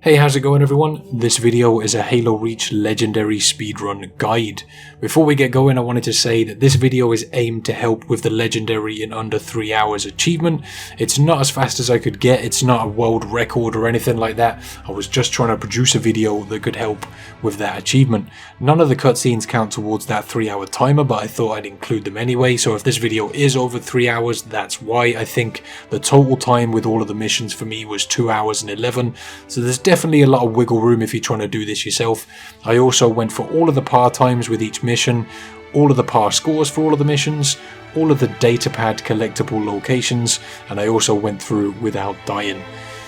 Hey, how's it going everyone? This video is a Halo Reach Legendary Speedrun guide. Before we get going, I wanted to say that this video is aimed to help with the Legendary in under 3 hours achievement. It's not as fast as I could get, it's not a world record or anything like that. I was just trying to produce a video that could help with that achievement. None of the cutscenes count towards that 3-hour timer, but I thought I'd include them anyway, so if this video is over 3 hours, that's why. I think the total time with all of the missions for me was 2 hours and 11, so there's definitely a lot of wiggle room if you're trying to do this yourself. I also went for all of the par times with each mission, all of the par scores for all of the missions, all of the datapad collectible locations, and I also went through without dying.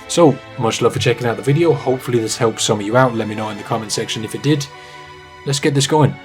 So, much love for checking out the video. Hopefully this helps some of you out. Let me know in the comment section if it did. Let's get this going.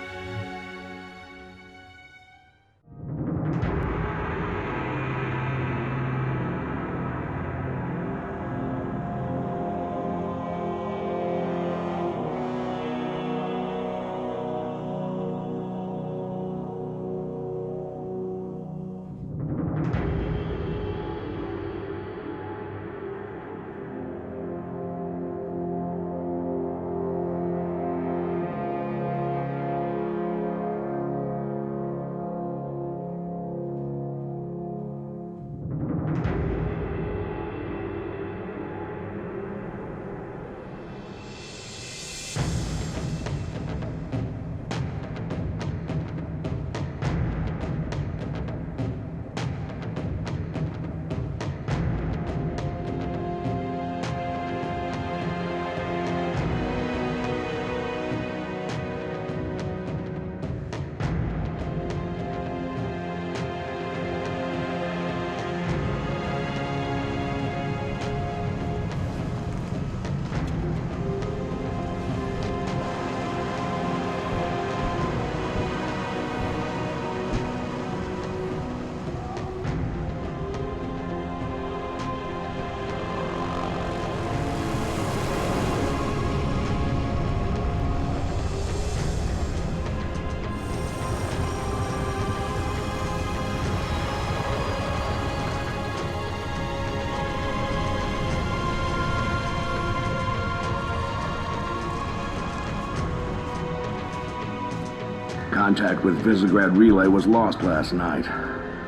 Contact with Visegrad Relay was lost last night.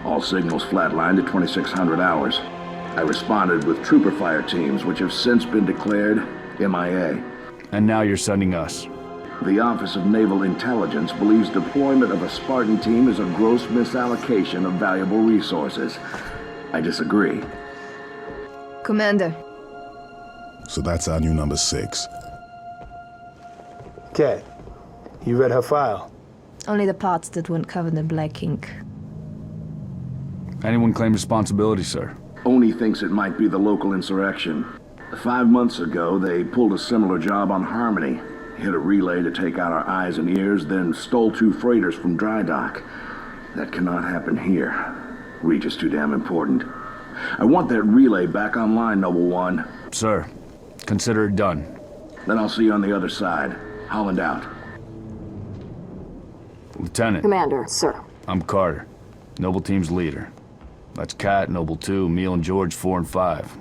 All signals flatlined at 2600 hours. I responded with trooper fire teams, which have since been declared MIA. And now you're sending us. The Office of Naval Intelligence believes deployment of a Spartan team is a gross misallocation of valuable resources. I disagree. Commander. So that's our new number 6. Kat, you read her file? Only the parts that weren't covered in black ink. Anyone claim responsibility, sir? Oni thinks it might be the local insurrection. 5 months ago, they pulled a similar job on Harmony. Hit a relay to take out our eyes and ears, then stole 2 freighters from dry dock. That cannot happen here. Reach is too damn important. I want that relay back online, Noble One. Sir, consider it done. Then I'll see you on the other side. Holland out. Lieutenant. Commander, sir. I'm Carter, Noble Team's leader. That's Kat, Noble 2, Neil and George 4 and 5.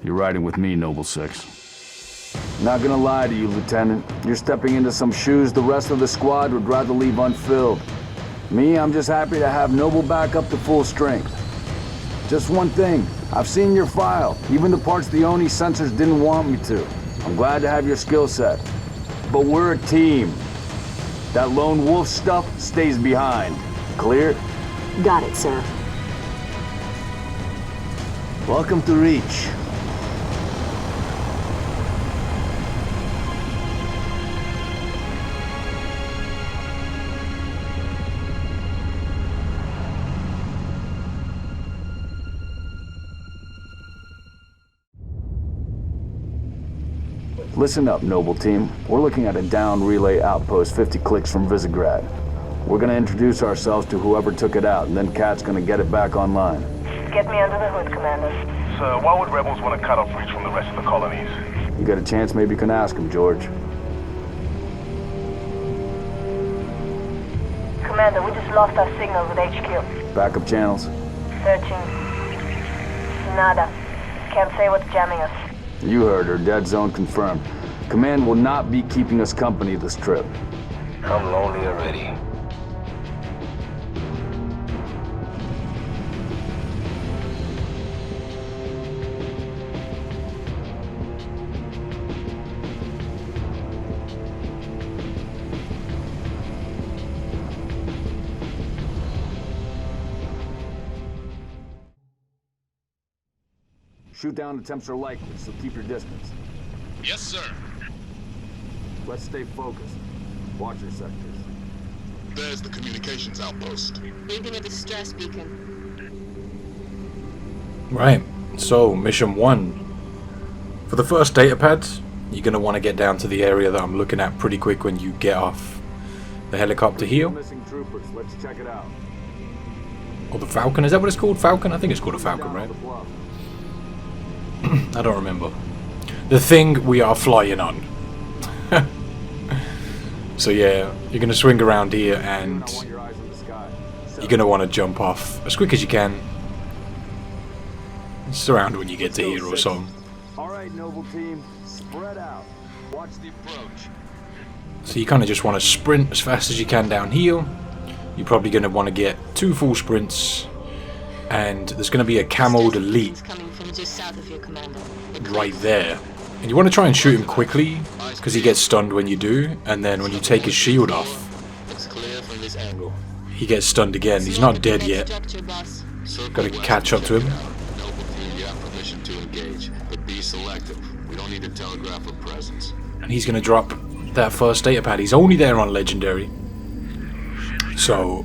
You're riding with me, Noble 6. Not gonna lie to you, Lieutenant. You're stepping into some shoes the rest of the squad would rather leave unfilled. Me, I'm just happy to have Noble back up to full strength. Just one thing, I've seen your file, even the parts the Oni sensors didn't want me to. I'm glad to have your skill set. But we're a team. That lone wolf stuff stays behind. Clear? Got it, sir. Welcome to Reach. Listen up, Noble Team. We're looking at a down relay outpost 50 clicks from Visegrad. We're gonna introduce ourselves to whoever took it out, and then Kat's gonna get it back online. Get me under the hood, Commander. Sir, why would rebels want to cut off Reach from the rest of the colonies? You got a chance, maybe you can ask him, George. Commander, we just lost our signal with HQ. Backup channels? Searching. Nada. Can't say what's jamming us. You heard her. Dead zone confirmed. Command will not be keeping us company this trip. I'm lonely already. Shoot down attempts are likely, so keep your distance. Yes, sir. Let's stay focused. Watch your sectors. There's the communications outpost. Reading a distress beacon. Right, so mission 1. For the first datapad, you're going to want to get down to the area that I'm looking at pretty quick when you get off the helicopter here. Missing troopers. Let's check it out. Or the Falcon, is that what it's called? Falcon? I think it's called a Falcon, right? I don't remember. The thing we are flying on. So yeah, you're going to swing around here and you're going to want to jump off as quick as you can. Surround when you get to here or something. Alright, Noble Team, spread out. Watch the approach. So you kind of just want to sprint as fast as you can down here. You're probably going to want to get 2 full sprints. And there's going to be a camoed elite right there. And you want to try and shoot him quickly, because he gets stunned when you do. And then when you take his shield off, he gets stunned again. He's not dead yet. Got to catch up to him. And he's going to drop that first datapad. He's only there on Legendary. So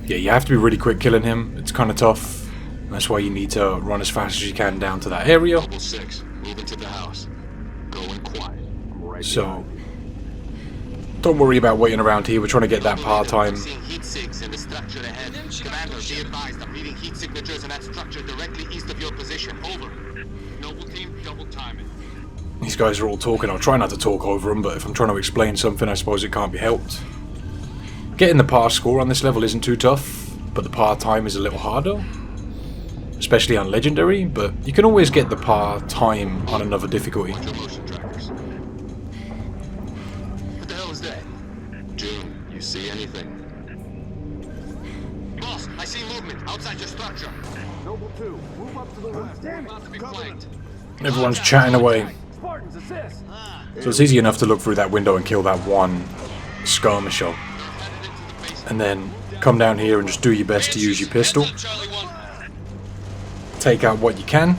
yeah, you have to be really quick killing him. It's kind of tough. That's why you need to run as fast as you can down to that area. So don't worry about waiting around here. We're trying to get that par time. These guys are all talking. I'll try not to talk over them, but if I'm trying to explain something, I suppose it can't be helped. Getting the par score on this level isn't too tough, but the par time is a little harder, especially on Legendary, but you can always get the par time on another difficulty. What the hell is that? June, you see anything? Boss, I see movement outside your structure. Noble 2, move up to the left. Damn it, about to be flanked. Everyone's chatting away, Spartans, assist. so it's easy enough to look through that window and kill that one skirmisher. And then come down here and just do your best to use your pistol. Take out what you can.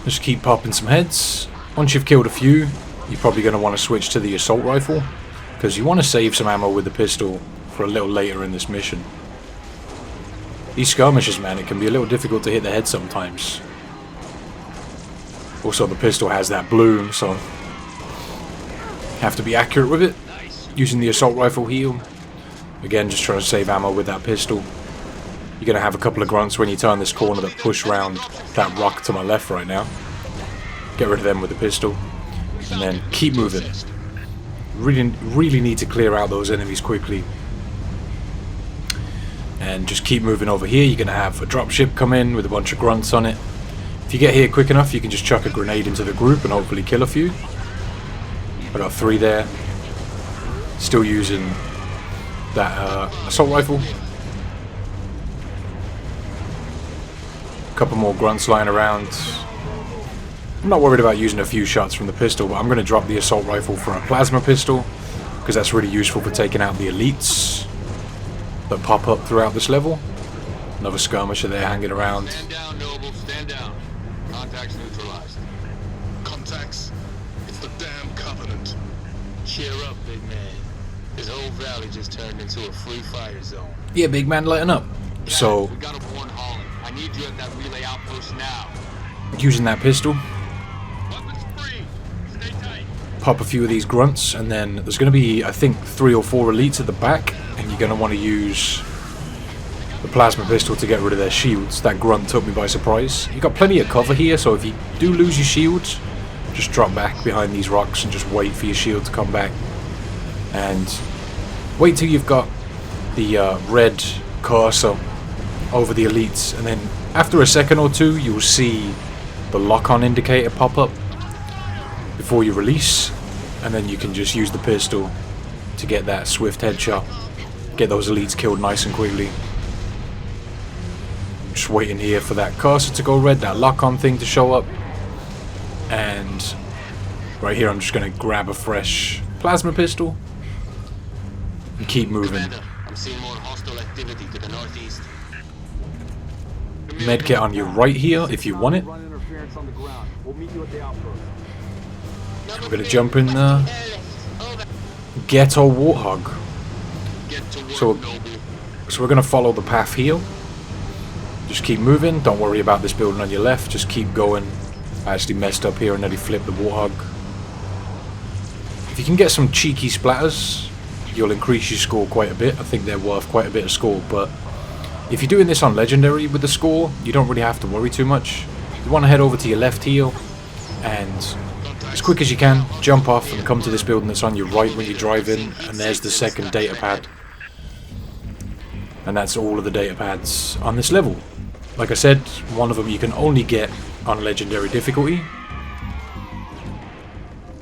Just keep popping some heads. Once you've killed a few, you're probably going to want to switch to the assault rifle, because you want to save some ammo with the pistol for a little later in this mission. These skirmishers, man, it can be a little difficult to hit the head sometimes. Also, the pistol has that bloom, so have to be accurate with it. Using the assault rifle here. Again, just trying to save ammo with that pistol. You're going to have a couple of grunts when you turn this corner that push round that rock to my left right now. Get rid of them with the pistol. And then keep moving. Really need to clear out those enemies quickly. And just keep moving over here. You're going to have a dropship come in with a bunch of grunts on it. If you get here quick enough, you can just chuck a grenade into the group and hopefully kill a few. I got 3 there. Still using that assault rifle. A couple more grunts lying around. I'm not worried about using a few shots from the pistol, but I'm going to drop the assault rifle for a plasma pistol, because that's really useful for taking out the elites that pop up throughout this level. Another skirmisher there hanging around. Stand down, Noble, stand down. Contacts neutralized. Contacts? It's the damn Covenant. Cheer up, big man. This whole valley just turned into a free fire zone. Yeah, big man, lighten up. So, We gotta warn Holland. I need you at that relay outpost now. using that pistol, Weapons free. Stay tight. pop a few of these grunts, and then there's going to be, I think, 3 or 4 elites at the back, and you're going to want to use the plasma pistol to get rid of their shields. That grunt took me by surprise. You've got plenty of cover here, so if you do lose your shields, just drop back behind these rocks and just wait for your shield to come back. And wait till you've got the red cursor over the elites, and then After a second or two, you'll see the lock-on indicator pop up before you release, and then you can just use the pistol to get that swift headshot. Get those elites killed nice and quickly. Just waiting here for that cursor to go red, that lock-on thing to show up. And right here I'm just going to grab a fresh plasma pistol and keep moving. I'm seeing more hostile activity to the northeast. Medkit on your right here if you want it. We're going to jump in the ghetto warthog. So we're going to follow the path here. Just keep moving. Don't worry about this building on your left. Just keep going. I actually messed up here and nearly flipped the warthog. If you can get some cheeky splatters, you'll increase your score quite a bit. I think they're worth quite a bit of score, but if you're doing this on Legendary with the score, you don't really have to worry too much. You want to head over to your left here, and as quick as you can, jump off and come to this building that's on your right when you drive in, and there's the second data pad. And that's all of the data pads on this level. Like I said, one of them you can only get on Legendary difficulty.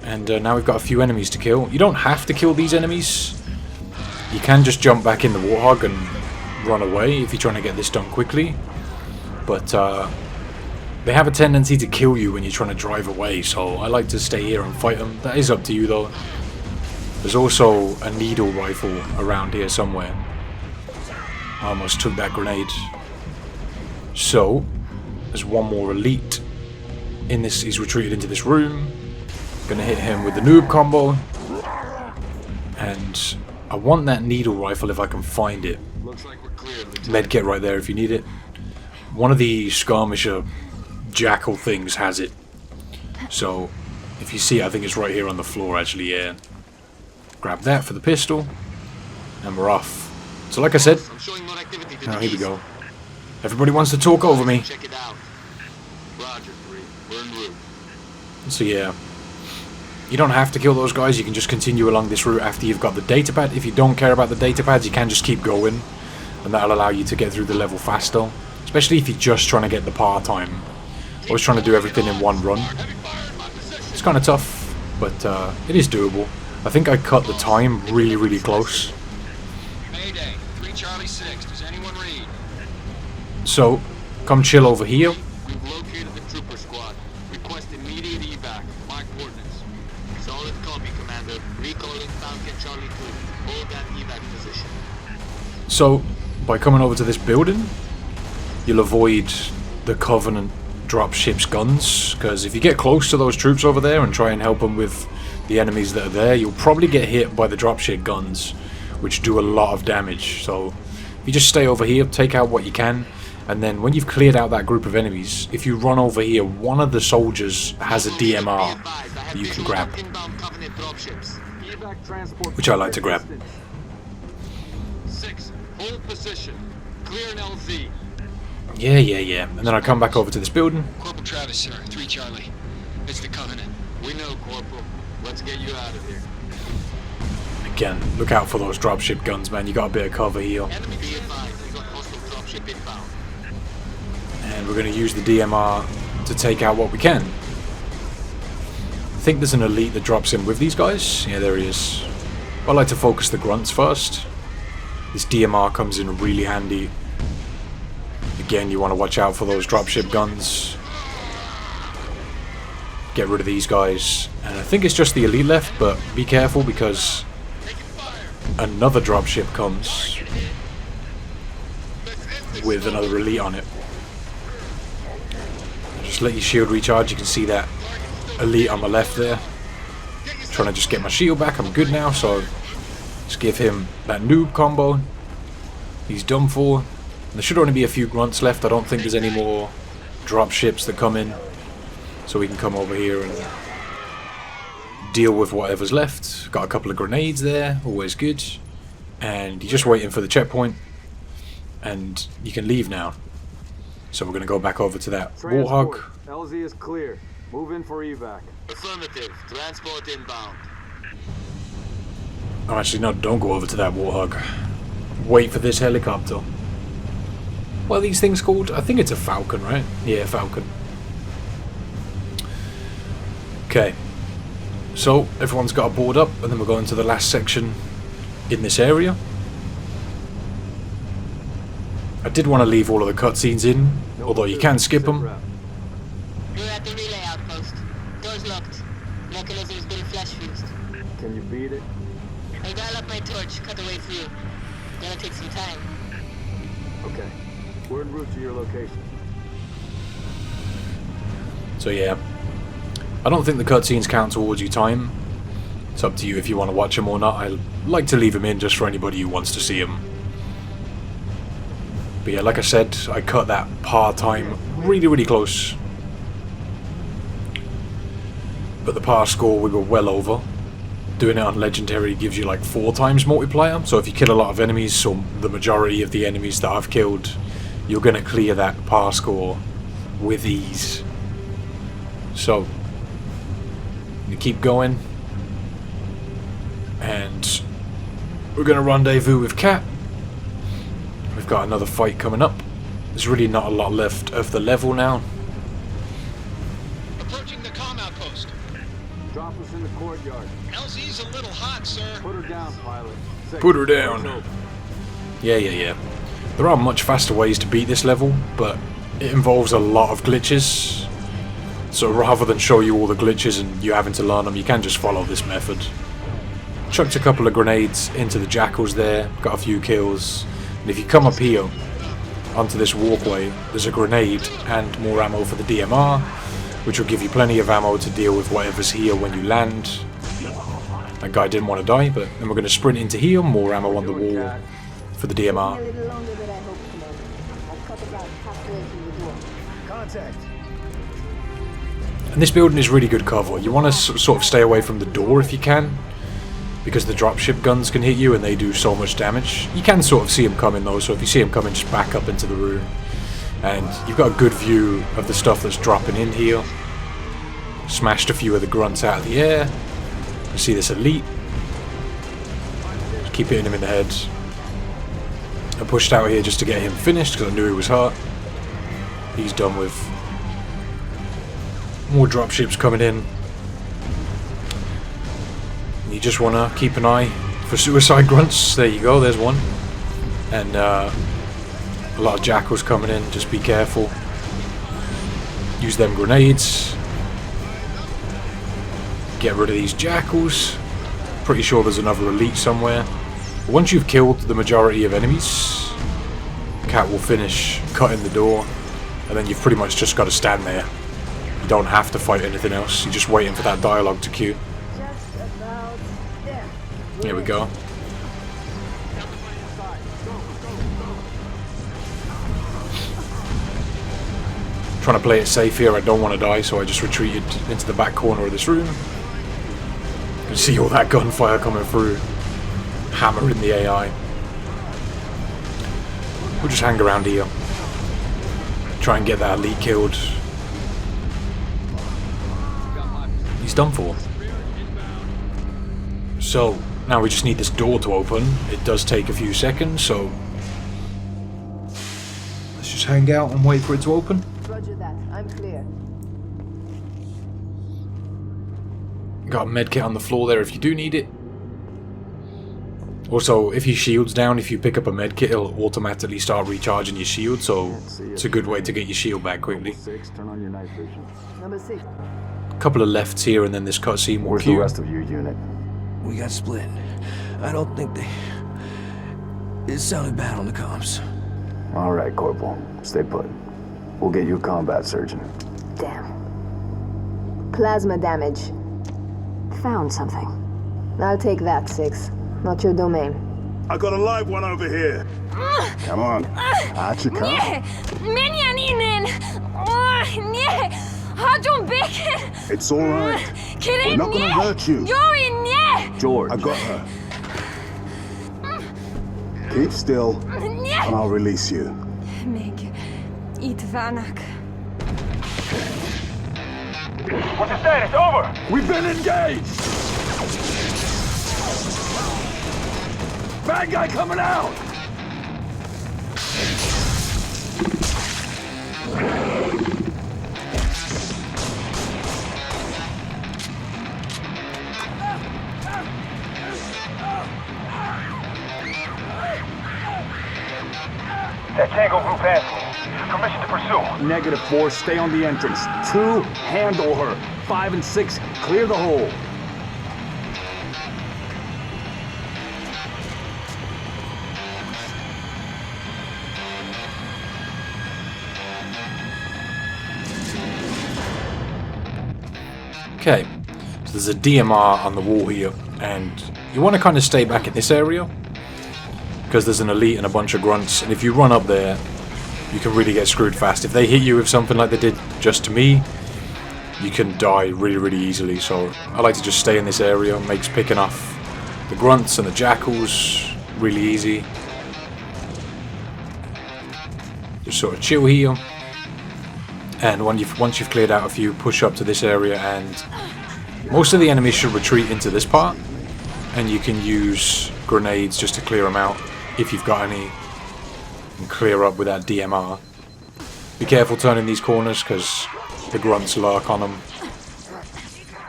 And now we've got a few enemies to kill. You don't have to kill these enemies. You can just jump back in the warthog and run away if you're trying to get this done quickly. But they have a tendency to kill you when you're trying to drive away, so I like to stay here and fight them. That is up to you though. There's also a needle rifle around here somewhere. I almost took that grenade. So, there's one more elite in this. He's retreated into this room. Gonna hit him with the noob combo. And I want that needle rifle if I can find it. Medkit right there if you need it. One of the skirmisher jackal things has it. So, if you see it, I think it's right here on the floor actually, yeah. Grab that for the pistol. And we're off. So like I said, now here we go. Everybody wants to talk over me. Check it out. Roger, 3. We're en route. So yeah, you don't have to kill those guys. You can just continue along this route after you've got the datapad. If you don't care about the datapads, you can just keep going, and that'll allow you to get through the level faster. Especially if you're just trying to get the par time. Always trying to do everything in one run. It's kind of tough, but it is doable. I think I cut the time really close. Mayday, 3 Charlie 6. Does anyone read? So, come chill over here. We've located the trooper squad. Request immediate evac. My coordinates. Solid copy, Commander. Recalling Falcon Charlie 2. Hold that evac position. So, by coming over to this building, you'll avoid the Covenant dropship's guns, because if you get close to those troops over there and try and help them with the enemies that are there, you'll probably get hit by the dropship guns, which do a lot of damage. So, if you just stay over here, take out what you can, and then when you've cleared out that group of enemies, if you run over here, one of the soldiers has a DMR that you can grab, which I like to grab. 6. Hold position. Clear an LZ. Yeah. And then I come back over to this building. Corporal Travis, sir. 3 Charlie. It's the Covenant. We know, Corporal. Let's get you out of here. Again, look out for those dropship guns, man. You got a bit of cover here. Enemy be advised. We got hostile dropship inbound. And we're going to use the DMR to take out what we can. I think there's an elite that drops in with these guys. Yeah, there he is. I like to focus the grunts first. This DMR comes in really handy. Again, you want to watch out for those dropship guns. Get rid of these guys. And I think it's just the elite left, but be careful because another dropship comes with another elite on it. Just let your shield recharge. You can see that elite on my left there. Trying to just get my shield back. I'm good now, so just give him that noob combo. He's done for. There should only be a few grunts left. I don't think there's any more dropships that come in. So we can come over here and deal with whatever's left. Got a couple of grenades there, always good. And you're just waiting for the checkpoint. And you can leave now. So we're going to go back over to that warthog. LZ is clear. Move in for evac. Affirmative. Transport inbound. Oh, actually, no, don't go over to that warthog. Wait for this helicopter. What are these things called? I think it's a falcon, right? Yeah, falcon. Okay. So, everyone's got a board up, and then we're going to the last section in this area. I did want to leave all of the cutscenes in, although you can skip them. We're at the relay outpost. Door's locked. Mechanism's been flash fused. Can you beat it? I'll dial up my torch, cut the way through. Gonna take some time. Okay. We're en route to your location. So yeah, I don't think the cutscenes count towards your time. It's up to you if you want to watch them or not. I like to leave them in just for anybody who wants to see them. But yeah, like I said, I cut that par time really close. But the par score we were well over. Doing it on Legendary gives you like 4 times multiplier. So if you kill a lot of enemies, so the majority of the enemies that I've killed, you're going to clear that par score with ease. So, you keep going. And we're going to rendezvous with Kat. We've got another fight coming up. There's really not a lot left of the level now. Approaching the comm outpost. Drop us in the courtyard. LZ's a little hot, sir. Put her down, pilot. Put her down. Yeah. There are much faster ways to beat this level, but it involves a lot of glitches. So rather than show you all the glitches and you having to learn them, you can just follow this method. Chucked a couple of grenades into the jackals there, got a few kills. And if you come up here onto this walkway, there's a grenade and more ammo for the DMR, which will give you plenty of ammo to deal with whatever's here when you land. That guy didn't want to die, but then we're going to sprint into here, more ammo on the wall for the DMR. Contact. And this building is really good cover. You want to sort of stay away from the door if you can, because the dropship guns can hit you and they do so much damage. You can sort of see them coming though, so if you see them coming, just back up into the room. And you've got a good view of the stuff that's dropping in here. Smashed a few of the grunts out of the air. You see this elite. Just keep hitting him in the head. I pushed out here just to get him finished because I knew he was hurt. He's done with. More dropships coming in. You just want to keep an eye for suicide grunts. There you go, there's one. And a lot of jackals coming in, just be careful. Use them grenades. Get rid of these jackals. Pretty sure there's another elite somewhere. But once you've killed the majority of enemies, Cat will finish cutting the door, and then you've pretty much just got to stand there. You don't have to fight anything else, you're just waiting for that dialogue to queue. Here we go. Trying to play it safe here, I don't want to die, so I just retreated into the back corner of this room. You can see all that gunfire coming through, hammering the AI. We'll just hang around here. Try and get that elite killed. He's done for. So, now we just need this door to open. It does take a few seconds, so let's just hang out and wait for it to open. Roger that. I'm clear. Got a medkit on the floor there if you do need it. Also, if your shield's down, if you pick up a medkit, it'll automatically start recharging your shield, so it's a good way to get your shield back quickly. Turn on your night vision. Number 6. Couple of lefts here, and then this cutscene will Where's the queue. rest of your unit? We got split. I don't think they... It sounded bad on the comms. All right, Corporal. Stay put. We'll get you a combat surgeon. Damn. Plasma damage. Found something. I'll take that, 6. Not your domain. I got a live one over here. Come on. Archie, come. It's all right. We're not gonna hurt you. George. I got her. Keep still, and I'll release you. What's the status? Over! We've been engaged! Bad guy coming out! That Tango grew past me. Permission to pursue. -4, stay on the entrance. 2, handle her. 5 and 6, clear the hole. Okay, so there's a DMR on the wall here, and you want to kind of stay back in this area because there's an elite and a bunch of grunts, and if you run up there you can really get screwed fast. If they hit you with something like they did just to me, you can die really easily. So I like to just stay in this area. It makes picking off the grunts and the jackals really easy. Just sort of chill here, and once you've cleared out a few, push up to this area, and most of the enemies should retreat into this part, and you can use grenades just to clear them out if you've got any, and clear up with that DMR. Be careful turning these corners because the grunts lurk on them.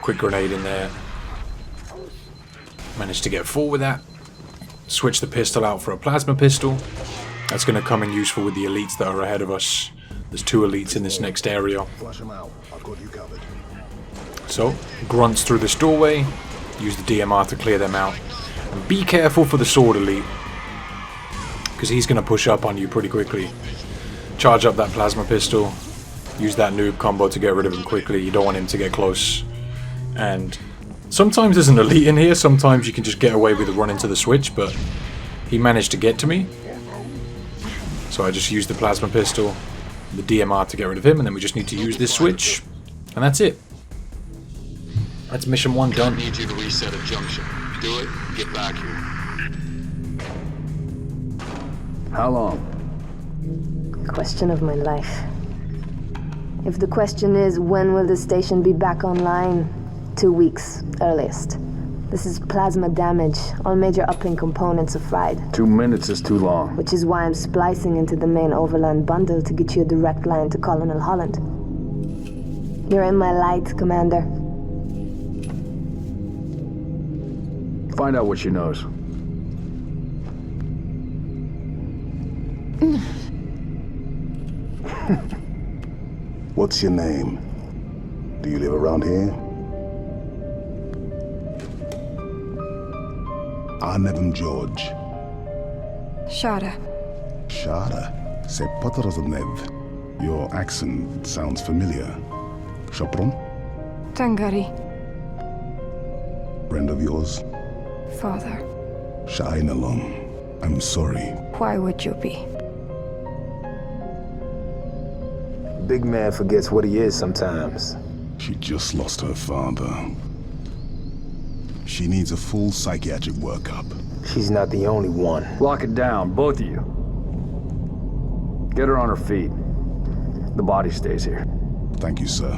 Quick grenade in there. Managed to get full with that. Switch the pistol out for a plasma pistol. That's going to come in useful with the elites that are ahead of us. There's 2 elites in this next area. So, grunts through this doorway. Use the DMR to clear them out. And be careful for the sword elite, because he's going to push up on you pretty quickly. Charge up that plasma pistol. Use that noob combo to get rid of him quickly. You don't want him to get close. And sometimes there's an elite in here. Sometimes you can just get away with a run into the switch, but he managed to get to me. So I just used the plasma pistol, the DMR to get rid of him, and then we just need to use this switch, and that's it. That's mission 1 done. I need you to reset a junction. Do it, get back here. How long? Question of my life. If the question is when will the station be back online, 2 weeks, earliest. This is plasma damage. All major uplink components are fried. 2 minutes is too long. Which is why I'm splicing into the main overland bundle to get you a direct line to Colonel Holland. You're in my light, Commander. Find out what she knows. What's your name? Do you live around here? I'm George. Shada. Shada? C'est pas rozumiew. Your accent sounds familiar. Chopron? Tangari. Friend of yours? Father. Shine along. I'm sorry. Why would you be? Big man forgets what he is sometimes. She just lost her father. She needs a full psychiatric workup. She's not the only one. Lock it down, both of you. Get her on her feet. The body stays here. Thank you, sir.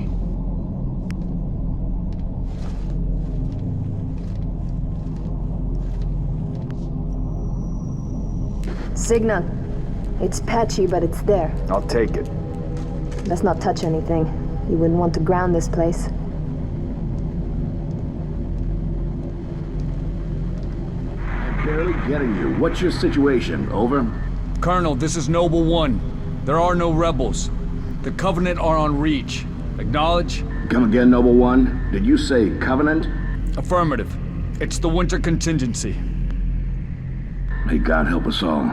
Signal. It's patchy, but it's there. I'll take it. Let's not touch anything. You wouldn't want to ground this place. I'm barely getting you. What's your situation? Over? Colonel, this is Noble 1. There are no rebels. The Covenant are on Reach. Acknowledge? Come again, Noble 1. Did you say Covenant? Affirmative. It's the winter contingency. May God help us all.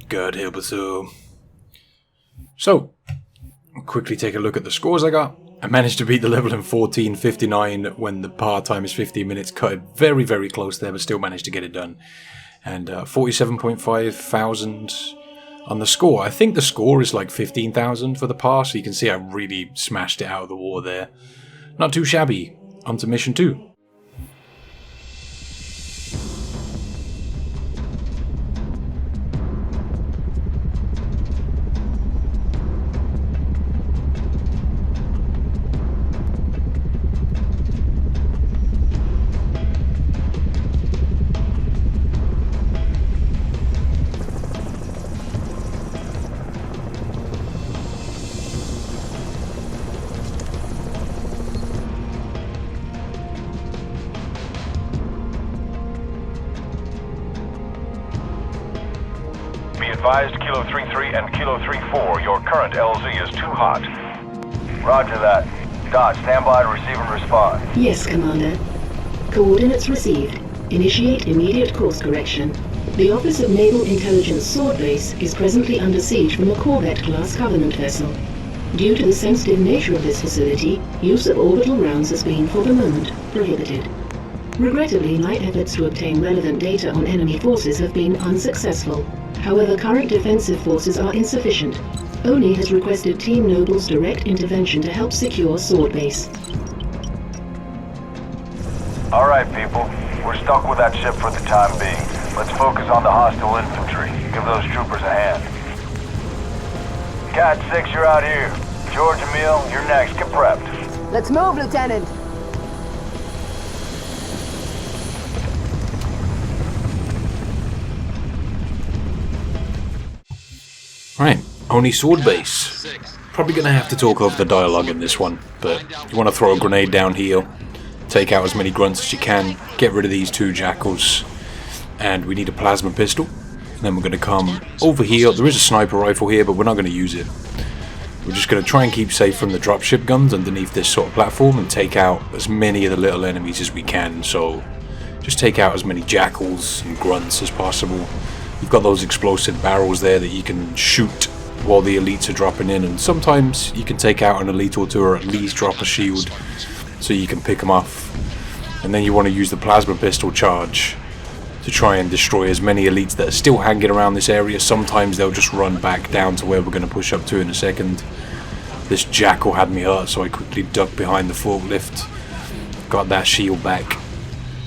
God help us all. So, quickly take a look at the scores I got. I managed to beat the level in 14:59 when the par time is 15 minutes. Cut it very, very close there, but still managed to get it done. And 47.5 thousand on the score. I think the score is like 15,000 for the par, so you can see I really smashed it out of the water there. Not too shabby. On to mission 2. advised, Kilo 3-3 and Kilo 3-4, your current LZ is too hot. Roger that. Dot, stand by to receive and respond. Yes, Commander. Coordinates received. Initiate immediate course correction. The Office of Naval Intelligence Sword Base is presently under siege from a corvette-class Covenant vessel. Due to the sensitive nature of this facility, use of orbital rounds has been, for the moment, prohibited. Regrettably, my efforts to obtain relevant data on enemy forces have been unsuccessful. However, current defensive forces are insufficient. ONI has requested Team Noble's direct intervention to help secure Sword Base. Alright, people. We're stuck with that ship for the time being. Let's focus on the hostile infantry. Give those troopers a hand. Cat 6, you're out here. George, Emile, you're next. Get prepped. Let's move, Lieutenant! Right, ONI Sword Base. Probably going to have to talk over the dialogue in this one, but you want to throw a grenade down here, take out as many grunts as you can, get rid of these 2 jackals, and we need a plasma pistol. And then we're going to come over here. There is a sniper rifle here, but we're not going to use it. We're just going to try and keep safe from the dropship guns underneath this sort of platform and take out as many of the little enemies as we can. So just take out as many jackals and grunts as possible. You've got those explosive barrels there that you can shoot while the elites are dropping in, and sometimes you can take out an elite or 2 or at least drop a shield so you can pick them off. And then you want to use the plasma pistol charge to try and destroy as many elites that are still hanging around this area. Sometimes they'll just run back down to where we're going to push up to in a second. This jackal had me hurt, so I quickly ducked behind the forklift, got that shield back.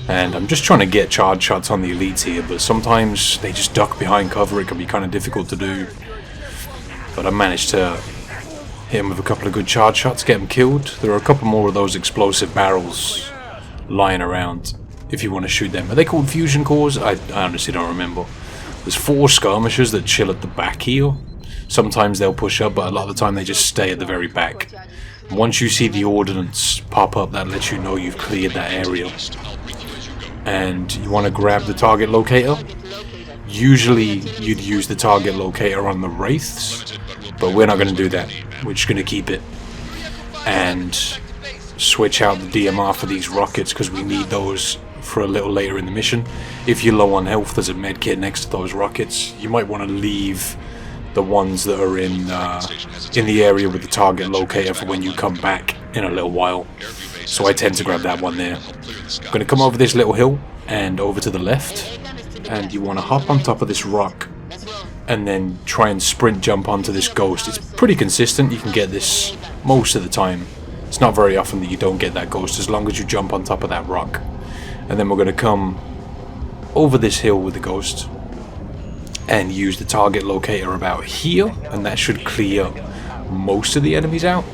And I'm just trying to get charge shots on the elites here, but sometimes they just duck behind cover. It can be kind of difficult to do. But I managed to hit him with a couple of good charge shots, get him killed. There are a couple more of those explosive barrels lying around if you want to shoot them. Are they called fusion cores? I honestly don't remember. There's 4 skirmishers that chill at the back here. Sometimes they'll push up, but a lot of the time they just stay at the very back. Once you see the ordnance pop up, that lets you know you've cleared that area. And you want to grab the target locator. Usually you'd use the target locator on the wraiths, but we're not going to do that. We're just going to keep it and switch out the DMR for these rockets because we need those for a little later in the mission. If you're low on health, there's a med kit next to those rockets. You might want to leave the ones that are in the area with the target locator for when you come back in a little while. So I tend to grab that one there. I'm going to come over this little hill and over to the left, and you want to hop on top of this rock and then try and sprint jump onto this ghost. It's pretty consistent. You can get this most of the time. It's not very often that you don't get that ghost as long as you jump on top of that rock. And then we're going to come over this hill with the ghost and use the target locator about here, and that should clear most of the enemies out.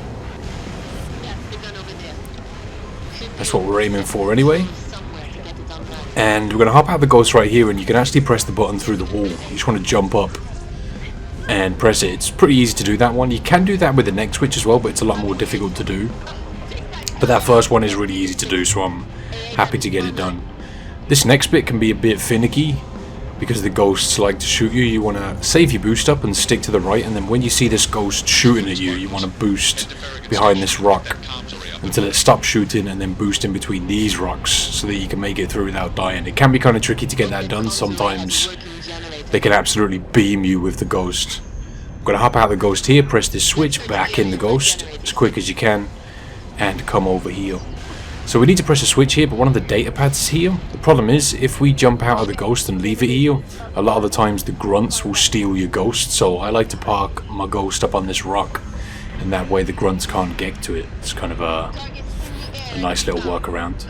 That's what we're aiming for anyway. And we're going to hop out the ghost right here, and you can actually press the button through the wall. You just want to jump up and press it. It's pretty easy to do that one. You can do that with the next switch as well, but it's a lot more difficult to do. But that first one is really easy to do, so I'm happy to get it done. This next bit can be a bit finicky because the ghosts like to shoot you. You want to save your boost up and stick to the right, and then when you see this ghost shooting at you, you want to boost behind this rock until it stops shooting, and then boost in between these rocks so that you can make it through without dying. It can be kind of tricky to get that done. Sometimes they can absolutely beam you with the ghost. I'm going to hop out the ghost here, press this switch, back in the ghost as quick as you can, and come over here. So we need to press a switch here, but one of the datapads is here. The problem is, if we jump out of the ghost and leave it here, a lot of the times the grunts will steal your ghost, so I like to park my ghost up on this rock, and that way the grunts can't get to it. It's kind of a nice little workaround.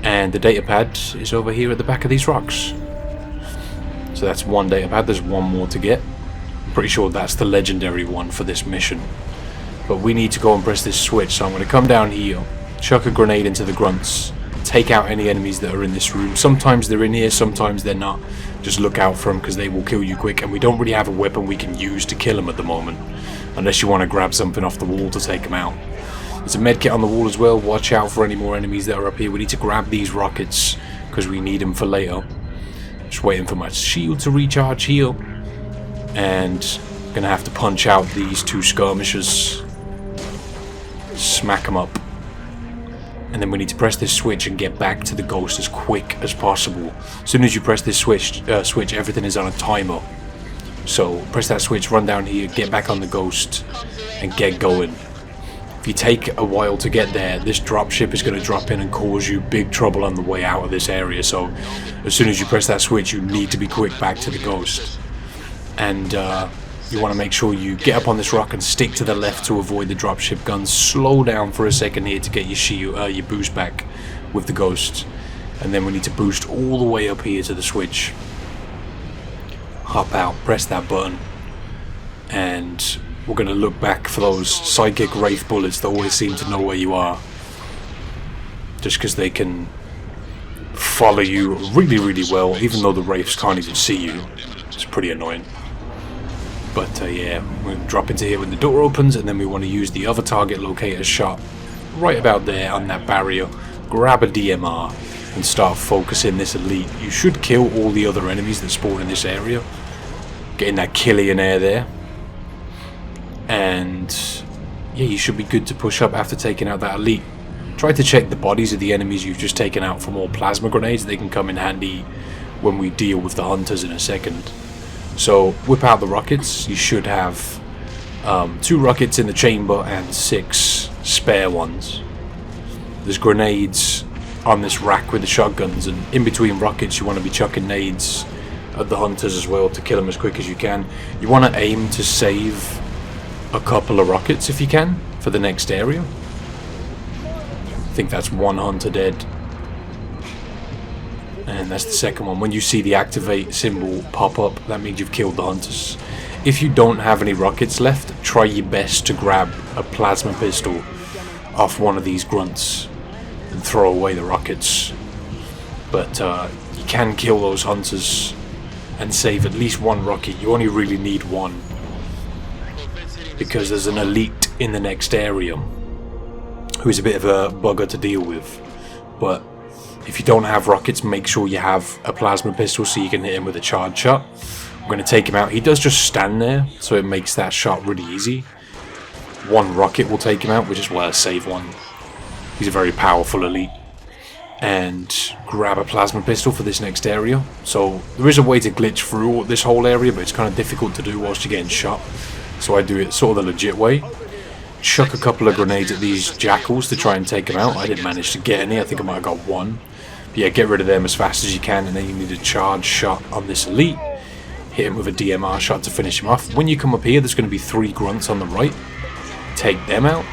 And the datapad is over here at the back of these rocks. So that's one datapad, there's one more to get. I'm pretty sure that's the legendary one for this mission. But we need to go and press this switch, so I'm going to come down here, chuck a grenade into the grunts, take out any enemies that are in this room. Sometimes they're in here, sometimes they're not. Just look out for them because they will kill you quick, and we don't really have a weapon we can use to kill them at the moment, unless you want to grab something off the wall to take them out. There's a medkit on the wall as well. Watch out for any more enemies that are up here. We need to grab these rockets because we need them for later. Just waiting for my shield to recharge here. And gonna have to punch out these 2 skirmishers. Smack them up. And then we need to press this switch and get back to the ghost as quick as possible. As soon as you press this switch, everything is on a timer. So press that switch, run down here, get back on the ghost, and get going. If you take a while to get there, this dropship is going to drop in and cause you big trouble on the way out of this area. So as soon as you press that switch, you need to be quick back to the ghost. And you want to make sure you get up on this rock and stick to the left to avoid the dropship guns. Slow down for a second here to get your shield, your boost back with the ghost. And then we need to boost all the way up here to the switch. Hop out, press that button, and we're going to look back for those psychic wraith bullets that always seem to know where you are. Just because they can follow you really, really well, even though the wraiths can't even see you. It's pretty annoying. But yeah, we'll drop into here when the door opens, and then we want to use the other target locator shot right about there on that barrier. Grab a DMR and start focusing this elite. You should kill all the other enemies that spawn in this area. Getting that Killian air there. And yeah, you should be good to push up after taking out that elite. Try to check the bodies of the enemies you've just taken out for more plasma grenades. They can come in handy when we deal with the hunters in a second. So whip out the rockets. You should have 2 rockets in the chamber and 6 spare ones. There's grenades on this rack with the shotguns, and in between rockets you want to be chucking nades at the hunters as well to kill them as quick as you can. You want to aim to save a couple of rockets if you can for the next area. I think that's 1 hunter dead. And that's the second one. When you see the activate symbol pop up, that means you've killed the hunters. If you don't have any rockets left, try your best to grab a plasma pistol off one of these grunts and throw away the rockets. But you can kill those hunters and save at least 1 rocket. You only really need 1, because there's an elite in the next area who's a bit of a bugger to deal with. But if you don't have rockets, make sure you have a plasma pistol so you can hit him with a charge shot. I'm going to take him out. He does just stand there, so it makes that shot really easy. 1 rocket will take him out, which is why I save 1. He's a very powerful elite. And grab a plasma pistol for this next area. So there is a way to glitch through this whole area, but it's kind of difficult to do whilst you're getting shot. So I do it sort of the legit way. Chuck a couple of grenades at these jackals to try and take them out. I didn't manage to get any. I think I might have got 1. But yeah, get rid of them as fast as you can, and then you need a charge shot on this elite. Hit him with a DMR shot to finish him off. When you come up here, there's going to be 3 grunts on the right. Take them out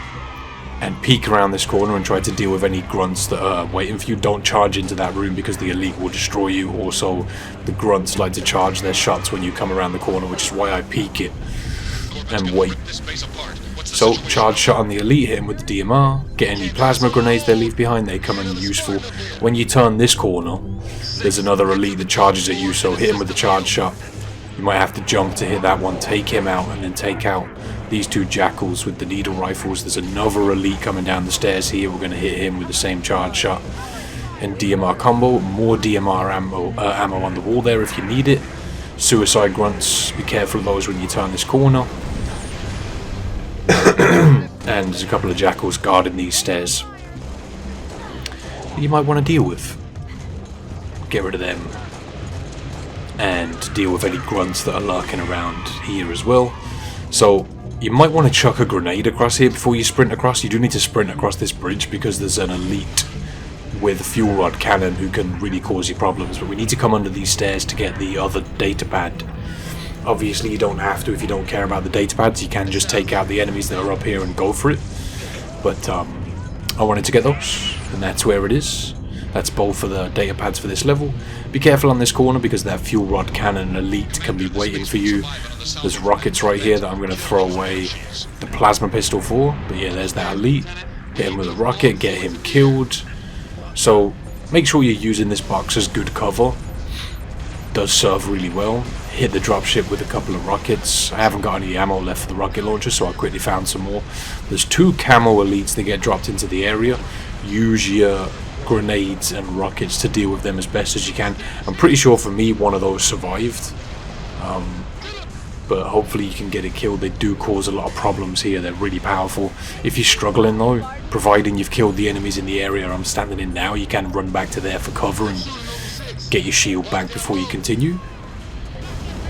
and peek around this corner and try to deal with any grunts that are waiting for you. Don't charge into that room because the elite will destroy you. Also, the grunts like to charge their shots when you come around the corner, which is why I peek it and wait. So, charge shot on the elite, hit him with the DMR, get any plasma grenades they leave behind, they come in useful. When you turn this corner, there's another elite that charges at you, so hit him with the charge shot. You might have to jump to hit that one, take him out, and then take out these 2 jackals with the needle rifles. There's another elite coming down the stairs here, we're going to hit him with the same charge shot. And DMR combo, more DMR ammo on the wall there if you need it. Suicide grunts, be careful of those when you turn this corner. And there's a couple of jackals guarding these stairs that you might want to deal with. Get rid of them and deal with any grunts that are lurking around here as well. So you might want to chuck a grenade across here before you sprint across. You do need to sprint across this bridge because there's an elite with a fuel rod cannon who can really cause you problems, but we need to come under these stairs to get the other datapad. Obviously you don't have to if you don't care about the datapads. You can just take out the enemies that are up here and go for it. But I wanted to get those, and that's where it is. That's both of the datapads for this level. Be careful on this corner because that fuel rod cannon elite can be waiting for you. There's rockets right here that I'm going to throw away the plasma pistol for. But yeah, there's that elite. Hit him with a rocket, get him killed. So make sure you're using this box as good cover. Does serve really well. Hit the dropship with a couple of rockets. I haven't got any ammo left for the rocket launcher, so I quickly found some more. There's 2 camo elites that get dropped into the area. Use your grenades and rockets to deal with them as best as you can. I'm pretty sure for me, one of those survived. but hopefully you can get it killed. They do cause a lot of problems here. They're really powerful. If you're struggling though, providing you've killed the enemies in the area I'm standing in now, you can run back to there for cover and get your shield back before you continue.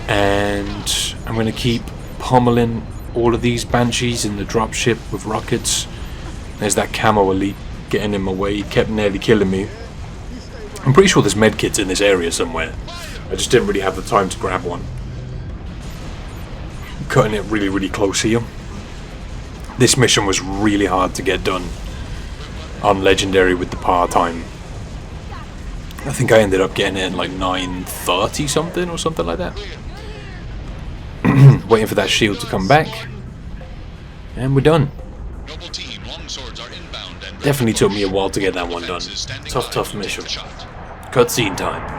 And I'm going to keep pummeling all of these Banshees in the dropship with rockets. There's that camo elite getting in my way. He kept nearly killing me. I'm pretty sure there's medkits in this area somewhere. I just didn't really have the time to grab one. Cutting it really close here. This mission was really hard to get done on Legendary with the part-time. I think I ended up getting it in like 9:30 something or something like that. Waiting for that shield to come back. And we're done. Definitely took me a while to get that one done. Tough mission. Cutscene time.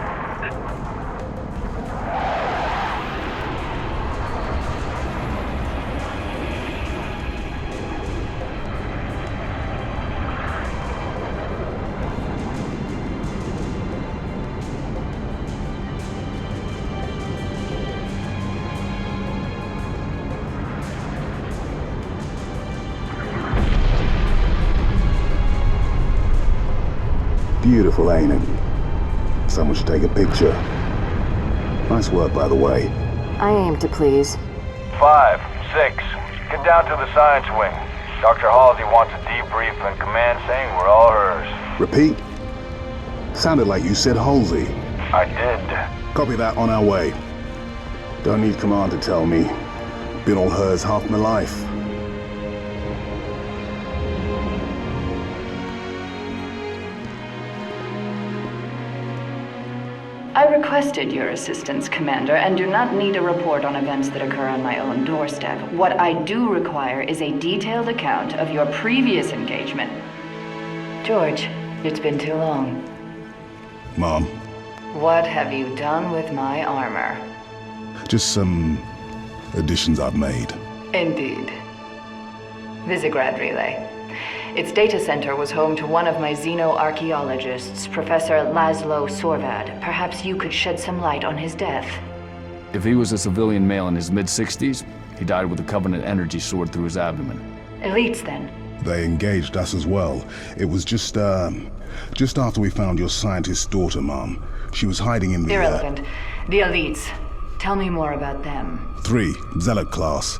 Beautiful, ain't it? Someone should take a picture. Nice work, by the way. I aim to please. 5, 6, get down to the science wing. Dr. Halsey wants a debrief and command saying we're all hers. Repeat? Sounded like you said Halsey. I did. Copy that, on our way. Don't need command to tell me. Been all hers half my life. I requested your assistance, Commander, and do not need a report on events that occur on my own doorstep. What I do require is a detailed account of your previous engagement. George, it's been too long. Mom. What have you done with my armor? Just some additions I've made. Indeed. Visegrad Relay. Its data center was home to one of my xenoarchaeologists, Professor Laszlo Sorvad. Perhaps you could shed some light on his death. If he was a civilian male in his mid-60s, he died with a Covenant energy sword through his abdomen. Elites, then? They engaged us as well. It was just after we found your scientist's daughter, Mom. She was hiding in the... Irrelevant. The Elites. Tell me more about them. 3, Zealot class.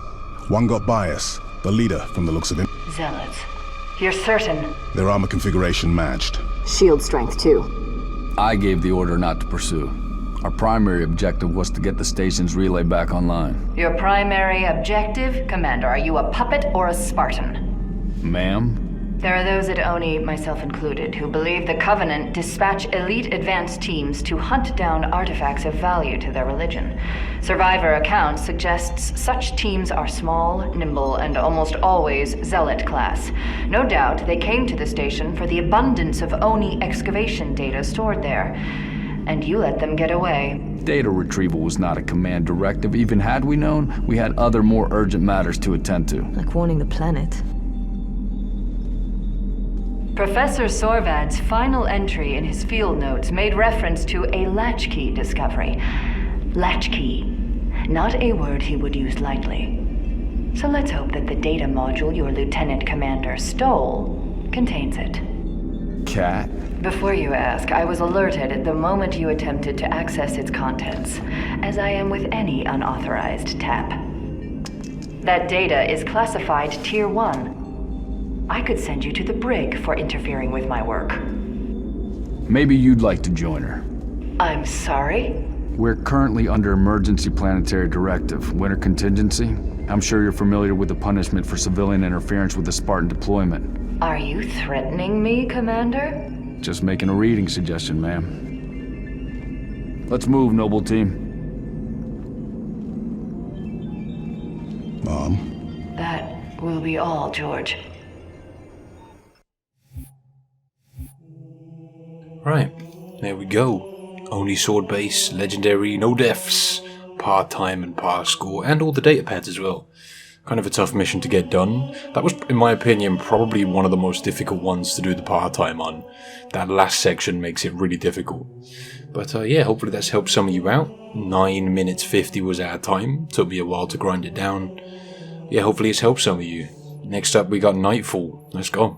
One got bias. The leader, from the looks of him. Zealots. You're certain? Their armor configuration matched. Shield strength, too. I gave the order not to pursue. Our primary objective was to get the station's relay back online. Your primary objective? Commander, are you a puppet or a Spartan? Ma'am? There are those at ONI, myself included, who believe the Covenant dispatch elite advance teams to hunt down artifacts of value to their religion. Survivor account suggests such teams are small, nimble, and almost always Zealot class. No doubt they came to the station for the abundance of ONI excavation data stored there. And you let them get away. Data retrieval was not a command directive. Even had we known, we had other more urgent matters to attend to. Like warning the planet. Professor Sorvad's final entry in his field notes made reference to a latchkey discovery. Latchkey. Not a word he would use lightly. So let's hope that the data module your Lieutenant Commander stole contains it. Cat? Before you ask, I was alerted the moment you attempted to access its contents, as I am with any unauthorized tap. That data is classified Tier 1. I could send you to the brig for interfering with my work. Maybe you'd like to join her. I'm sorry? We're currently under emergency planetary directive, winter contingency. I'm sure you're familiar with the punishment for civilian interference with the Spartan deployment. Are you threatening me, Commander? Just making a reading suggestion, ma'am. Let's move, noble team. Mom? That will be all, George. Right, there we go. Only sword base, legendary, no deaths, part time and par score, and all the data pads as well. Kind of a tough mission to get done. That was, in my opinion, probably one of the most difficult ones to do the part-time on. That last section makes it really difficult. But yeah, hopefully that's helped some of you out. 9 minutes 50 was our time. Took me a while to grind it down. Yeah, hopefully it's helped some of you. Next up we got Nightfall. Let's go.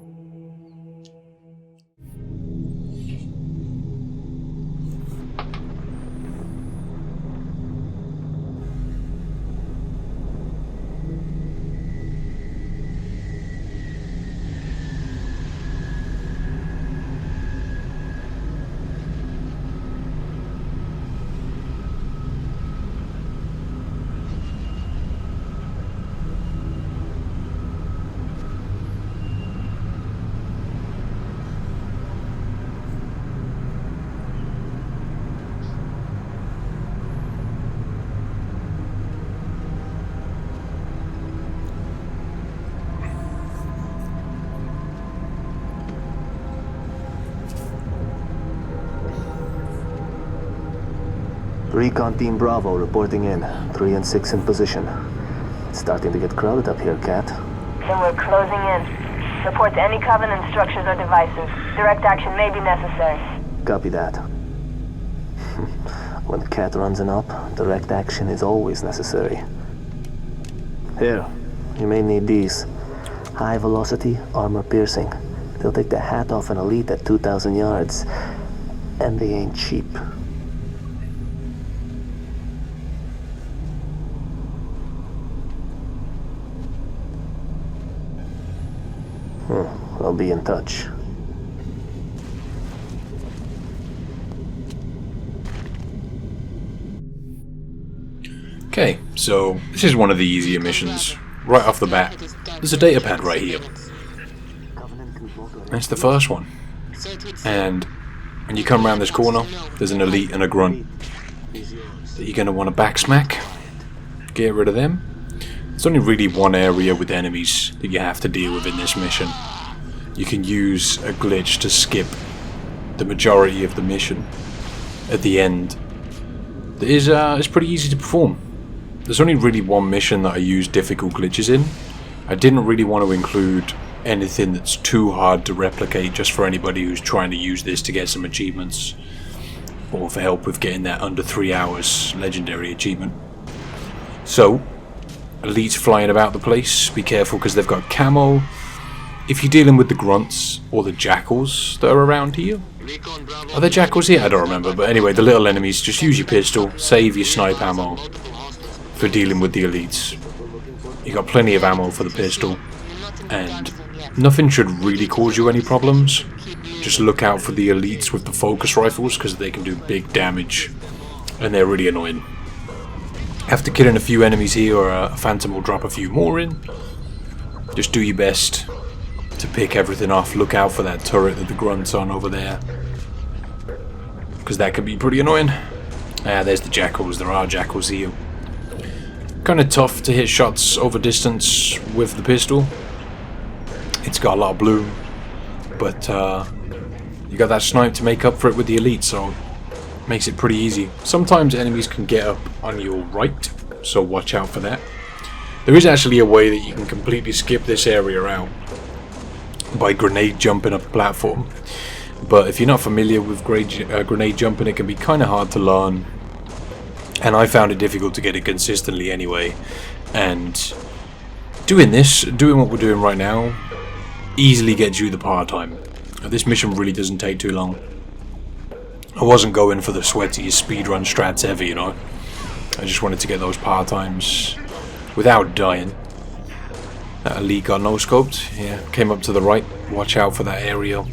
Recon Team Bravo reporting in. 3 and 6 in position. It's starting to get crowded up here, Kat. Then we're closing in. Report to any Covenant structures or devices. Direct action may be necessary. Copy that. When Kat runs an op, direct action is always necessary. Here, you may need these. High velocity, armor piercing. They'll take the hat off an elite at 2,000 yards. And they ain't cheap. I'll be in touch. Okay, so this is one of the easier missions. Right off the bat, there's a datapad right here. That's the first one. And when you come around this corner, there's an elite and a grunt that you're going to want to backsmack. Get rid of them. There's only really one area with enemies that you have to deal with in this mission. You can use a glitch to skip the majority of the mission at the end. It's pretty easy to perform. There's only really one mission that I use difficult glitches in. I didn't really want to include anything that's too hard to replicate just for anybody who's trying to use this to get some achievements or for help with getting that under 3 hours legendary achievement. So, elites flying about the place, be careful because they've got camo. If you're dealing with the grunts or the jackals that are around here, are there jackals here? I don't remember, but anyway, the little enemies, just use your pistol, save your snipe ammo for dealing with the elites. You got plenty of ammo for the pistol, and nothing should really cause you any problems. Just look out for the elites with the focus rifles because they can do big damage, and they're really annoying. After killing a few enemies here, a phantom will drop a few more in. Just do your best to pick everything off. Look out for that turret that the grunt's on over there, because that can be pretty annoying. There's the jackals. There are jackals here. Kind of tough to hit shots over distance with the pistol. It's got a lot of bloom, but you got that snipe to make up for it with the elite, so it makes it pretty easy. Sometimes enemies can get up on your right, so watch out for that. There is actually a way that you can completely skip this area out by grenade jumping up a platform, but if you're not familiar with grenade jumping, it can be kind of hard to learn, and I found it difficult to get it consistently anyway. And doing what we're doing right now easily gets you the part-time. This mission really doesn't take too long. I wasn't going for the sweatiest speedrun strats ever, you know. I just wanted to get those part-times without dying. That elite got no-scoped. Yeah, came up to the right. Watch out for that area.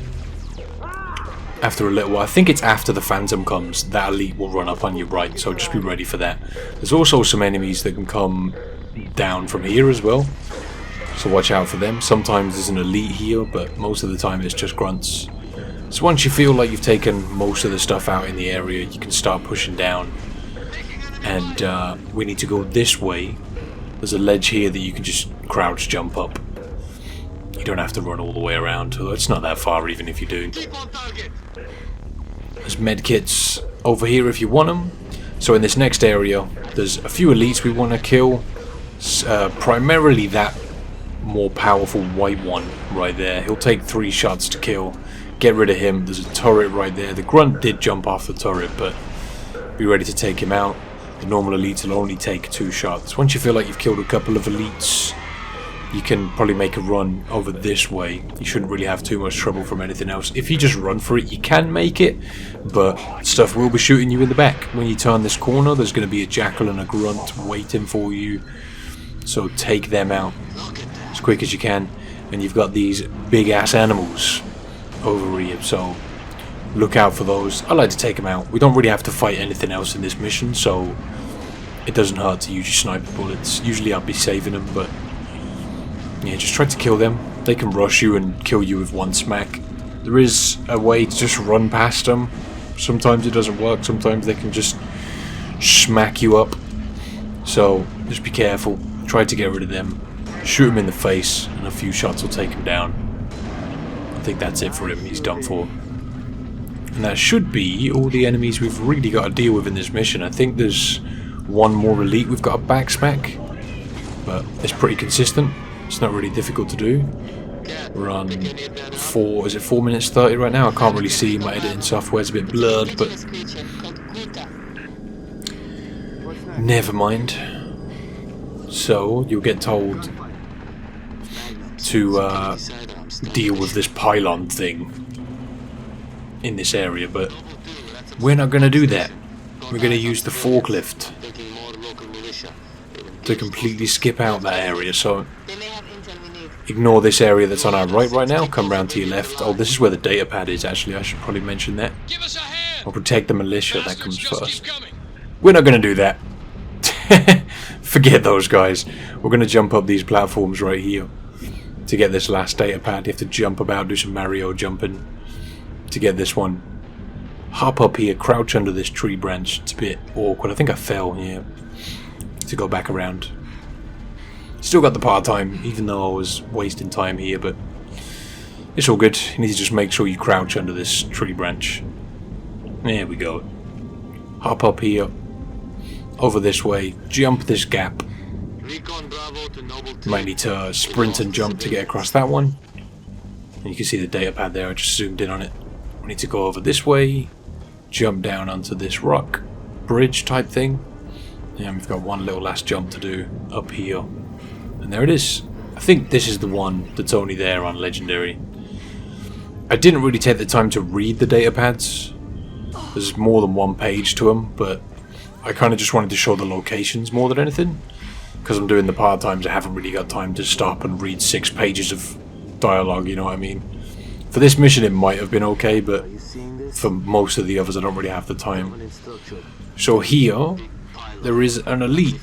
After a little while, I think it's after the phantom comes, that elite will run up on your right, so just be ready for that. There's also some enemies that can come down from here as well, so watch out for them. Sometimes there's an elite here, but most of the time it's just grunts. So once you feel like you've taken most of the stuff out in the area, you can start pushing down. And we need to go this way. There's a ledge here that you can just crouch jump up. You don't have to run all the way around, although it's not that far even if you do. There's medkits over here if you want them. So in this next area, there's a few elites we want to kill. Primarily that more powerful white one right there. He'll take 3 shots to kill. Get rid of him. There's a turret right there. The grunt did jump off the turret, but be ready to take him out. The normal elites will only take 2 shots. Once you feel like you've killed a couple of elites, you can probably make a run over this way. You shouldn't really have too much trouble from anything else. If you just run for it, you can make it, but stuff will be shooting you in the back. When you turn this corner, there's going to be a jackal and a grunt waiting for you. So take them out as quick as you can. And you've got these big ass animals over here, so look out for those. I like to take them out. We don't really have to fight anything else in this mission, so it doesn't hurt to use your sniper bullets. Usually I'll be saving them, but yeah, just try to kill them. They can rush you and kill you with 1 smack. There is a way to just run past them. Sometimes it doesn't work. Sometimes they can just smack you up. So just be careful. Try to get rid of them. Shoot him in the face, and a few shots will take him down. I think that's it for him. He's done for. And that should be all the enemies we've really got to deal with in this mission. I think there's 1 more elite we've got to backsmack, but it's pretty consistent. It's not really difficult to do. We're on 4 minutes 30 right now? I can't really see, my editing software's a bit blurred, but never mind. So, you'll get told to deal with this pylon thing in this area, but we're not going to do that. We're going to use the forklift to completely skip out that area, so ignore this area that's on our right now, come round to your left. Oh, this is where the datapad is actually, I should probably mention that. I'll protect the militia, that comes first. We're not going to do that. Forget those guys. We're going to jump up these platforms right here to get this last datapad. You have to jump about, do some Mario jumping to get this one. Hop up here, crouch under this tree branch. It's a bit awkward. I think I fell, yeah. To go back around. Still got the part-time, even though I was wasting time here, but it's all good. You need to just make sure you crouch under this tree branch. There we go. Hop up here. Over this way. Jump this gap. Might need to sprint and jump to get across that one. And you can see the datapad there, I just zoomed in on it. We need to go over this way. Jump down onto this rock bridge type thing. And we've got 1 little last jump to do up here. And there it is. I think this is the one that's only there on Legendary. I didn't really take the time to read the datapads. There's more than 1 page to them, but I kind of just wanted to show the locations more than anything. Because I'm doing the part-times, I haven't really got time to stop and read 6 pages of dialogue, you know what I mean? For this mission it might have been okay, but for most of the others I don't really have the time. So here, there is an elite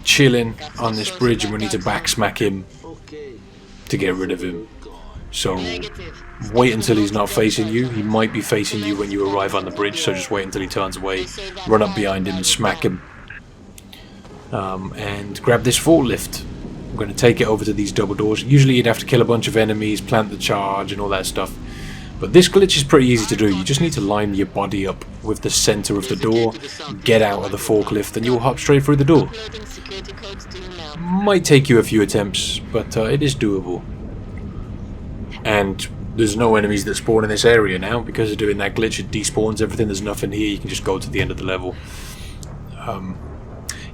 chilling on this bridge, and we need to backsmack him to get rid of him. So wait until he's not facing you. He might be facing you when you arrive on the bridge, so just wait until he turns away. Run up behind him and smack him. And grab this forklift. I'm going to take it over to these double doors. Usually you'd have to kill a bunch of enemies, plant the charge and all that stuff. But this glitch is pretty easy to do. You just need to line your body up with the center of the door, get out of the forklift, and you'll hop straight through the door. Might take you a few attempts, but it is doable. And there's no enemies that spawn in this area now because of doing that glitch. It despawns everything. There's nothing here. You can just go to the end of the level.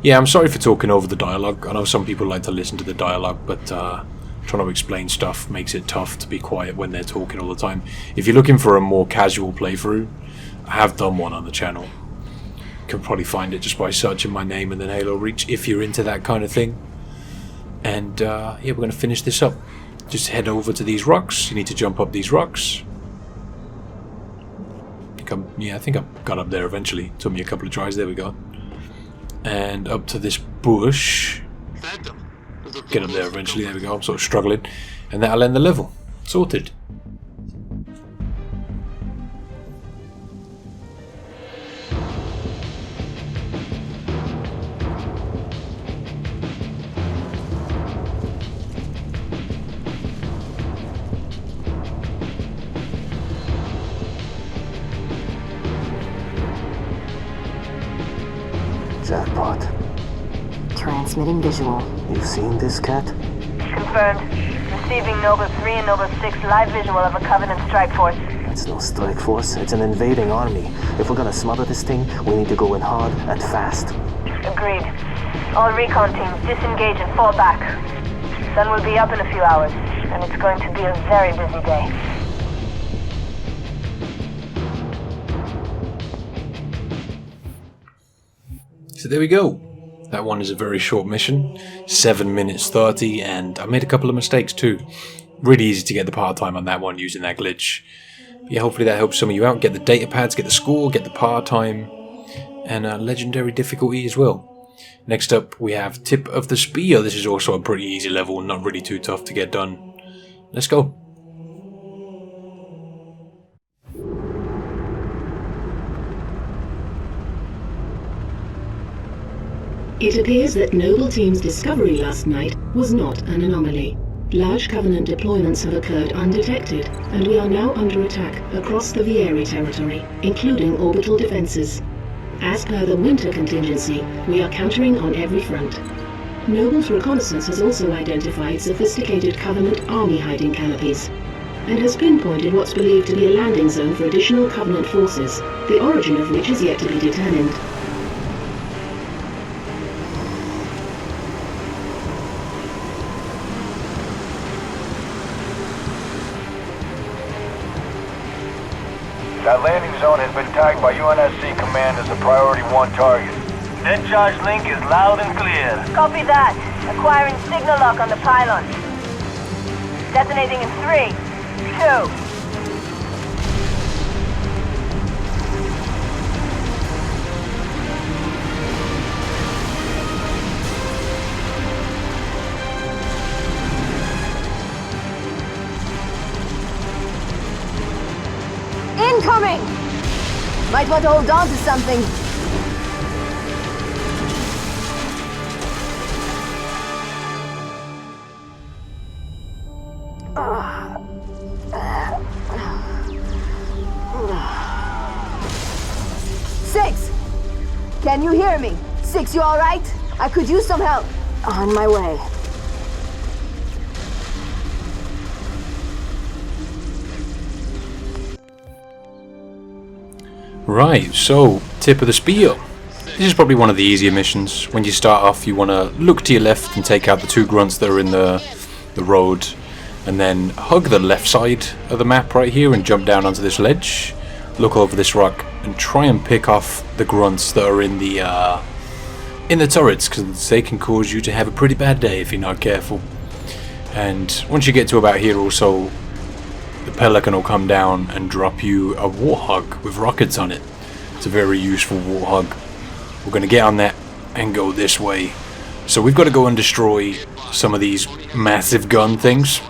Yeah, I'm sorry for talking over the dialogue. I know some people like to listen to the dialogue, but trying to explain stuff makes it tough to be quiet when they're talking all the time. If you're looking for a more casual playthrough, I have done one on the channel. You can probably find it just by searching my name and then Halo Reach if you're into that kind of thing. And yeah, we're going to finish this up. Just head over to these rocks. You need to jump up these rocks. I think I got up there eventually. Took me a couple of tries. There we go. And up to this bush. Get up there eventually. There we go. I'm sort of struggling. And that'll end the level. Sorted. Jackpot. Transmitting visual. You've seen this, Cat? Confirmed. Receiving Noble 3 and Noble 6 live visual of a Covenant strike force. It's no strike force, it's an invading army. If we're gonna smother this thing, we need to go in hard and fast. Agreed. All recon teams disengage and fall back. Sun will be up in a few hours, and it's going to be a very busy day. So there we go. That one is a very short mission, 7 minutes 30, and I made a couple of mistakes too. Really easy to get the par time on that one using that glitch. But yeah, hopefully that helps some of you out. Get the datapads, get the score, get the par time, and legendary difficulty as well. Next up we have Tip of the Spear. This is also a pretty easy level, not really too tough to get done. Let's go. It appears that Noble Team's discovery last night was not an anomaly. Large Covenant deployments have occurred undetected, and we are now under attack across the Vieri territory, including orbital defenses. As per the winter contingency, we are countering on every front. Noble's reconnaissance has also identified sophisticated Covenant army hiding canopies, and has pinpointed what's believed to be a landing zone for additional Covenant forces, the origin of which is yet to be determined. That landing zone has been tagged by UNSC Command as a priority 1 target. Dead charge link is loud and clear. Copy that. Acquiring signal lock on the pylon. Detonating in 3, 2. Incoming! Might want to hold on to something. Six! Can you hear me? Six, you alright? I could use some help. On my way. Right, so, Tip of the Spear. This is probably one of the easier missions. When you start off, you want to look to your left and take out the 2 grunts that are in the road, and then hug the left side of the map right here and jump down onto this ledge, look over this rock, and try and pick off the grunts that are in the turrets, because they can cause you to have a pretty bad day if you're not careful. And once you get to about here also, the Pelican will come down and drop you a Warthog with rockets on it. It's a very useful Warthog. We're going to get on that and go this way. So we've got to go and destroy some of these massive gun things.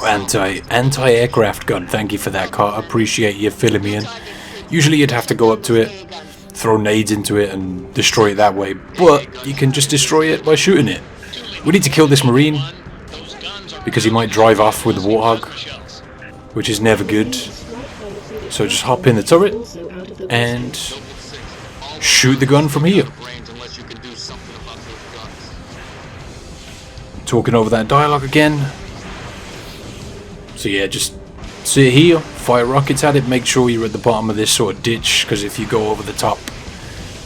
Anti-aircraft gun. Thank you for that, Carter. Appreciate you filling me in. Usually you'd have to go up to it, throw nades into it and destroy it that way. But you can just destroy it by shooting it. We need to kill this Marine, because he might drive off with the Warthog, which is never good. So just hop in the turret and shoot the gun from here. Talking over that dialogue again. So yeah, just sit here, fire rockets at it, make sure you're at the bottom of this sort of ditch, because if you go over the top,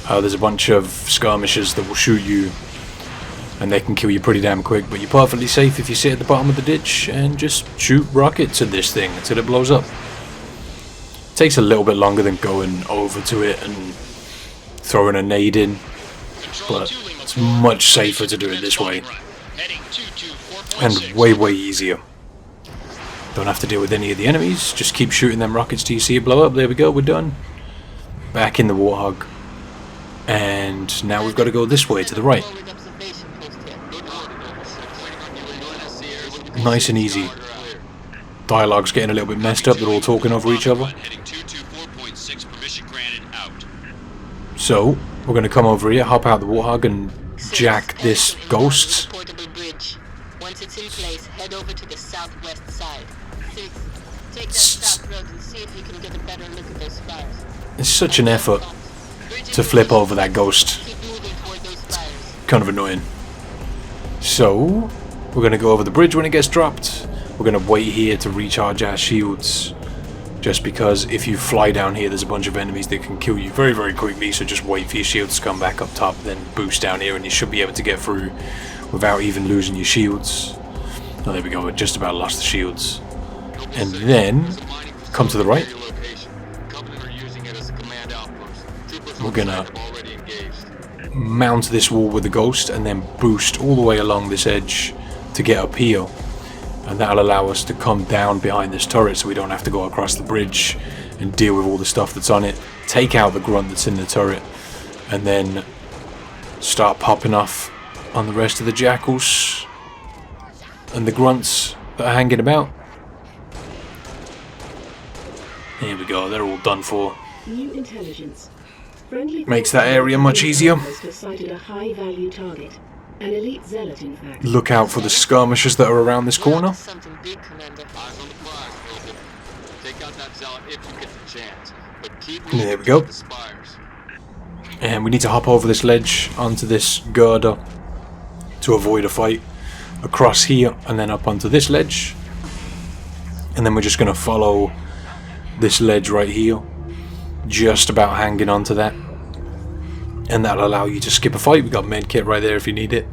there's a bunch of skirmishers that will shoot you, and they can kill you pretty damn quick, but you're perfectly safe if you sit at the bottom of the ditch and just shoot rockets at this thing until it blows up. It takes a little bit longer than going over to it and throwing a nade in, but it's much safer to do it this way. And way easier. Don't have to deal with any of the enemies, just keep shooting them rockets till you see it blow up. There we go, we're done. Back in the Warthog. And now we've got to go this way to the right. Nice and easy. Dialogue's getting a little bit messed up, they're all talking over each other. So, we're going to come over here, hop out the Warthog and jack this ghost. Once it's in place, head over to the southwest side. Take that south road and see if you can get a better look at those spires. It's such an effort to flip over that ghost. It's kind of annoying. So we're going to go over the bridge when it gets dropped. We're going to wait here to recharge our shields, just because if you fly down here there's a bunch of enemies that can kill you very, very quickly. So just wait for your shields to come back up top, then boost down here, and you should be able to get through without even losing your shields. Oh, there we go, we just about lost the shields. And then come to the right. We're gonna mount this wall with the ghost and then boost all the way along this edge to get up here, and that'll allow us to come down behind this turret so we don't have to go across the bridge and deal with all the stuff that's on it, take out the grunt that's in the turret, and then start popping off on the rest of the jackals and the grunts that are hanging about. Here we go, they're all done for. New intelligence. Makes that area much easier. Sighted a high-value target. An elite zealot, in fact. Look out for the skirmishers that are around this corner. Something big, Commander. Eyes on the prize, Wilson. Take out that zealot if you get the chance. But keep there we go. the spires. And we need to hop over this ledge onto this girder to avoid a fight. Across here and then up onto this ledge. And then we're just going to follow this ledge right here. Just about hanging onto that, and that'll allow you to skip a fight. We got medkit right there if you need it.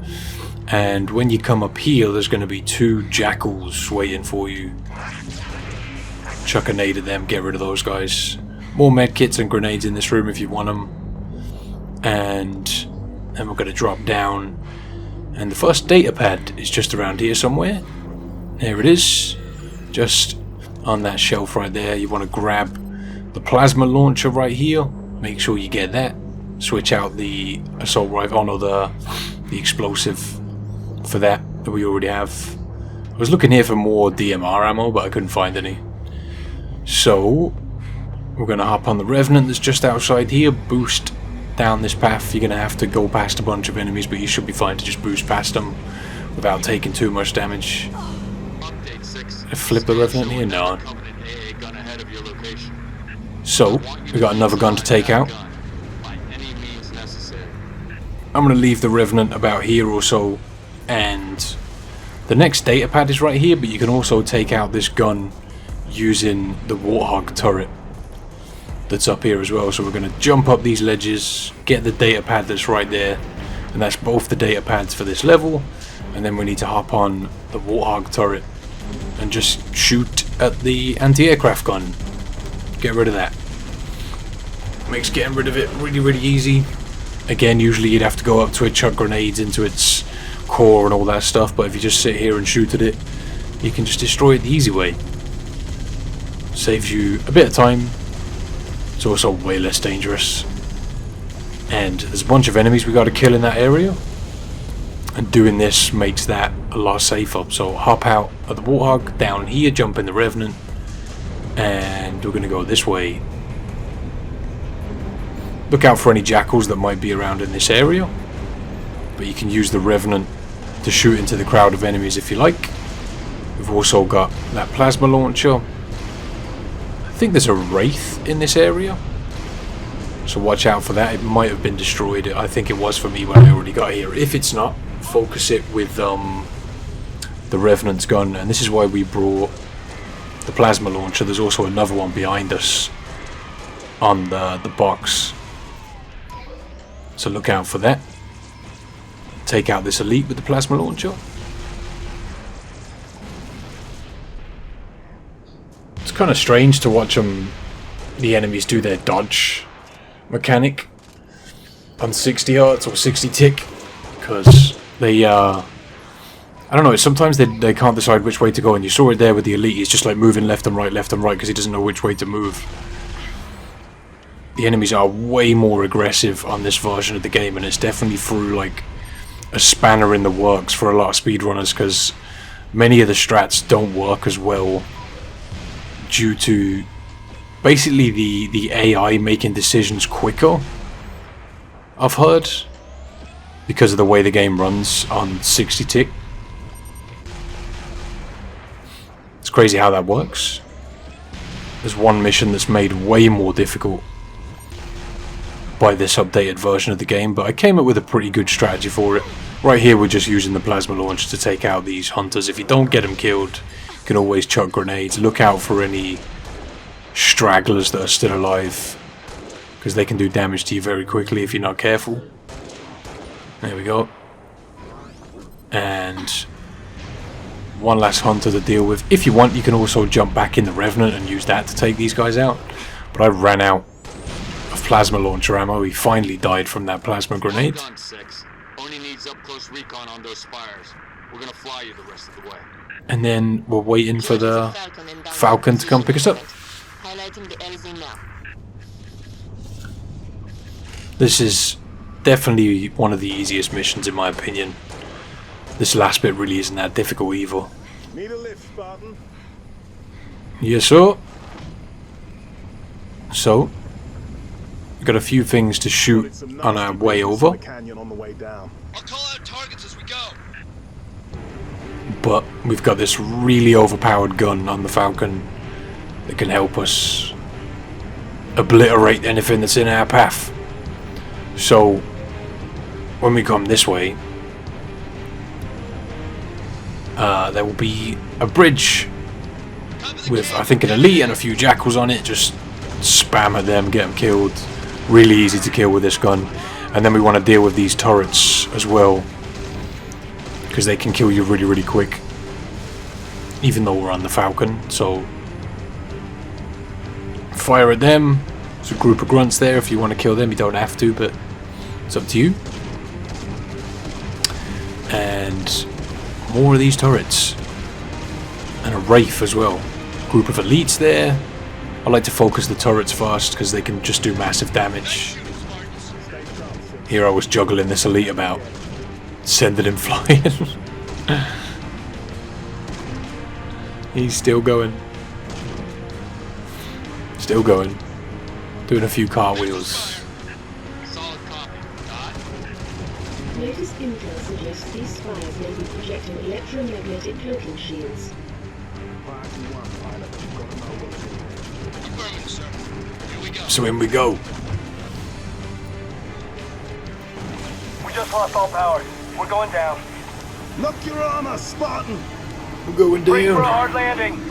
And when you come up here, there's going to be 2 jackals waiting for you. Chuck a nade at them, get rid of those guys. More medkits and grenades in this room if you want them. And then we're going to drop down, and the first datapad is just around here somewhere. There it is, just on that shelf right there. You want to grab the plasma launcher right here, make sure you get that, switch out the assault rifle, or the explosive for that we already have. I was looking here for more DMR ammo, but I couldn't find any. So we're going to hop on the Revenant that's just outside here, boost down this path. You're going to have to go past a bunch of enemies, but you should be fine to just boost past them without taking too much damage. I flip the Revenant here? No. So, we got another gun to take out. I'm going to leave the Revenant about here or so, and the next datapad is right here, but you can also take out this gun using the Warthog turret that's up here as well. So we're going to jump up these ledges, get the datapad that's right there, and that's both the datapads for this level, and then we need to hop on the Warthog turret and just shoot at the anti-aircraft gun. Get rid of that. Makes getting rid of it really, really easy. Again, usually you'd have to go up to it, chuck grenades into its core and all that stuff, but if you just sit here and shoot at it, you can just destroy it the easy way. Saves you a bit of time. It's also way less dangerous. And there's a bunch of enemies we got to kill in that area, and doing this makes that a lot safer. So hop out of the Warthog, down here, jump in the Revenant, and we're going to go this way. Look out for any jackals that might be around in this area, but you can use the Revenant to shoot into the crowd of enemies if you like. We've also got that plasma launcher. I think there's a Wraith in this area, so watch out for that. It might have been destroyed. I think it was for me when I already got here. If it's not, focus it with the Revenant's gun, and this is why we brought the plasma launcher. There's also another one behind us on the box, so look out for that. Take out this elite with the plasma launcher. It's kind of strange to watch the enemies do their dodge mechanic on 60 Hz or 60 tick, because they I don't know, sometimes they can't decide which way to go, and you saw it there with the elite. He's just like moving left and right because he doesn't know which way to move. The enemies are way more aggressive on this version of the game, and it's definitely threw like a spanner in the works for a lot of speedrunners, because many of the strats don't work as well due to basically the AI making decisions quicker, I've heard, because of the way the game runs on 60 tick. It's crazy how that works. There's one mission that's made way more difficult by this updated version of the game, but I came up with a pretty good strategy for it. Right here we're just using the plasma launch to take out these hunters. If you don't get them killed, you can always chuck grenades. Look out for any stragglers that are still alive, because they can do damage to you very quickly if you're not careful. There we go. And one last hunter to deal with. If you want, you can also jump back in the Revenant and use that to take these guys out. But I ran out of plasma launcher ammo. He finally died from that plasma grenade. Well done, 6. Only needs up close recon on those spires. We're gonna fly you the rest of the way. And then we're waiting for the Falcon to come pick us up. Highlighting the LZ now. This is definitely one of the easiest missions in my opinion. This last bit really isn't that difficult either. Need a lift, Spartan? Yes, sir. So, we've got a few things to shoot on our way over. But we've got this really overpowered gun on the Falcon that can help us obliterate anything that's in our path. So, when we come this way, there will be a bridge with, I think, an elite and a few jackals on it. Just spam at them, get them killed. Really easy to kill with this gun. And then we want to deal with these turrets as well, because they can kill you really, really quick, even though we're on the Falcon. So fire at them. There's a group of grunts there. If you want to kill them, you don't have to, but it's up to you. And more of these turrets. And a Wraith as well. Group of elites there. I like to focus the turrets first because they can just do massive damage. Here I was juggling this elite about, sending him flying. He's still going. Still going. Doing a few cartwheels. Latest intel suggests these spires may be projecting electromagnetic cloaking shields. So in we go. We just lost all power. We're going down. Lock your armor, Spartan! We're going down. Ready for a hard landing.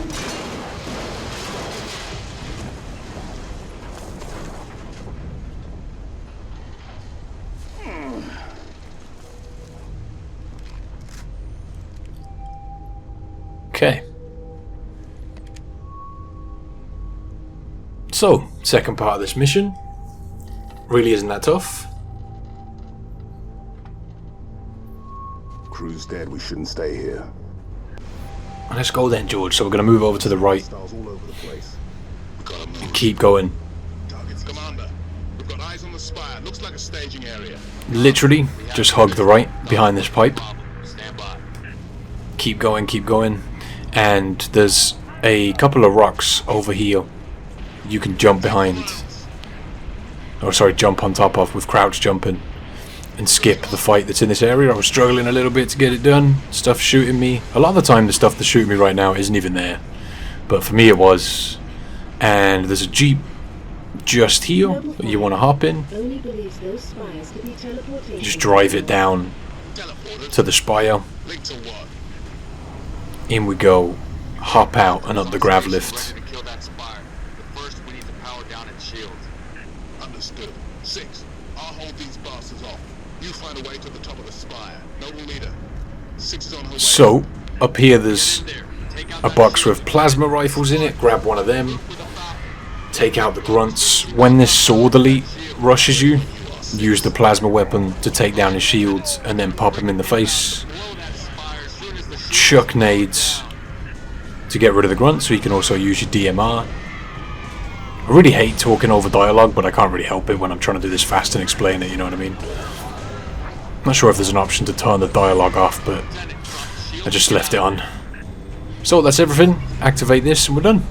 Okay. So, second part of this mission. Really isn't that tough. Crew's dead, we shouldn't stay here. Let's go then, George. So we're going to move over to the right. And keep going. Commander, we've got eyes on the spire. Looks like a staging area. Literally, just hug the right behind this pipe. Keep going, keep going. And there's a couple of rocks over here you can jump behind. Oh, sorry, jump on top of with crouch jumping. And skip the fight that's in this area. I was struggling a little bit to get it done. Stuff shooting me. A lot of the time the stuff that's shooting me right now isn't even there. But for me it was. And there's a jeep just here that you want to hop in. Just drive it down to the spire. In we go. Hop out and up the grav lift. Understood. 6. I'll hold these bastards off. You find a way to the top of the spire. Noble leader. 6 is on her way. So, up here there's a box with plasma rifles in it. Grab one of them. Take out the grunts. When this sword elite rushes you, use the plasma weapon to take down his shields and then pop him in the face. Chuck nades to get rid of the grunts, so you can also use your DMR. I really hate talking over dialogue, but I can't really help it when I'm trying to do this fast and explain it, you know what I mean? Not sure if there's an option to turn the dialogue off, but I just left it on. So that's everything. Activate this and we're done.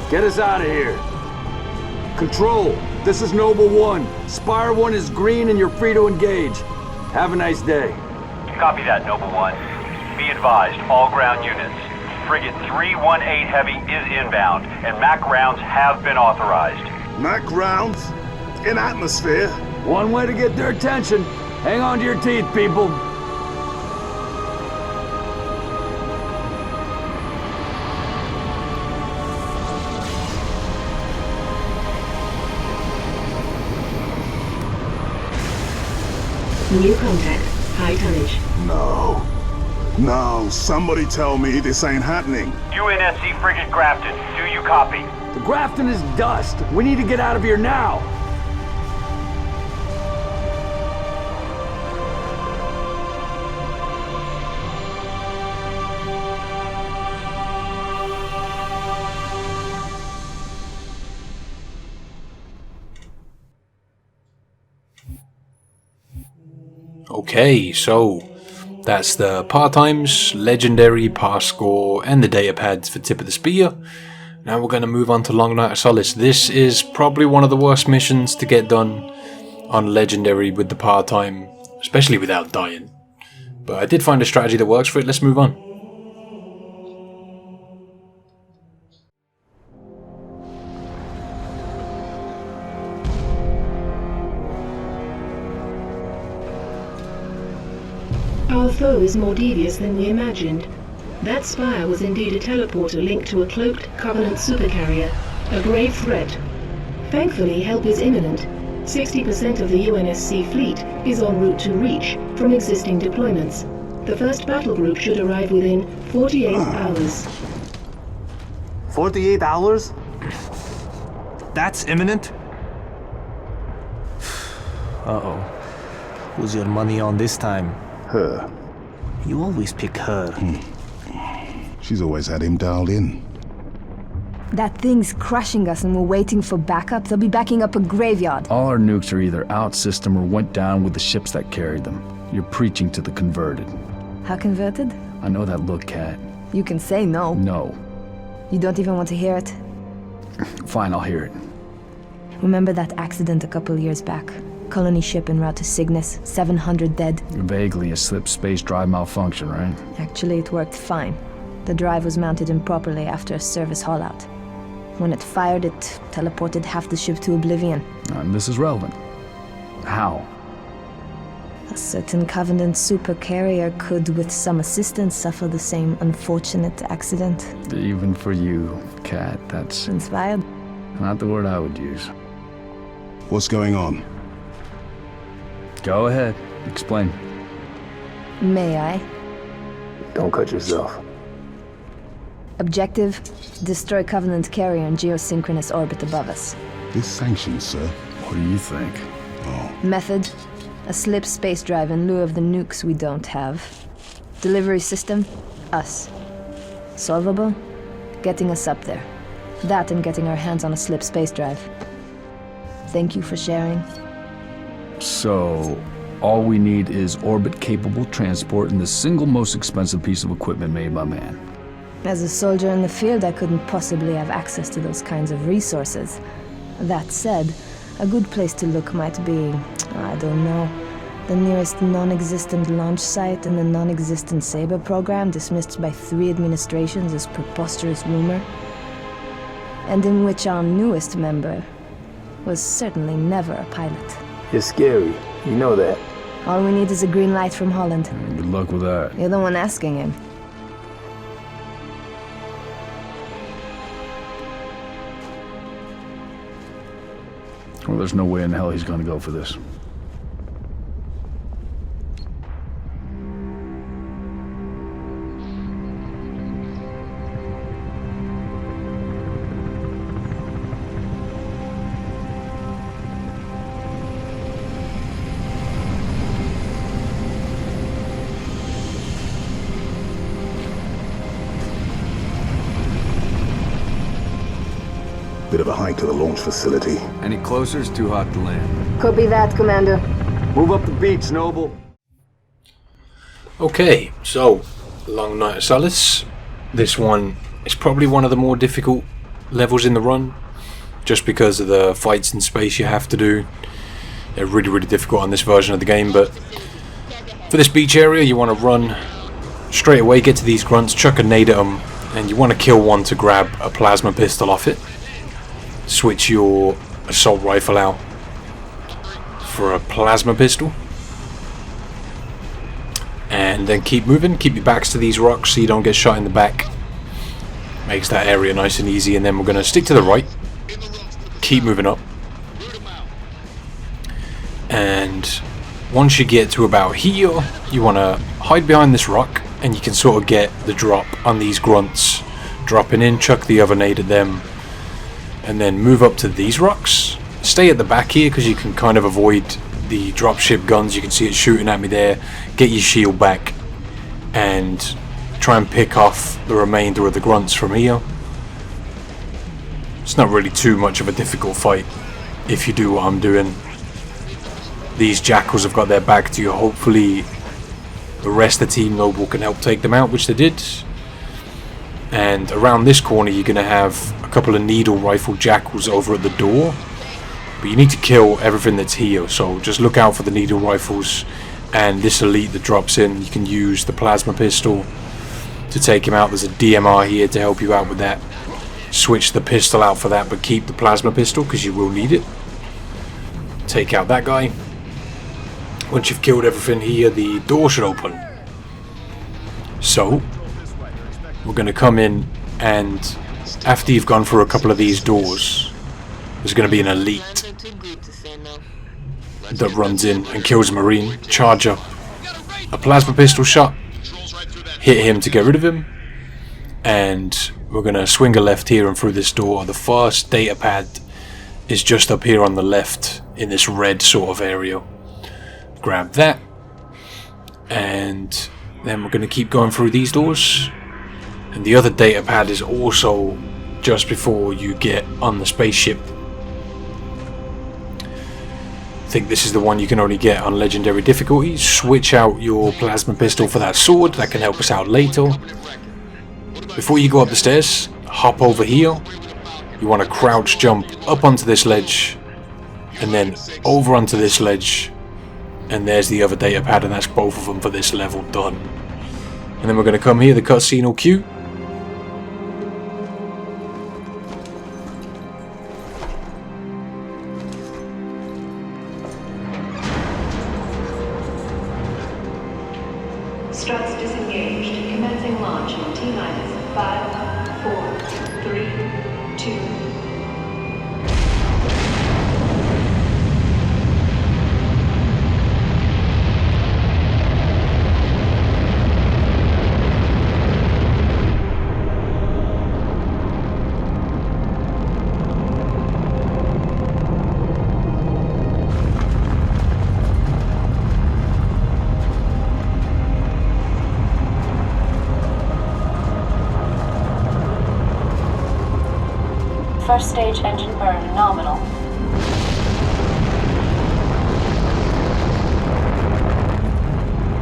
Get us out of here. Control, this is Noble 1. Spire 1 is green and you're free to engage. Have a nice day. Copy that, Noble 1. Be advised, all ground units. Frigate 318 Heavy is inbound, and MAC rounds have been authorized. MAC rounds? In atmosphere? One way to get their attention. Hang on to your teeth, people. New contact. High tonnage. No. No, somebody tell me this ain't happening. UNSC Frigate Grafton, do you copy? The Grafton is dust. We need to get out of here now. Okay, so that's the par times, legendary, par score, and the datapads for Tip of the Spear. Now we're going to move on to Long Night of Solace. This is probably one of the worst missions to get done on legendary with the par time, especially without dying. But I did find a strategy that works for it. Let's move on. Our foe is more devious than we imagined. That spire was indeed a teleporter linked to a cloaked Covenant supercarrier, a grave threat. Thankfully, help is imminent. 60% of the UNSC fleet is en route to Reach from existing deployments. The first battle group should arrive within 48 hours. 48 hours? That's imminent? Uh-oh. Who's your money on this time? Her. You always pick her. She's always had him dialed in. That thing's crushing us and we're waiting for backup. They'll be backing up a graveyard. All our nukes are either out system or went down with the ships that carried them. You're preaching to the converted. How converted? I know that look, Cat. You can say no. No. You don't even want to hear it? Fine, I'll hear it. Remember that accident a couple years back? Colony ship en route to Cygnus, 700 dead. Vaguely a slip space drive malfunction, right? Actually, it worked fine. The drive was mounted improperly after a service haul-out. When it fired, it teleported half the ship to oblivion. And this is relevant. How? A certain Covenant supercarrier could, with some assistance, suffer the same unfortunate accident. Even for you, Cat, that's... Inspired? Not the word I would use. What's going on? Go ahead. Explain. May I? Don't cut yourself. Objective: destroy Covenant carrier in geosynchronous orbit above us. This sanctioned, sir. What do you think? Oh. Method: a slip space drive in lieu of the nukes we don't have. Delivery system: us. Solvable? Getting us up there. That and getting our hands on a slip space drive. Thank you for sharing. So, all we need is orbit-capable transport and the single most expensive piece of equipment made by man. As a soldier in the field, I couldn't possibly have access to those kinds of resources. That said, a good place to look might be, I don't know, the nearest non-existent launch site and the non-existent Saber program dismissed by 3 administrations as preposterous rumor, and in which our newest member was certainly never a pilot. You're scary. You know that. All we need is a green light from Holland. Good luck with that. You're the one asking him. Well, there's no way in hell he's gonna go for this. Bit of a hike to the launch facility. Any closer is too hot to land. Copy that, Commander. Move up the beach, Noble. Okay, so Long Night of Solace. This one is probably one of the more difficult levels in the run. just because of the fights in space you have to do. They're really difficult on this version of the game, but for this beach area you want to run straight away, get to these grunts, chuck a nade at them, and you want to kill one to grab a plasma pistol off it. Switch your assault rifle out for a plasma pistol, and then keep moving. Keep your backs to these rocks so you don't get shot in the back. Makes that area nice and easy. And then we're going to stick to the right, keep moving up, and once you get to about here you want to hide behind this rock, and you can sort of get the drop on these grunts dropping in. Chuck the other nade at them, and then move up to these rocks. Stay at the back here because you can kind of avoid the dropship guns. You can see it shooting at me there. Get your shield back and try and pick off the remainder of the grunts from here. It's not really too much of a difficult fight if you do what I'm doing. These jackals have got their back to you. Hopefully the rest of Team Noble can help take them out, which they did. And around this corner you're going to have a couple of needle rifle jackals over at the door, but you need to kill everything that's here, so just look out for the needle rifles and this elite that drops in. You can use the plasma pistol to take him out. There's a DMR here to help you out with that. Switch the pistol out for that, but keep the plasma pistol because you will need it. Take out that guy. Once you've killed everything here, the door should open. So we're going to come in, and after you've gone through a couple of these doors, there's going to be an elite that runs in and kills a marine. Charge up a plasma pistol shot, hit him to get rid of him, and we're going to swing a left here and through this door. The first data pad is just up here on the left in this red sort of area. Grab that, and then we're going to keep going through these doors. And the other data pad is also just before you get on the spaceship. I think this is the one you can only get on legendary difficulties. Switch out your plasma pistol for that sword, that can help us out later. Before you go up the stairs, hop over here. You want to crouch jump up onto this ledge, and then over onto this ledge, and there's the other data pad, and that's both of them for this level done. And then we're going to come here, the cutscene will cue. Struts disengaged. Commencing launch in T-minus 5, 4, 3, 2. First stage engine burn nominal.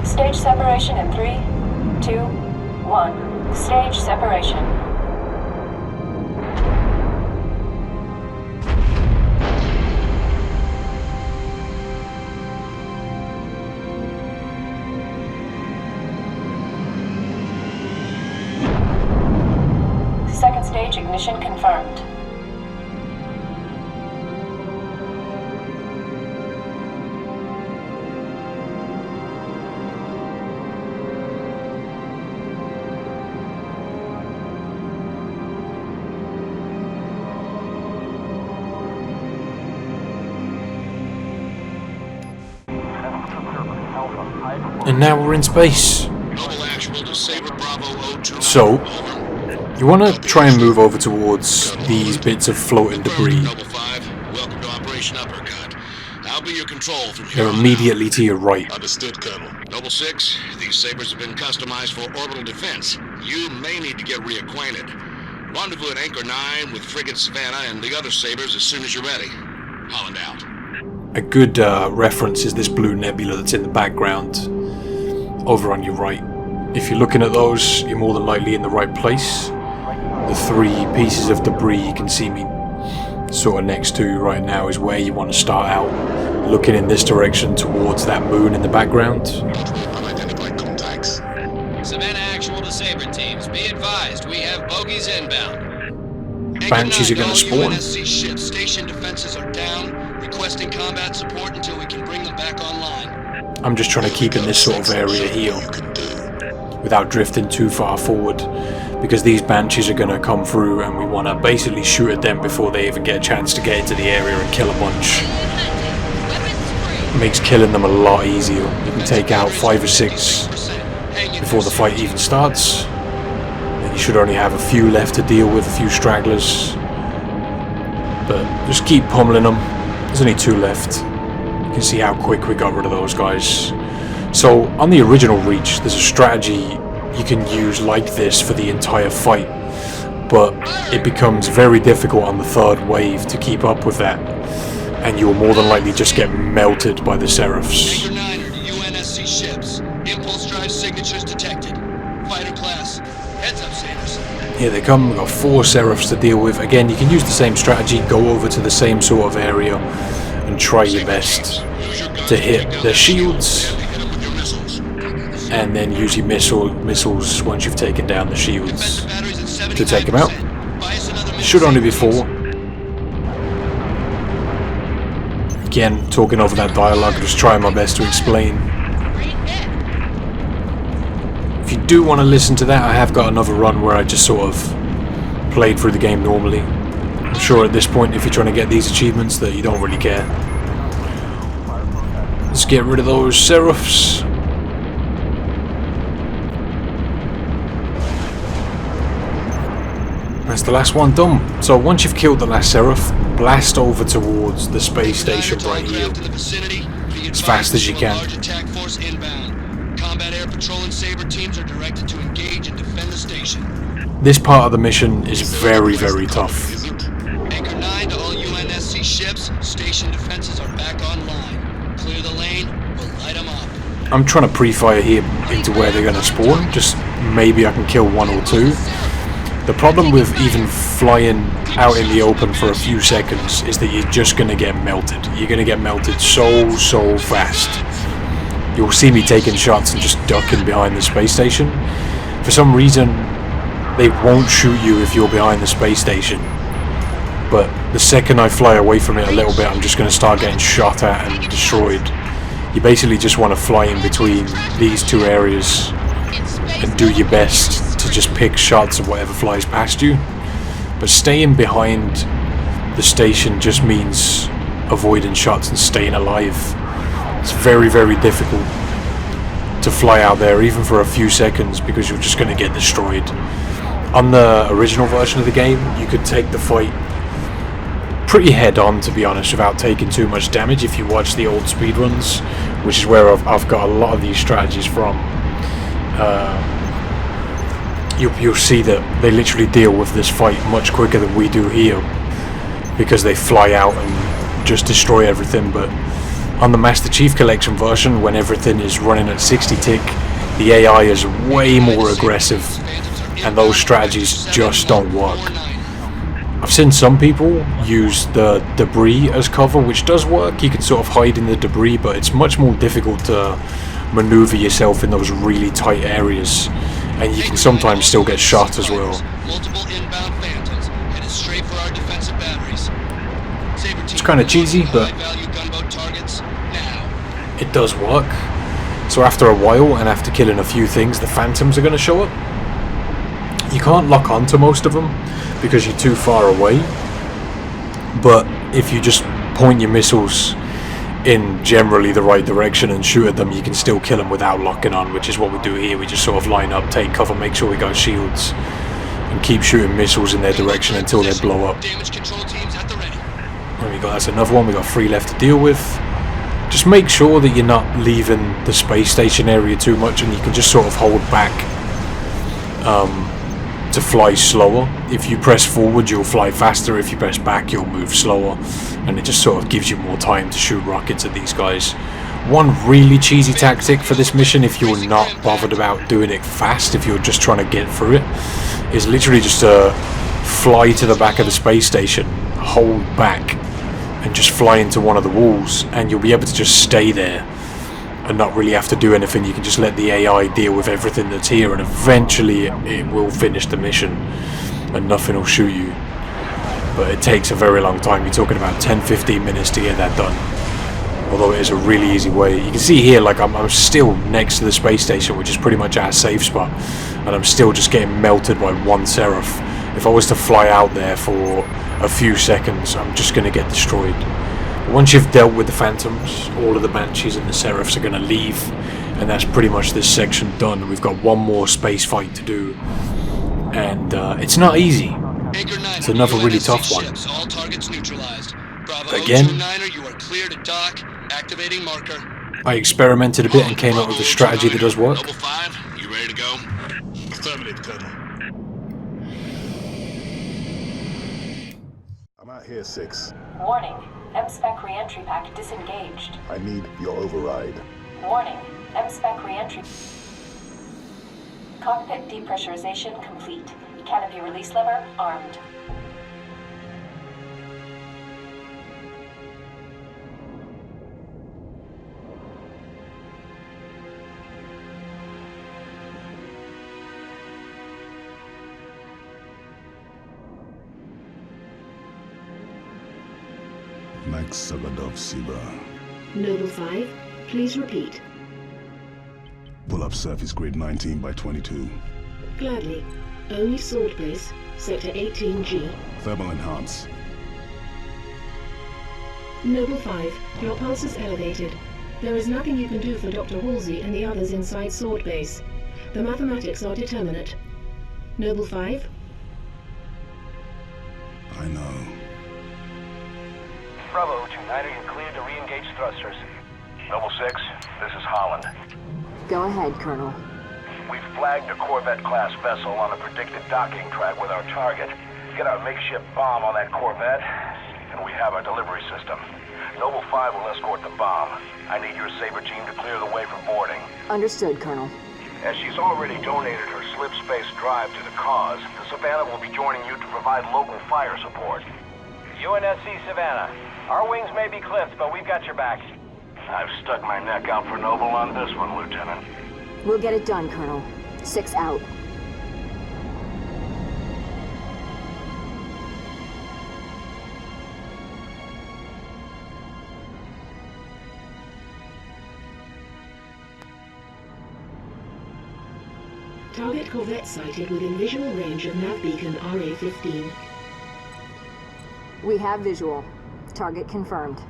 Stage separation in 3, 2, 1. Stage separation. Second stage ignition confirmed. And now we're in space. So, you want to try and move over towards these bits of floating debris. They're immediately to your right. Understood, Colonel. Noble 6, these sabers have been customized for orbital defense. You may need to get reacquainted. Rendezvous at Anchor 9 with frigate Savannah and the other sabers as soon as you're ready. Holland out. A good reference is this blue nebula that's in the background over on your right. If you're looking at those, you're more than likely in the right place. The three pieces of debris you can see me sort of next to right now is where you want to start out, looking in this direction towards that moon in the background. Savannah actual to Sabre teams. Be advised, we have bogies inbound. Banshees are going to spawn. UNSC ships station defenses are down. Requesting combat support until we can bring them back online. I'm just trying to keep in this sort of area here without drifting too far forward, because these Banshees are going to come through and we want to basically shoot at them before they even get a chance to get into the area and kill a bunch. It makes killing them a lot easier. You can take out 5 or 6 before the fight even starts. And you should only have a few left to deal with, a few stragglers. But just keep pummeling them. There's only 2 left. You can see how quick we got rid of those guys. So on the original Reach, there's a strategy you can use like this for the entire fight, but it becomes very difficult on the 3rd wave to keep up with that, and you'll more than likely just get melted by the Seraphs. UNSC ships. Impulse drive signatures detected. Fighter class. Heads up, Sanders. Here they come. We've got 4 Seraphs to deal with. Again, you can use the same strategy, go over to the same sort of area and try your best to hit their shields, and then use your missiles once you've taken down the shields to take them out. Should only be 4. Again, talking over that dialogue, just trying my best to explain. If you do want to listen to that, I have got another run where I just sort of played through the game normally. I'm sure at this point, if you're trying to get these achievements, that you don't really care. Let's get rid of those Seraphs. That's the last one done. So once you've killed the last Seraph, blast over towards the space station right here as fast as you can. Combat air patrol and Sabre teams are directed to engage and defend the station. This part of the mission is very, very tough. Anchor 9 to all UNSC ships. Station defenses are back online. Clear the lane. We'll light them up. I'm trying to pre-fire here into where they're going to spawn. Just maybe I can kill 1 or 2. The problem with even flying out in the open for a few seconds is that you're just going to get melted. You're going to get melted so fast. You'll see me taking shots and just ducking behind the space station. For some reason, they won't shoot you if you're behind the space station. But the second I fly away from it a little bit, I'm just going to start getting shot at and destroyed. You basically just want to fly in between these 2 areas and do your best to just pick shots of whatever flies past you. But staying behind the station just means avoiding shots and staying alive. It's very, very difficult to fly out there even for a few seconds, because you're just going to get destroyed. On the original version of the game, you could take the fight pretty head on, to be honest, without taking too much damage if you watch the old speedruns, which is where I've got a lot of these strategies from. You'll see that they literally deal with this fight much quicker than we do here, because they fly out and just destroy everything. But on the Master Chief Collection version, when everything is running at 60 tick, the AI is way more aggressive, and those strategies just don't work. I've seen some people use the debris as cover, which does work. You can sort of hide in the debris, but it's much more difficult to maneuver yourself in those really tight areas, and you can sometimes still get shot as well. It's kind of cheesy, but it does work. So after a while, and after killing a few things, the phantoms are going to show up. You can't lock onto most of them because you're too far away, but if you just point your missiles in generally the right direction and shoot at them, you can still kill them without locking on, which is what we do here. We just sort of line up, take cover, make sure we got shields, and keep shooting missiles in their direction until they blow up. There we go, that's another one. We got 3 left to deal with. Just make sure that you're not leaving the space station area too much, and you can just sort of hold back to fly slower. If you press forward, you'll fly faster. If you press back, you'll move slower, and it just sort of gives you more time to shoot rockets at these guys. One really cheesy tactic for this mission, if you're not bothered about doing it fast, if you're just trying to get through it, is literally just to fly to the back of the space station, hold back, and just fly into one of the walls, and you'll be able to just stay there and not really have to do anything. You can just let the AI deal with everything that's here, and eventually it will finish the mission and nothing will shoot you. But it takes a very long time. You're talking about 10-15 minutes to get that done. Although it is a really easy way. You can see here, like, I'm still next to the space station, which is pretty much our safe spot, and I'm still just getting melted by one Seraph. If I was to fly out there for a few seconds, I'm just going to get destroyed. Once you've dealt with the Phantoms, all of the Banshees and the Seraphs are going to leave, and that's pretty much this section done. We've got one more space fight to do, and it's not easy. It's another really tough one. All targets neutralized. Bravo Again, 029er, you are clear to dock. Activating marker. I experimented a bit and came up with a strategy that does work. Noble 5, you ready to go? Affirmative, Colonel. I'm out here, 6. Warning. M-Spec re-entry pack disengaged. I need your override. Warning. M-Spec re-entry. Cockpit depressurization complete. Canopy release lever armed. Max Sagadov Siva. Noble 5, please repeat. Pull up surface grid 19 by 22. Gladly. Only Salt Base, Sector 18G. Thermal enhance. Noble 5, your pulse is elevated. There is nothing you can do for Dr. Woolsey and the others inside Sword Base. The mathematics are determinate. Noble 5? I know. Bravo 29er, you're cleared to re-engage thrusters. Noble 6, this is Holland. Go ahead, Colonel. We've flagged a Corvette-class vessel on a predicted docking track with our target. Get our makeshift bomb on that Corvette, and we have our delivery system. Noble 5 will escort the bomb. I need your Saber team to clear the way for boarding. Understood, Colonel. As she's already donated her slip space drive to the cause, the Savannah will be joining you to provide local fire support. UNSC Savannah. Our wings may be clipped, but we've got your back. I've stuck my neck out for Noble on this one, Lieutenant. We'll get it done, Colonel. 6 out. Target Corvette sighted within visual range of nav beacon RA-15. We have visual. Target confirmed.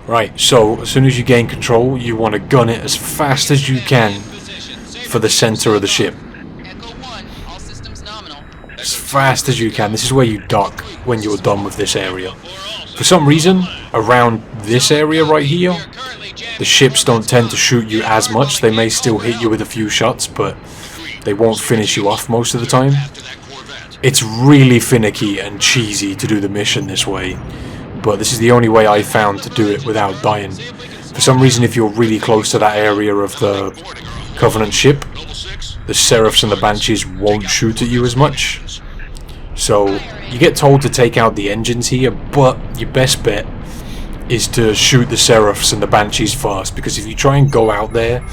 Right, so as soon as you gain control, you want to gun it as fast as you can for the center of the ship. As fast as you can. This is where you dock when you're done with this area. For some reason, around this area right here, the ships don't tend to shoot you as much. They may still hit you with a few shots, but they won't finish you off most of the time. It's really finicky and cheesy to do the mission this way, but this is the only way I found to do it without dying. For some reason, if you're really close to that area of the Covenant ship, the Seraphs and the Banshees won't shoot at you as much. So you get told to take out the engines here, but your best bet is to shoot the Seraphs and the Banshees first, because if you try and go out there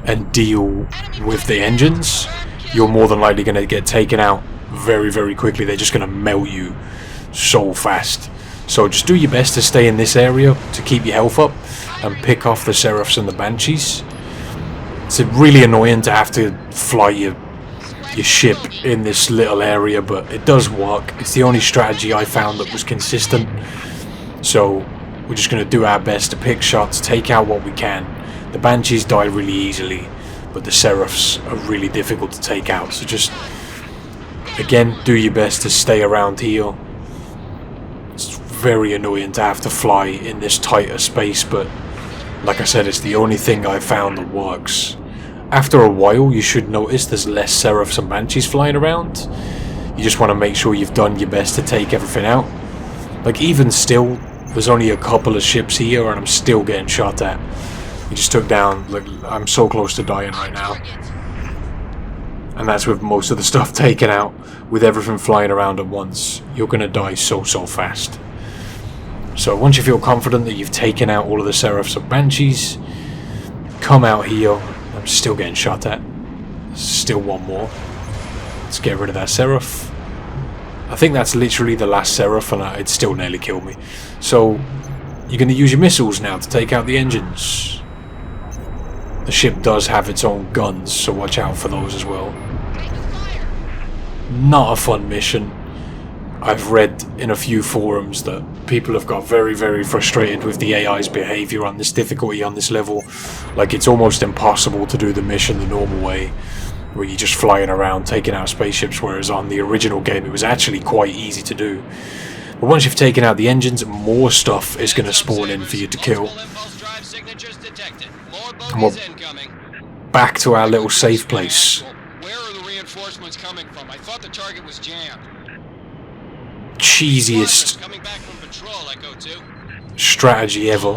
and deal with the engines, you're more than likely going to get taken out very, very quickly. They're just going to melt you so fast. So just do your best to stay in this area to keep your health up and pick off the Seraphs and the Banshees. It's really annoying to have to fly your ship in this little area, but it does work. It's the only strategy I found that was consistent. So we're just going to do our best to pick shots, take out what we can. The Banshees die really easily, but the Seraphs are really difficult to take out. So just, again, do your best to stay around here. It's very annoying to have to fly in this tighter space, but like I said, it's the only thing I've found that works. After a while, you should notice there's less Seraphs and Banshees flying around. You just want to make sure you've done your best to take everything out. Like, even still, there's only a couple of ships here and I'm still getting shot at. We just took down, like, I'm so close to dying right now. And that's with most of the stuff taken out, with everything flying around at once. You're going to die so fast. So once you feel confident that you've taken out all of the Seraphs and Banshees, come out here. I'm still getting shot at. Still one more. Let's get rid of that Seraph. I think that's literally the last Seraph, and it still nearly killed me. So you're going to use your missiles now to take out the engines. The ship does have its own guns, so watch out for those as well. Not a fun mission. I've read in a few forums that people have got very frustrated with the AI's behaviour on this difficulty on this level. Like, it's almost impossible to do the mission the normal way, where you're just flying around taking out spaceships, whereas on the original game it was actually quite easy to do. But once you've taken out the engines, more stuff is going to spawn in for you to kill. And we're back to our little safe place. Where are the reinforcements coming from? I thought the target was jammed. Cheesiest strategy ever,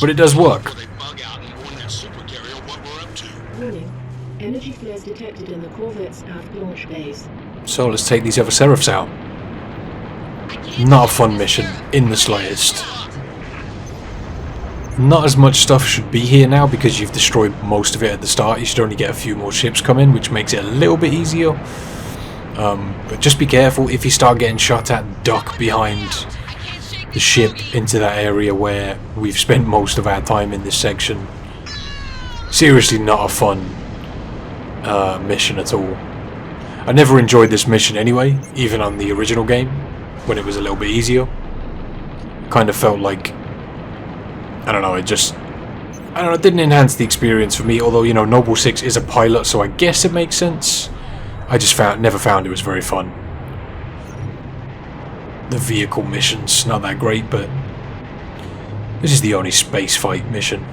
but it does work. Warning. Energy flares detected in the corvette's aft launch bays. So let's take these other Seraphs out. Not a fun mission in the slightest. Not as much stuff should be here now because you've destroyed most of it at the start. You should only get a few more ships come in, which makes it a little bit easier. But just be careful. If you start getting shot at, duck behind the ship into that area where we've spent most of our time in this section. Seriously, not a fun mission at all. I never enjoyed this mission anyway, even on the original game when it was a little bit easier. Kind of felt like, I don't know, it didn't enhance the experience for me, although, you know, Noble 6 is a pilot, so I guess it makes sense. I just never found it was very fun. The vehicle missions, not that great, but this is the only space fight mission.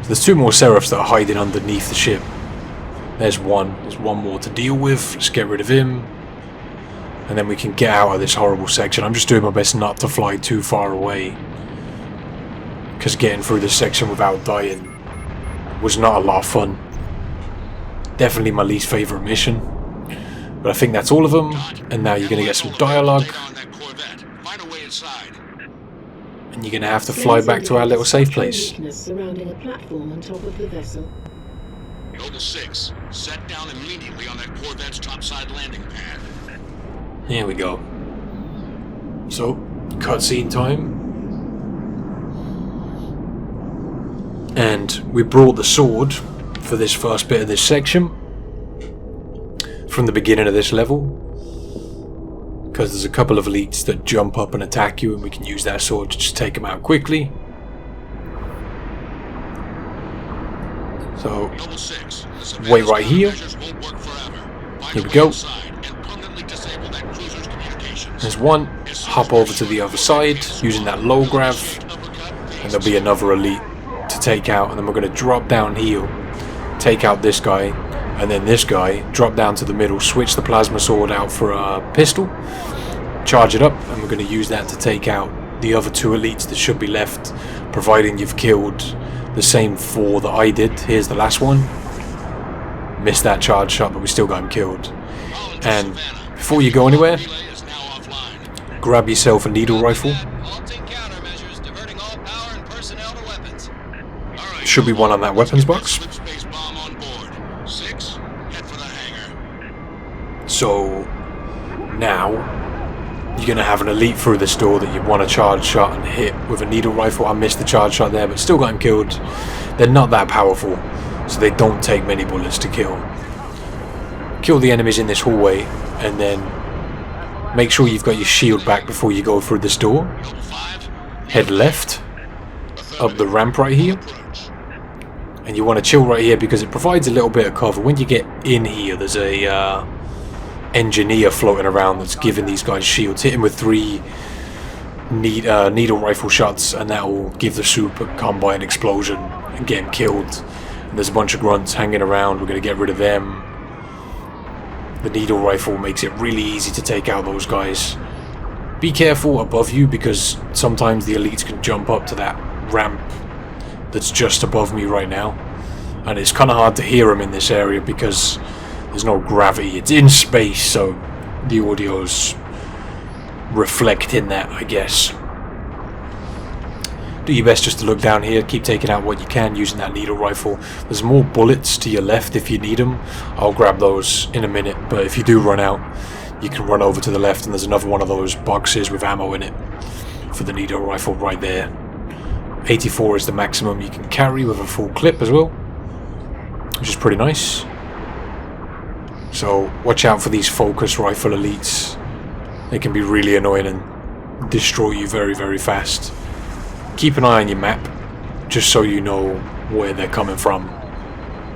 So there's two more Seraphs that are hiding underneath the ship. There's one more to deal with. Let's get rid of him. And then we can get out of this horrible section. I'm just doing my best not to fly too far away, because getting through this section without dying was not a lot of fun. Definitely my least favourite mission. But I think that's all of them. And now you're going to get some dialogue. And you're going to have to fly back to our little safe place. Surrounding a platform on top of the vessel. Noble 6, set down immediately on that corvette's topside landing pad. Here we go. So, cutscene time. And we brought the sword for this first bit of this section from the beginning of this level, because there's a couple of elites that jump up and attack you, and we can use that sword to just take them out quickly. So wait right here. Here we go. There's one. Hop over to the other side using that low grav, and there'll be another elite to take out, and then we're going to drop down here, take out this guy, and then this guy, drop down to the middle, switch the plasma sword out for a pistol, charge it up, and we're going to use that to take out the other two elites that should be left, providing you've killed the same 4 that I did. Here's the last one. Missed that charge shot, but we still got him killed. And before you go anywhere, grab yourself a needle rifle. Should be one on that weapons box. So now you're going to have an elite through this door that you want to charge shot and hit with a needle rifle. I missed the charge shot there, but still got him killed. They're not that powerful, so they don't take many bullets to kill. Kill the enemies in this hallway, and then make sure you've got your shield back before you go through this door. Head left up the ramp right here, and you want to chill right here because it provides a little bit of cover. When you get in here, there's a engineer floating around that's giving these guys shields. Hit him with 3 needle rifle shots, and that will give the super combine explosion and get him killed. And there's a bunch of grunts hanging around. We're going to get rid of them. The needle rifle makes it really easy to take out those guys. Be careful above you, because sometimes the elites can jump up to that ramp that's just above me right now. and it's kind of hard to hear him in this area because there's no gravity. It's in space, so the audio's reflecting that, I guess. Do your best just to look down here, keep taking out what you can using that needle rifle. There's more bullets to your left if you need them. I'll grab those in a minute, but if you do run out, you can run over to the left and there's another one of those boxes with ammo in it for the needle rifle right there. 84 is the maximum you can carry with a full clip as well, which is pretty nice. So watch out for these focus rifle elites. They can be really annoying and destroy you very, very fast. Keep an eye on your map, just so you know where they're coming from.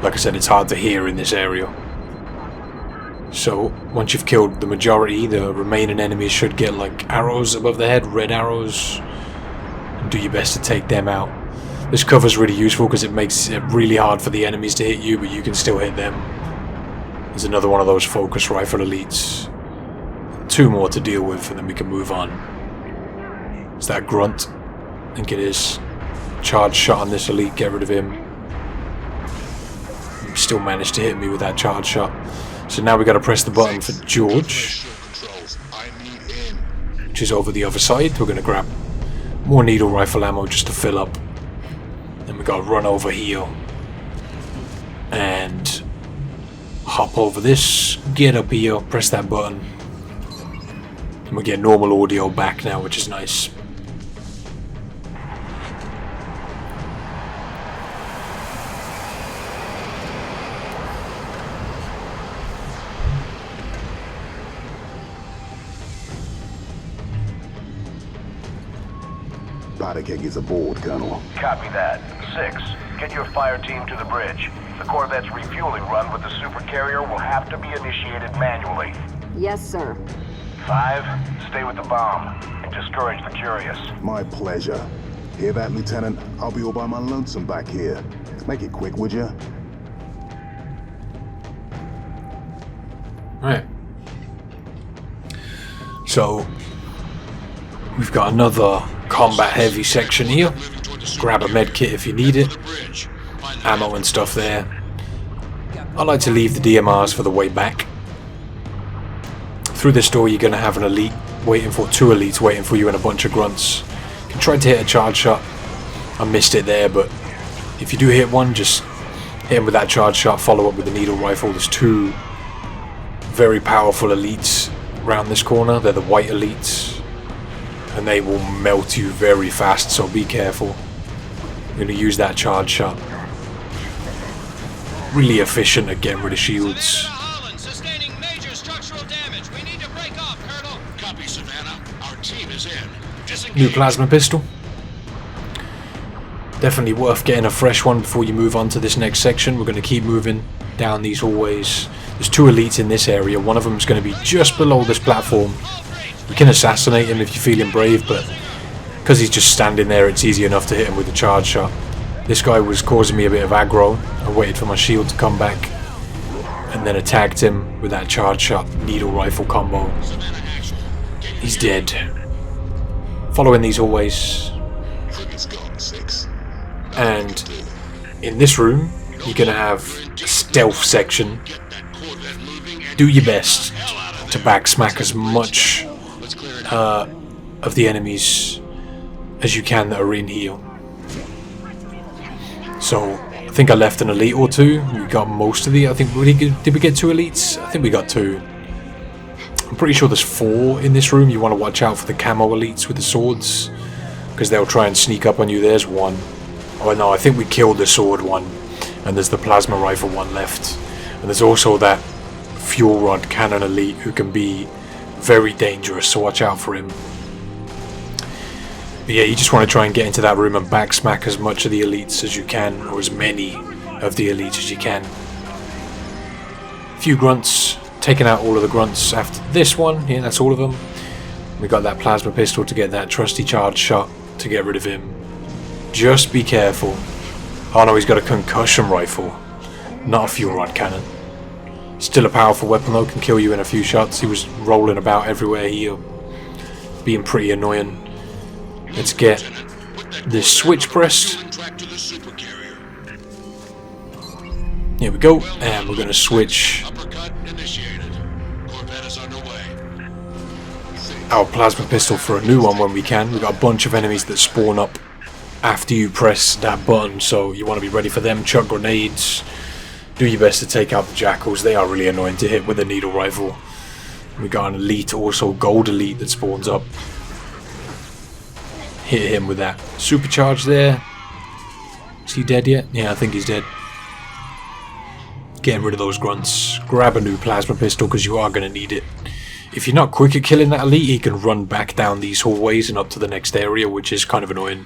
Like I said, it's hard to hear in this area. So, once you've killed the majority, the remaining enemies should get like arrows above their head, red arrows. And do your best to take them out. This cover's really useful because it makes it really hard for the enemies to hit you, but you can still hit them. There's another one of those focus rifle elites. 2 more to deal with and then we can move on. It's that grunt. I think it is. Charge shot on this elite, get rid of him. Still managed to hit me with that charge shot. So now we got to press the button for George, which is over the other side. We're going to grab more needle rifle ammo just to fill up. Then we got to run over here and hop over this, get up here, press that button, and we get normal audio back now, which is nice. Keg is aboard, Colonel. Copy that. 6, get your fire team to the bridge. The Corvette's refueling run with the supercarrier will have to be initiated manually. Yes, sir. 5, stay with the bomb and discourage the curious. My pleasure. Hear that, Lieutenant? I'll be all by my lonesome back here. Make it quick, would you? Alright. So, we've got another combat heavy section here. Grab a med kit if you need it. Ammo and stuff there. I like to leave the DMRs for the way back. Through this door you're going to have an elite waiting for 2 elites waiting for you and a bunch of grunts. You can try to hit a charge shot. I missed it there, but if you do hit one, just hit him with that charge shot, follow up with the needle rifle. There's 2 very powerful elites around this corner. They're the white elites. And they will melt you very fast, so be careful. I'm going to use that charge shot. Really efficient at getting rid of shields. Sustaining major structural damage. We need to break off, Colonel. Copy, Savannah. Our team is in. New plasma pistol. Definitely worth getting a fresh one before you move on to this next section. We're going to keep moving down these hallways. There's 2 elites in this area. One of them is going to be just below this platform. You can assassinate him if you're feeling brave, but because he's just standing there, it's easy enough to hit him with a charge shot. This guy was causing me a bit of aggro. I waited for my shield to come back and then attacked him with that charge shot needle rifle combo. He's dead. Following these hallways. And in this room, you're going to have a stealth section. Do your best to backsmack as much of the enemies as you can that are in here. So I think I left an elite or 2. We got most of the. I think did we get 2 elites? I think we got 2. I'm pretty sure there's 4 in this room. You want to watch out for the camo elites with the swords because they'll try and sneak up on you. There's 1. Oh no, I think we killed the sword one, and there's the plasma rifle one left, and there's also that fuel rod cannon elite who can be very dangerous, so watch out for him. But yeah, you just want to try and get into that room and backsmack as much of the elites as you can, or as many of the elites as you can. A few grunts, taking out all of the grunts after this one. Yeah, that's all of them. We got that plasma pistol to get that trusty charge shot to get rid of him. Just be careful. Oh no, he's got a concussion rifle, not a fuel rod cannon. Still a powerful weapon though, can kill you in a few shots. He was rolling about everywhere here, being pretty annoying. Let's get this switch pressed. Here we go, and we're going to switch our plasma pistol for a new one when we can. We've got a bunch of enemies that spawn up after you press that button, so you want to be ready for them. Chuck grenades. Do your best to take out the jackals. They are really annoying to hit with a needle rifle. We got an elite, also gold elite that spawns up. Hit him with that supercharge there. Is he dead yet? Yeah, I think he's dead. Getting rid of those grunts. Grab a new plasma pistol because you are going to need it. If you're not quick at killing that elite, he can run back down these hallways and up to the next area, which is kind of annoying.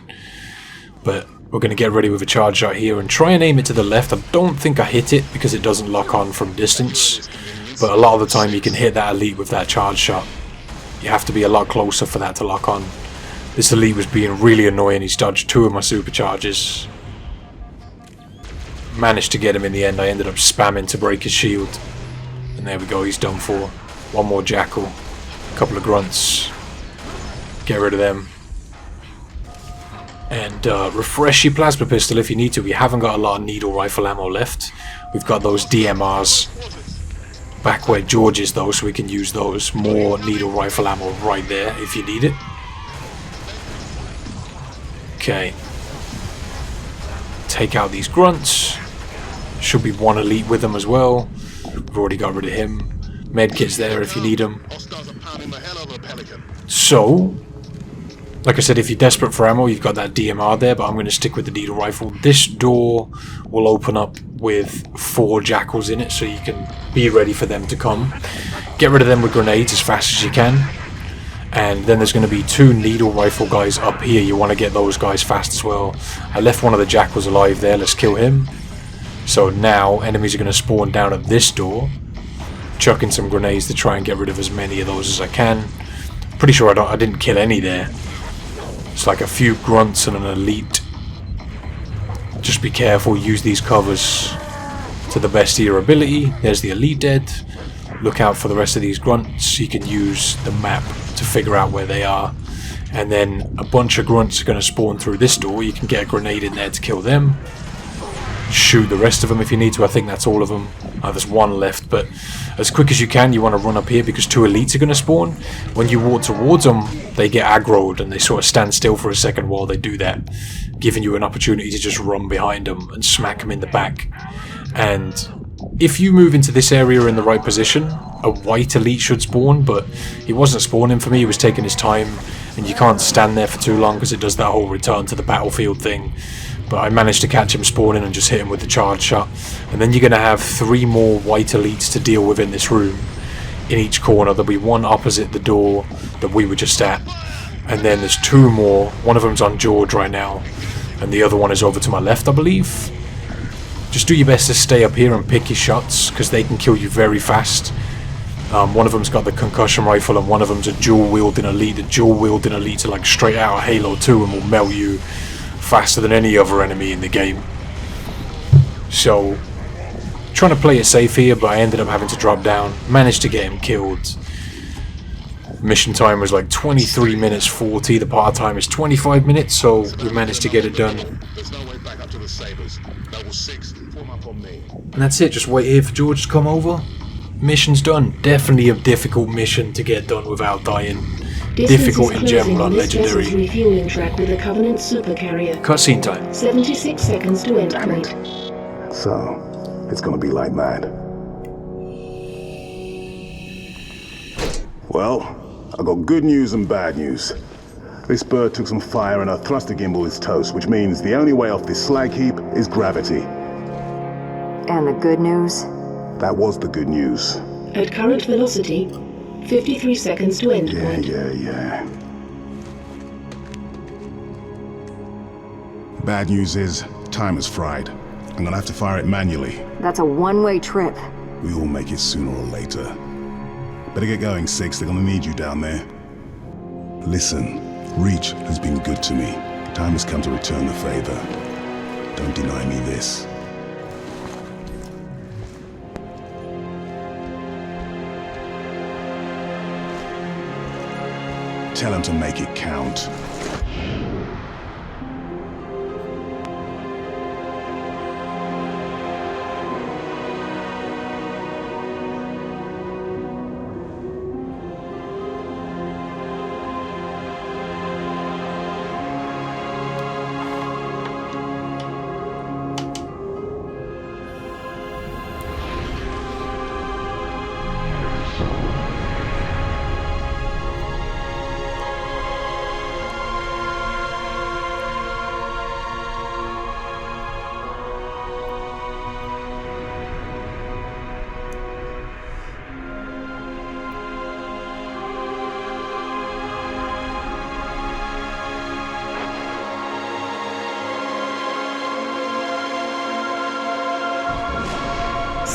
But we're going to get ready with a charge shot here and try and aim it to the left. I don't think I hit it because it doesn't lock on from distance. But a lot of the time you can hit that elite with that charge shot. You have to be a lot closer for that to lock on. This elite was being really annoying. He's dodged 2 of my supercharges. Managed to get him in the end. I ended up spamming to break his shield. And there we go, he's done for. One more jackal. A couple of grunts. Get rid of them. And refresh your plasma pistol if you need to. We haven't got a lot of needle rifle ammo left. We've got those DMRs back where George is though, so we can use those. More needle rifle ammo right there if you need it. Okay. Take out these grunts. Should be one elite with them as well. We've already got rid of him. Medkit's there if you need them. So, like I said, if you're desperate for ammo, you've got that DMR there, but I'm going to stick with the needle rifle. This door will open up with 4 jackals in it, so you can be ready for them to come. Get rid of them with grenades as fast as you can. And then there's going to be 2 needle rifle guys up here. You want to get those guys fast as well. I left one of the jackals alive there. Let's kill him. So now enemies are going to spawn down at this door. Chucking some grenades to try and get rid of as many of those as I can. Pretty sure I didn't kill any there. It's like a few grunts and an elite. Just be careful. Use these covers to the best of your ability. There's the elite dead. Look out for the rest of these grunts. You can use the map to figure out where they are. And then a bunch of grunts are going to spawn through this door. You can get a grenade in there to kill them. Shoot the rest of them if you need to. I think that's all of them. There's one left, but as quick as you can, you want to run up here because 2 elites are going to spawn. When you walk towards them, they get aggroed and they sort of stand still for a second while they do that, giving you an opportunity to just run behind them and smack them in the back. And if you move into this area in the right position, a white elite should spawn, but he wasn't spawning for me. He was taking his time, and you can't stand there for too long because it does that whole return to the battlefield thing. But I managed to catch him spawning and just hit him with the charge shot. And then you're going to have 3 more white elites to deal with in this room. In each corner, there'll be one opposite the door that we were just at. And then there's 2 more. One of them's on George right now. And the other one is over to my left, I believe. Just do your best to stay up here and pick your shots, because they can kill you very fast. One of them's got the concussion rifle and one of them's a dual-wielding elite. The dual-wielding elites are like straight out of Halo 2 and will melt you faster than any other enemy in the game. So, trying to play it safe here, but I ended up having to drop down. Managed to get him killed. Mission time was like 23 minutes 40. The part time is 25 minutes, so we managed to get it done. And that's it, just wait here for George to come over. Mission's done. Definitely a difficult mission to get done without dying. Difficult in general on Legendary. Refueling track with a Covenant supercarrier. Cutscene time. 76 seconds to end point. So, it's gonna be like that. Well, I got good news and bad news. This bird took some fire and our thruster gimbal is toast, which means the only way off this slag heap is gravity. And the good news? That was the good news. At current velocity, 53 seconds to end point. Yeah. Bad news is, time is fried. I'm gonna have to fire it manually. That's a one-way trip. We all make it sooner or later. Better get going, Six. They're gonna need you down there. Listen, Reach has been good to me. Time has come to return the favor. Don't deny me this. Tell him to make it count.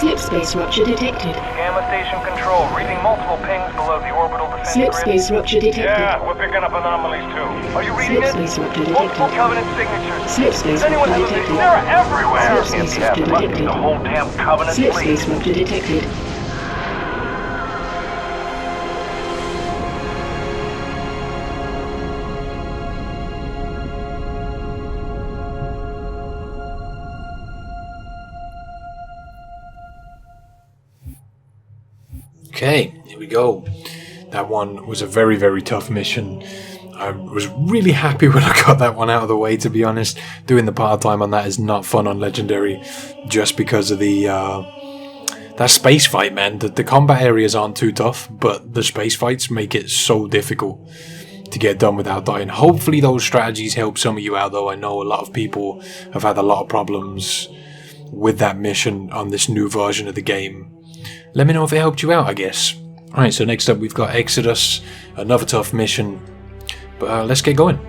Slip space rupture detected. Gamma station control, reading multiple pings below the orbital defense Slip grid. space rupture detected. Yeah, we're picking up anomalies too. Are you reading Slip it? space rupture Multiple detected. Covenant signatures. Slip space Does anyone rupture have a detected. They're everywhere. Slip space rupture detected. The whole damn Covenant Slip fleet. space rupture detected. Okay, here we go. That one was a very, very tough mission. I was really happy when I got that one out of the way, to be honest. Doing the part-time on that is not fun on Legendary, just because of the that space fight, man. The combat areas aren't too tough, but the space fights make it so difficult to get done without dying. Hopefully those strategies help some of you out, though. I know a lot of people have had a lot of problems with that mission on this new version of the game. Let me know if it helped you out, I guess. Alright, so next up we've got Exodus, another tough mission, but let's get going.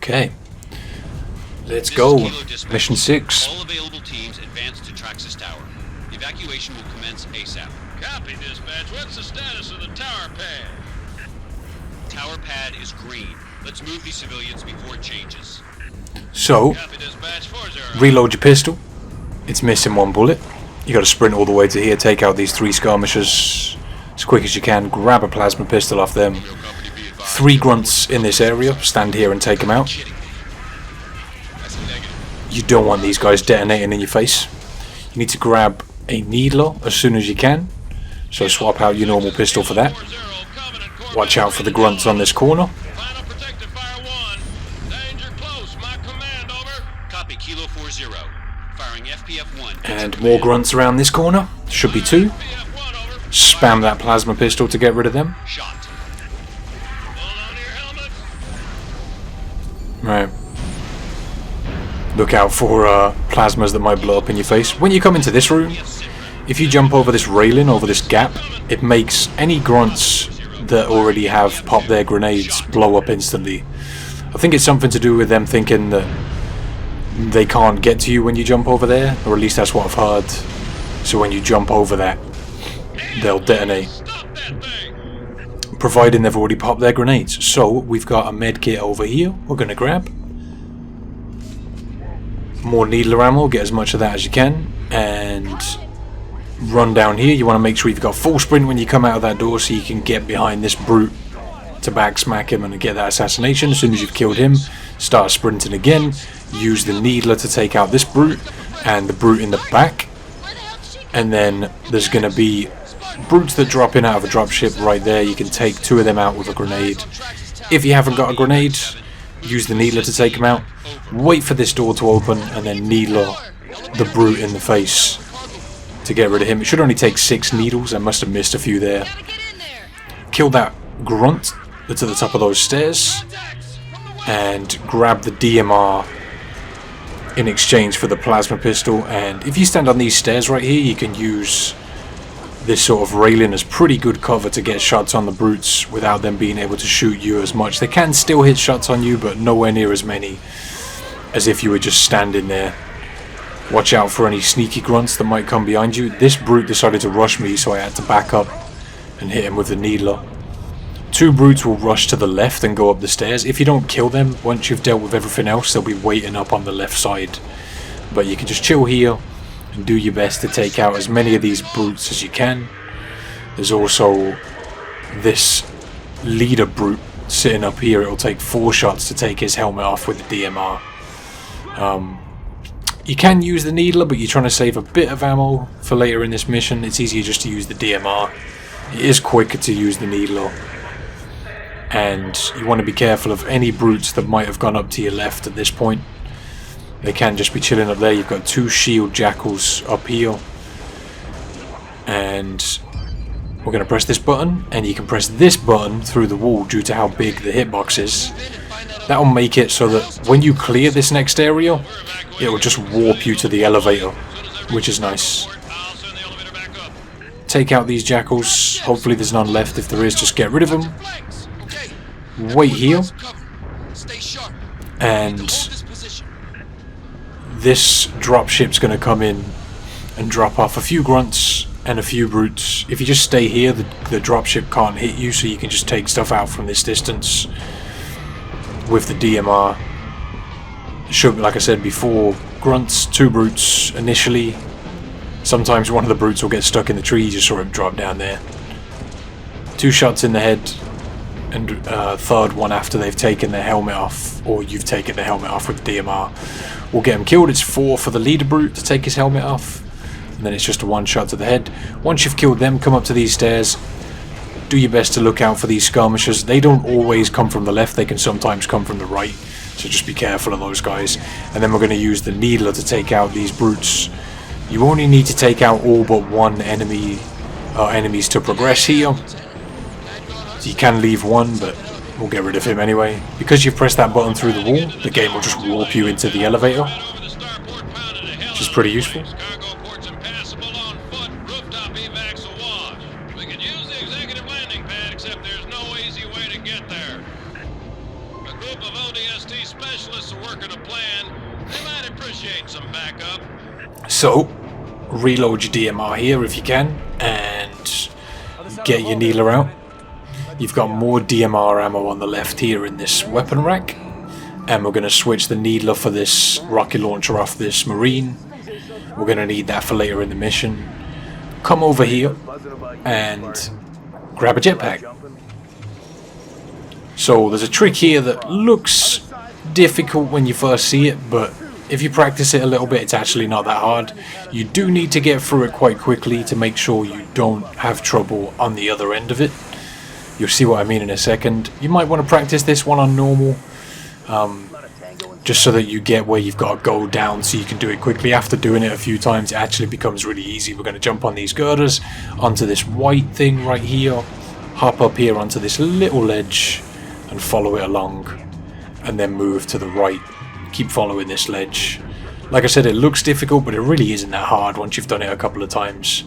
Okay, let's go. Mission 6. All available teams advance to Traxxas Tower. Evacuation will commence ASAP. Copy, dispatch. What's the status of the tower pad? Tower pad is green. Let's move these civilians before it changes. So, reload your pistol. It's missing one bullet. You gotta sprint all the way to here, take out these 3 skirmishers as quick as you can, grab a plasma pistol off them. 3 grunts in this area, stand here and take them out. You don't want these guys detonating in your face. You need to grab a needler as soon as you can, so swap out your normal pistol for that. Watch out for the grunts on this corner. Copy, Kilo 40. Firing FPF-1. And more grunts around this corner. Should be 2. Spam that plasma pistol to get rid of them. Right. Look out for plasmas that might blow up in your face. When you come into this room, if you jump over this railing, over this gap, it makes any grunts that already have popped their grenades blow up instantly. I think it's something to do with them thinking that they can't get to you when you jump over there, or at least that's what I've heard. So when you jump over that, they'll detonate, providing they've already popped their grenades. So we've got a med kit over here we're going to grab. More needler ammo, get as much of that as you can, and run down here. You want to make sure you've got full sprint when you come out of that door so you can get behind this brute to back smack him and get that assassination. As soon as you've killed him, start sprinting again. use the needler to take out this brute and the brute in the back, and then there's going to be brutes that drop in out of a dropship right there. You can take 2 of them out with a grenade. If you haven't got a grenade, use the needler to take them out. Wait for this door to open and then needler the brute in the face to get rid of him. It should only take 6 needles. I must have missed a few there. Kill that grunt that's at the top of those stairs and grab the DMR in exchange for the plasma pistol. And if you stand on these stairs right here, you can use this sort of railing as pretty good cover to get shots on the brutes without them being able to shoot you as much. They can still hit shots on you, but nowhere near as many as if you were just standing there. Watch out for any sneaky grunts that might come behind you. This brute decided to rush me, so I had to back up and hit him with the needler. 2 brutes will rush to the left and go up the stairs. If you don't kill them, once you've dealt with everything else, they'll be waiting up on the left side. But you can just chill here and do your best to take out as many of these brutes as you can. There's also this leader brute sitting up here. It'll take 4 shots to take his helmet off with the DMR. You can use the needler, but you're trying to save a bit of ammo for later in this mission. It's easier just to use the DMR. It is quicker to use the needler. And you want to be careful of any brutes that might have gone up to your left at this point. They can just be chilling up there. You've got 2 shield jackals up here. And we're going to press this button, and you can press this button through the wall due to how big the hitbox is. That'll make it so that when you clear this next area, it will just warp you to the elevator, which is nice. Take out these jackals. Hopefully there's none left. If there is, just get rid of them. Wait here. And this dropship's going to come in and drop off a few grunts and a few brutes. If you just stay here, the dropship can't hit you, so you can just take stuff out from this distance with the DMR. Should, like I said before, grunts, 2 brutes initially. Sometimes one of the brutes will get stuck in the tree. You just saw him drop down there. 2 shots in the head, and 3rd one after they've taken their helmet off, or you've taken their helmet off with the DMR. We'll get him killed. It's 4 for the leader brute to take his helmet off, and then it's just a 1 shot to the head. Once you've killed them, come up to these stairs. Do your best to look out for these skirmishers. They don't always come from the left, they can sometimes come from the right, so just be careful of those guys. And then we're going to use the needler to take out these brutes. You only need to take out all but 1 enemy enemies to progress here. So you can leave 1, but we'll get rid of him anyway. Because you've pressed that button through the wall, the game will just warp you into the elevator, which is pretty useful. So, reload your DMR here if you can, and get your needler out. You've got more DMR ammo on the left here in this weapon rack, and we're going to switch the needler for this rocket launcher off this marine. We're going to need that for later in the mission. Come over here and grab a jetpack. So there's a trick here that looks difficult when you first see it, but if you practice it a little bit, it's actually not that hard. You do need to get through it quite quickly to make sure you don't have trouble on the other end of it. You'll see what I mean in a second. You might want to practice this one on normal, just so that you get where you've got to go down so you can do it quickly. After doing it a few times, it actually becomes really easy. We're going to jump on these girders, onto this white thing right here, hop up here onto this little ledge, and follow it along, and then move to the right. Keep following this ledge. Like I said, it looks difficult, but it really isn't that hard once you've done it a couple of times.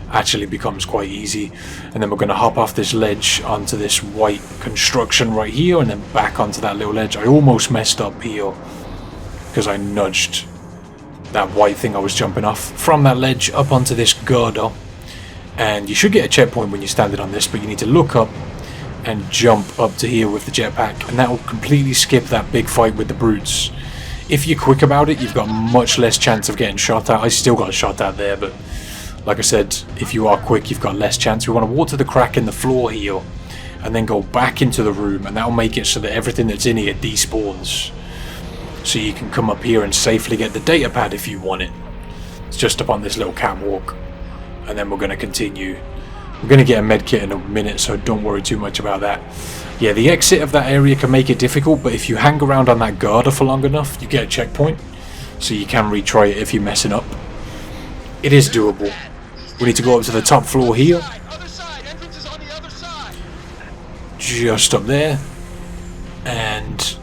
Actually becomes quite easy. And then we're going to hop off this ledge onto this white construction right here, and then back onto that little ledge. I almost messed up here because I nudged that white thing I was jumping off from that ledge up onto this girder. And you should get a checkpoint when you're standing on this, but you need to look up and jump up to here with the jetpack, and that will completely skip that big fight with the brutes. If you're quick about it, you've got much less chance of getting shot at. I still got shot at there, but like I said, if you are quick, you've got less chance. We want to walk to the crack in the floor here, and then go back into the room, and that'll make it so that everything that's in here despawns. so you can come up here and safely get the datapad if you want it. It's just up on this little catwalk, and then we're going to continue. We're going to get a medkit in a minute, so don't worry too much about that. Yeah, the exit of that area can make it difficult, but if you hang around on that girder for long enough, you get a checkpoint, so you can retry it if you're messing up. It is doable. We need to go up to the top floor here. Just up there. And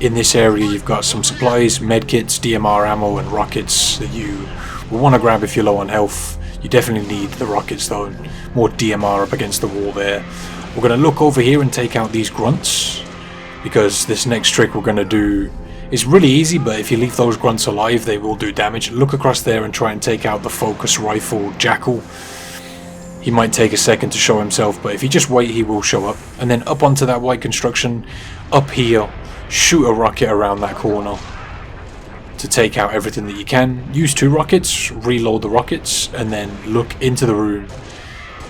in this area you've got some supplies, medkits, DMR ammo and rockets that you will want to grab if you're low on health. You definitely need the rockets though. More DMR up against the wall there. We're going to look over here and take out these grunts, because this next trick we're going to do is really easy, but if you leave those grunts alive they will do damage. Look across there and try and take out the focus rifle jackal. He might take a second to show himself, but if you just wait he will show up. And then up onto that white construction, up here, shoot a rocket around that corner to take out everything that you can. Use 2 rockets, reload the rockets, and then look into the room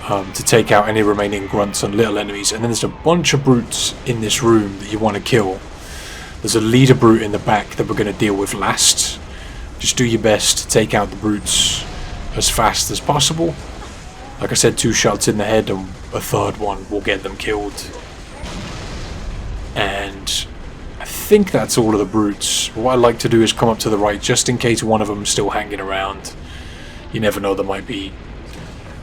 to take out any remaining grunts and little enemies. And then there's a bunch of brutes in this room that you want to kill. There's a leader brute in the back that we're going to deal with last. Just do your best to take out the brutes as fast as possible. Like I said, 2 shots in the head and a third one will get them killed. And I think that's all of the brutes. What I like to do is come up to the right just in case one of them is still hanging around. You never know, they might be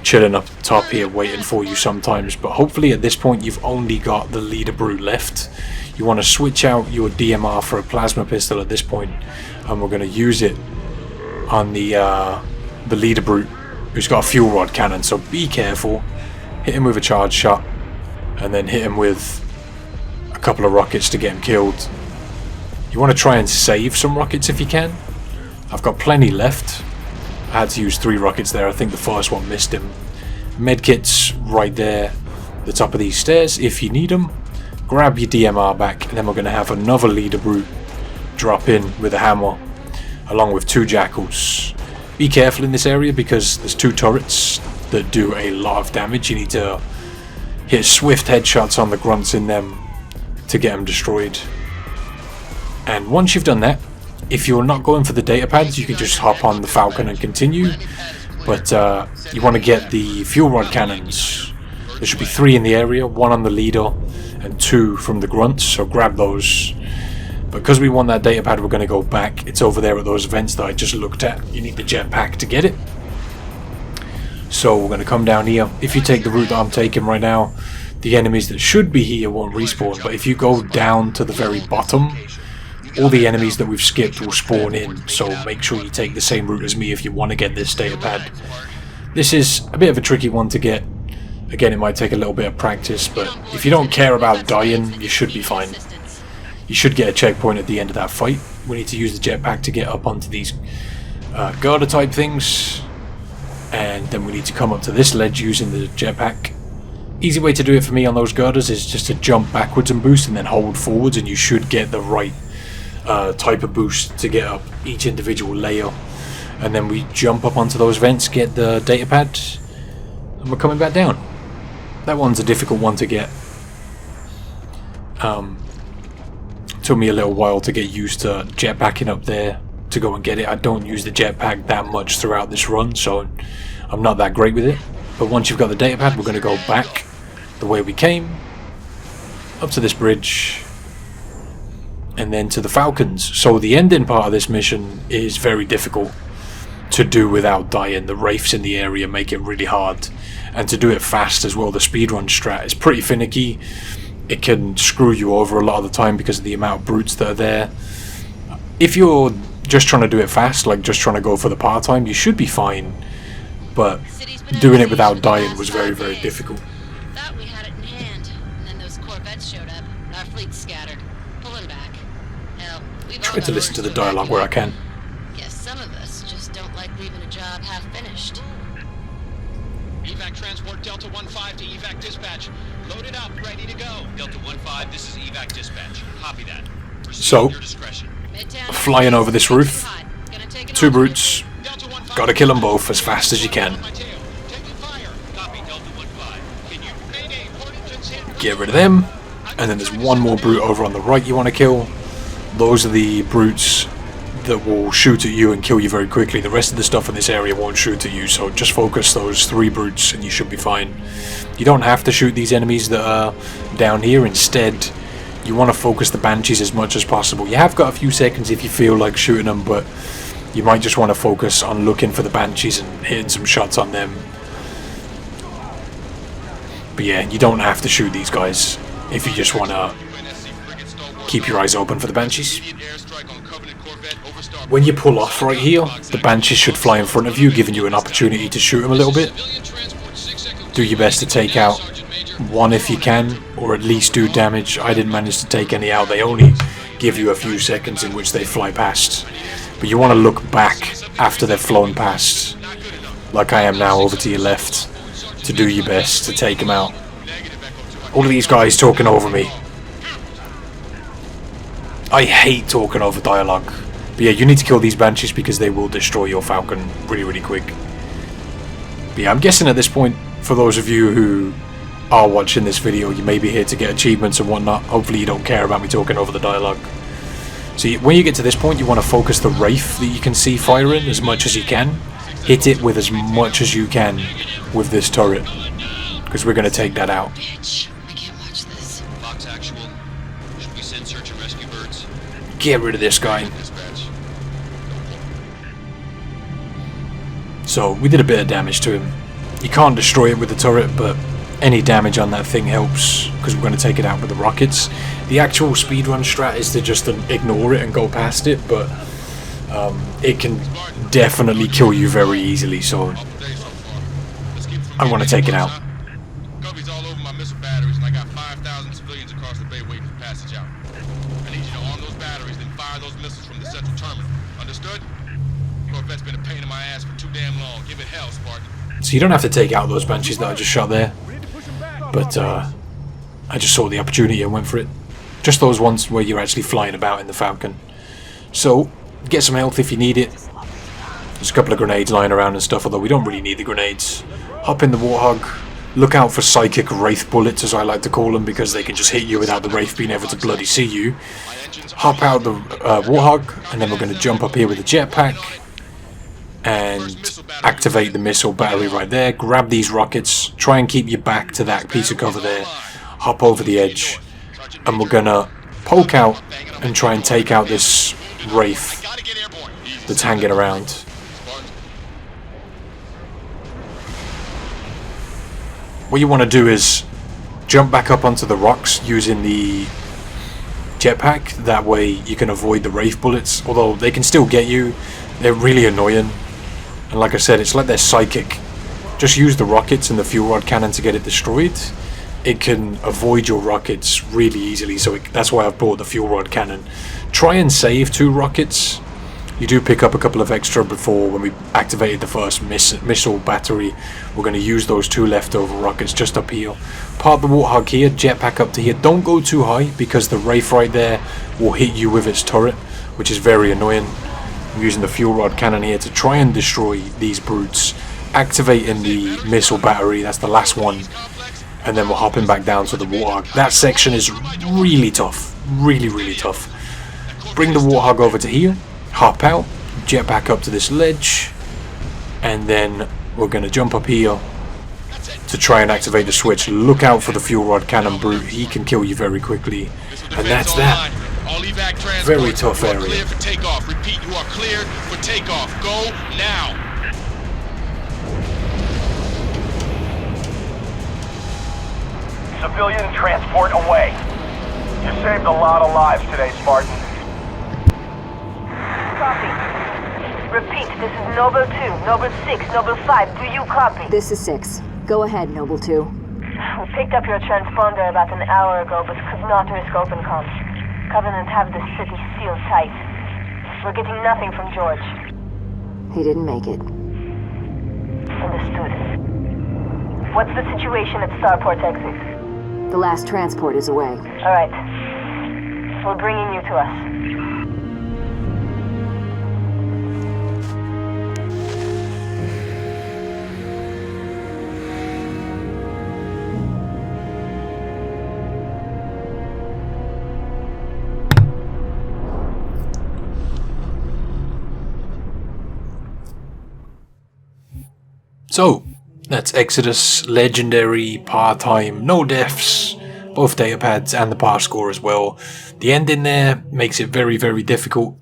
chilling up top here waiting for you sometimes. But hopefully at this point you've only got the leader brute left. You want to switch out your DMR for a plasma pistol at this point, and we're going to use it on the leader brute, who's got a fuel rod cannon, so be careful. Hit him with a charge shot, and then hit him with a couple of rockets to get him killed. You want to try and save some rockets if you can. I've got plenty left. I had to use 3 rockets there. I think the first one missed him. Medkits right there, the top of these stairs if you need them. Grab your DMR back, and then we're going to have another leader brute drop in with a hammer, along with 2 jackals. Be careful in this area because there's 2 turrets that do a lot of damage. You need to hit swift headshots on the grunts in them to get them destroyed. And once you've done that, if you're not going for the datapads, you can just hop on the Falcon and continue. But you want to get the fuel rod cannons. There should be 3 in the area, 1 on the leader and 2 from the grunts, so grab those. Because we want that datapad, we're going to go back. It's over there at those vents that I just looked at. You need the jetpack to get it. So we're going to come down here. If you take the route that I'm taking right now, the enemies that should be here won't respawn. But if you go down to the very bottom, all the enemies that we've skipped will spawn in. So make sure you take the same route as me if you want to get this datapad. This is a bit of a tricky one to get. Again, it might take a little bit of practice, but if you don't care about dying, you should be fine. You should get a checkpoint at the end of that fight. We need to use the jetpack to get up onto these girder type things, and then we need to come up to this ledge using the jetpack. Easy way to do it for me on those girders is just to jump backwards and boost, and then hold forwards, and you should get the right type of boost to get up each individual layer. And then we jump up onto those vents, get the datapad, and we're coming back down. That one's a difficult one to get. Took me a little while to get used to jetpacking up there to go and get it. I don't use the jetpack that much throughout this run, so I'm not that great with it. But once you've got the datapad, we're going to go back the way we came, up to this bridge, and then to the Falcons. So the ending part of this mission is very difficult to do without dying. The wraiths in the area make it really hard, and to do it fast as well. The speedrun strat is pretty finicky. It can screw you over a lot of the time because of the amount of brutes that are there. If you're just trying to do it fast, like just trying to go for the par time, you should be fine, but doing it without dying was very, very difficult. Thought we had it in hand, and then those corvettes showed up. Our fleet scattered, pulling back. Hell, we've all Try to listen to the dialogue where I can. Guess some of us just don't like leaving a job half finished. Evac transport Delta 1-5 to Evac dispatch. Loaded up, ready to go. Delta 1-5, this is Evac dispatch. Copy that. So, flying over this roof, 2 brutes, gotta kill them both as fast as you can. Get rid of them, and then there's one more brute over on the right you want to kill. Those are the brutes that will shoot at you and kill you very quickly. The rest of the stuff in this area won't shoot at you, so just focus those 3 brutes and you should be fine. You don't have to shoot these enemies that are down here. Instead, you want to focus the Banshees as much as possible. You have got a few seconds if you feel like shooting them, but you might just want to focus on looking for the Banshees and hitting some shots on them. But yeah, you don't have to shoot these guys if you just want to keep your eyes open for the Banshees. When you pull off right here, the Banshees should fly in front of you, giving you an opportunity to shoot them a little bit. Do your best to take out one if you can, or at least do damage. I didn't manage to take any out. They only give you a few seconds in which they fly past. But you want to look back after they've flown past, like I am now over to your left, to do your best to take them out. All of these guys talking over me. I hate talking over dialogue. But yeah, you need to kill these Banshees because they will destroy your Falcon really, really quick. But yeah, I'm guessing at this point, for those of you who are watching this video, you may be here to get achievements and whatnot. Hopefully you don't care about me talking over the dialogue. So when you get to this point, you want to focus the Wraith that you can see firing as much as you can. Hit it with as much as you can with this turret, because we're going to take that out. Fox actual. Should we send search and rescue birds? Get rid of this guy. So we did a bit of damage to him. You can't destroy it with the turret, but any damage on that thing helps, because we're going to take it out with the rockets. The actual speedrun strat is to just ignore it and go past it, but it can definitely kill you very easily, so I want to take it out. Covy's all over my missile batteries, and I got 5,000 civilians across the bay waiting for passage out. I need you to arm those batteries, then fire those missiles from the central terminal. Understood? Corvette's been a pain in my ass for too damn long. Give it hell, Spartan. So you don't have to take out those Banshees that I just shot there, but I just saw the opportunity and went for it. Just those ones where you're actually flying about in the Falcon. So get some health if you need it. There's a couple of grenades lying around and stuff, although we don't really need the grenades. Hop in the Warthog. Look out for psychic Wraith bullets, as I like to call them, because they can just hit you without the Wraith being able to bloody see you. Hop out the Warthog, and then we're going to jump up here with the jetpack and activate the missile battery right there. Grab these rockets, try and keep your back to that piece of cover there. Hop over the edge, and we're going to poke out and try and take out this Wraith that's hanging around. What you want to do is jump back up onto the rocks using the jetpack. That way you can avoid the Wraith bullets, although they can still get you. They're really annoying, and like I said, it's like they're psychic. Just use the rockets and the fuel rod cannon to get it destroyed. It can avoid your rockets really easily, so that's why I've brought the fuel rod cannon. Try and save 2 rockets. You do pick up a couple of extra before when we activated the first missile battery. We're going to use those 2 leftover rockets just up here. Park the Warthog here, jetpack up to here. Don't go too high, because the Wraith right there will hit you with its turret, which is very annoying. I'm using the fuel rod cannon here to try and destroy these brutes. Activating the missile battery, that's the last one. And then we're hopping back down to the Warthog. That section is really tough. Really, really tough. Bring the Warthog over to here. Hop out, jet back up to this ledge, and then we're going to jump up here to try and activate the switch. Look out for the fuel rod cannon brute. He can kill you very quickly, and that's that. Very tough area. Clear for takeoff. Repeat, you are cleared for takeoff. Go now. Civilian transport away. You saved a lot of lives today, Spartan. Copy. Repeat, this is Noble 2, Noble 6, Noble 5. Do you copy? This is 6. Go ahead, Noble 2. We picked up your transponder about an hour ago, but could not risk open comms. Covenant have the city sealed tight. We're getting nothing from George. He didn't make it. Understood. What's the situation at Starport exit? The last transport is away. Alright. We're bringing you to us. So, that's Exodus, Legendary, part-time, no deaths, both datapads and the par score as well. The ending there makes it very, very difficult.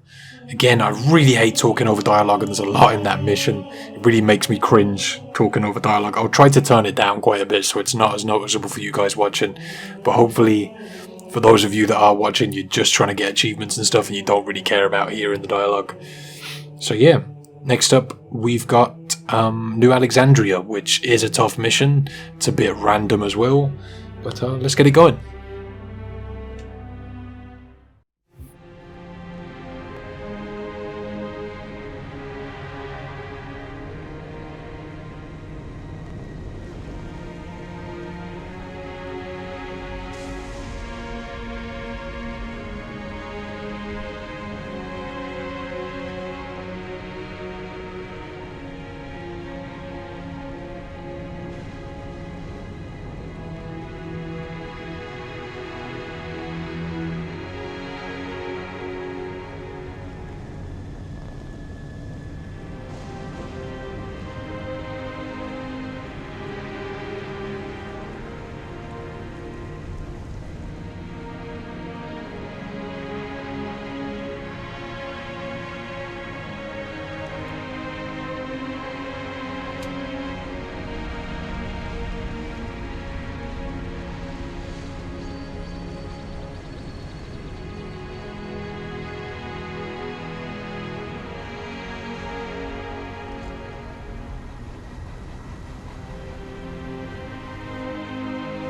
Again, I really hate talking over dialogue, and there's a lot in that mission. It really makes me cringe talking over dialogue. I'll try to turn it down quite a bit so it's not as noticeable for you guys watching. But hopefully, for those of you that are watching, you're just trying to get achievements and stuff and you don't really care about hearing the dialogue. So yeah, next up we've got New Alexandria, which is a tough mission. It's a bit random as well, but let's get it going.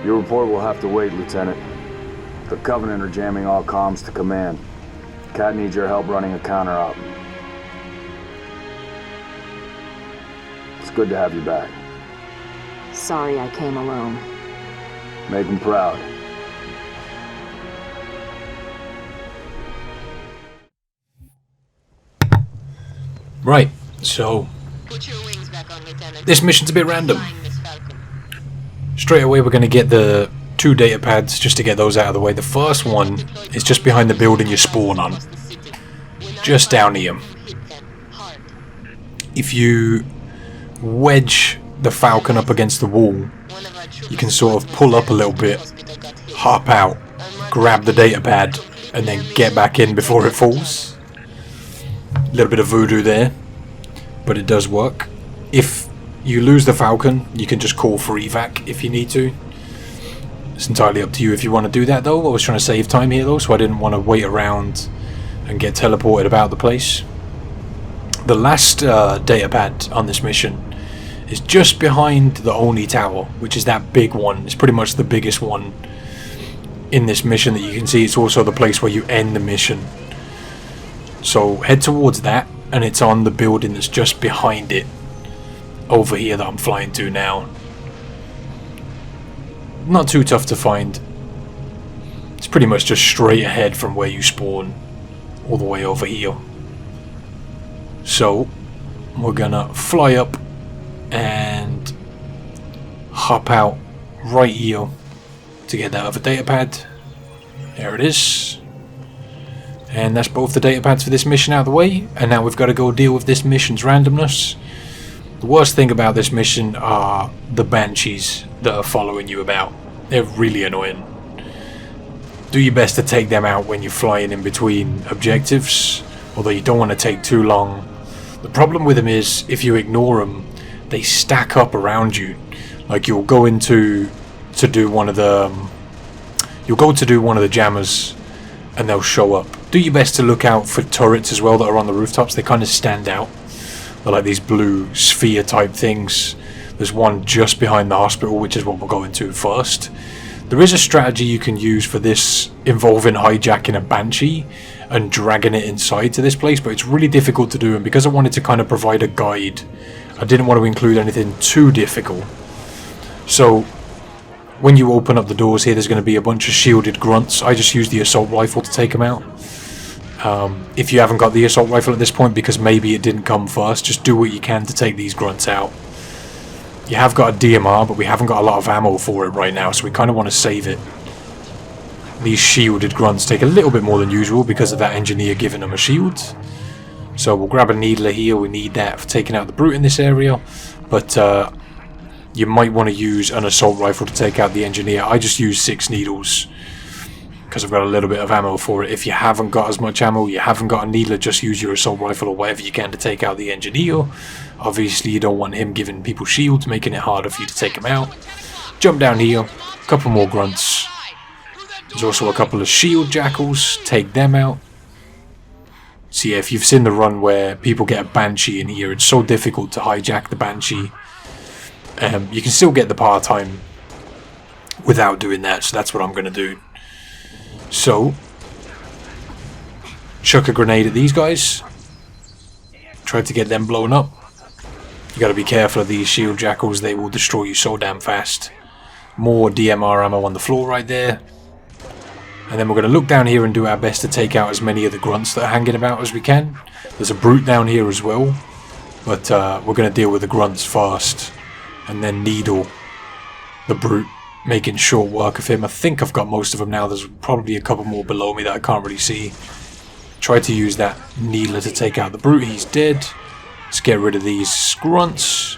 Your report will have to wait, Lieutenant. The Covenant are jamming all comms to command. Cat needs your help running a counter-op. It's good to have you back. Sorry I came alone. Make him proud. Right, so this mission's a bit random. Straight away we're going to get the 2 datapads just to get those out of the way. The first one is just behind the building you spawn on, just down here. If you wedge the Falcon up against the wall, you can sort of pull up a little bit, hop out, grab the datapad, and then get back in before it falls. A little bit of voodoo there, but it does work. If you lose the Falcon, you can just call for evac if you need to. It's entirely up to you if you want to do that though. I was trying to save time here though, so I didn't want to wait around and get teleported about the place. The last datapad on this mission is just behind the Oni Tower, which is that big one. It's pretty much the biggest one in this mission that you can see. It's also the place where you end the mission. So head towards that, and it's on the building that's just behind it over here that I'm flying to now. Not too tough to find. It's pretty much just straight ahead from where you spawn all the way over here. So we're gonna fly up and hop out right here to get that other datapad. There it is. And that's both the datapads for this mission out of the way, and now we've got to go deal with this mission's randomness. The worst thing about this mission are the banshees that are following you about. They're really annoying. Do your best to take them out when you're flying in between objectives, although you don't want to take too long. The problem with them is, if you ignore them, they stack up around you. Like you'll go into to do one of the jammers, and they'll show up. Do your best to look out for turrets as well that are on the rooftops. They kind of stand out. They're like these blue sphere type things. There's one just behind the hospital, which is what we'll go into first. There is a strategy you can use for this involving hijacking a Banshee and dragging it inside to this place, but it's really difficult to do, and because I wanted to kind of provide a guide, I didn't want to include anything too difficult. So when you open up the doors here, there's going to be a bunch of shielded grunts. I just used the assault rifle to take them out. If you haven't got the assault rifle at this point, because maybe it didn't come first, just do what you can to take these grunts out. You have got a DMR, but we haven't got a lot of ammo for it right now, so we kind of want to save it. These shielded grunts take a little bit more than usual because of that engineer giving them a shield. So we'll grab a needler here. We need that for taking out the brute in this area. but you might want to use an assault rifle to take out the engineer. I just use 6 needles because I've got a little bit of ammo for it. If you haven't got as much ammo, you haven't got a needler, just use your assault rifle or whatever you can to take out the engineer. Obviously you don't want him giving people shields, making it harder for you to take him out. Jump down here, a couple more grunts. There's also a couple of shield jackals, take them out. So yeah, if you've seen the run where people get a Banshee in here, it's so difficult to hijack the Banshee. You can still get the part-time without doing that, so that's what I'm going to do. So, chuck a grenade at these guys. Try to get them blown up. You got to be careful of these shield jackals, they will destroy you so damn fast. More DMR ammo on the floor right there. And then we're going to look down here and do our best to take out as many of the grunts that are hanging about as we can. There's a brute down here as well, but we're going to deal with the grunts first. And then needle the brute, making short work of him. I think I've got most of them now. There's probably a couple more below me that I can't really see. Try to use that needler to take out the brute. He's dead. Let's get rid of these grunts.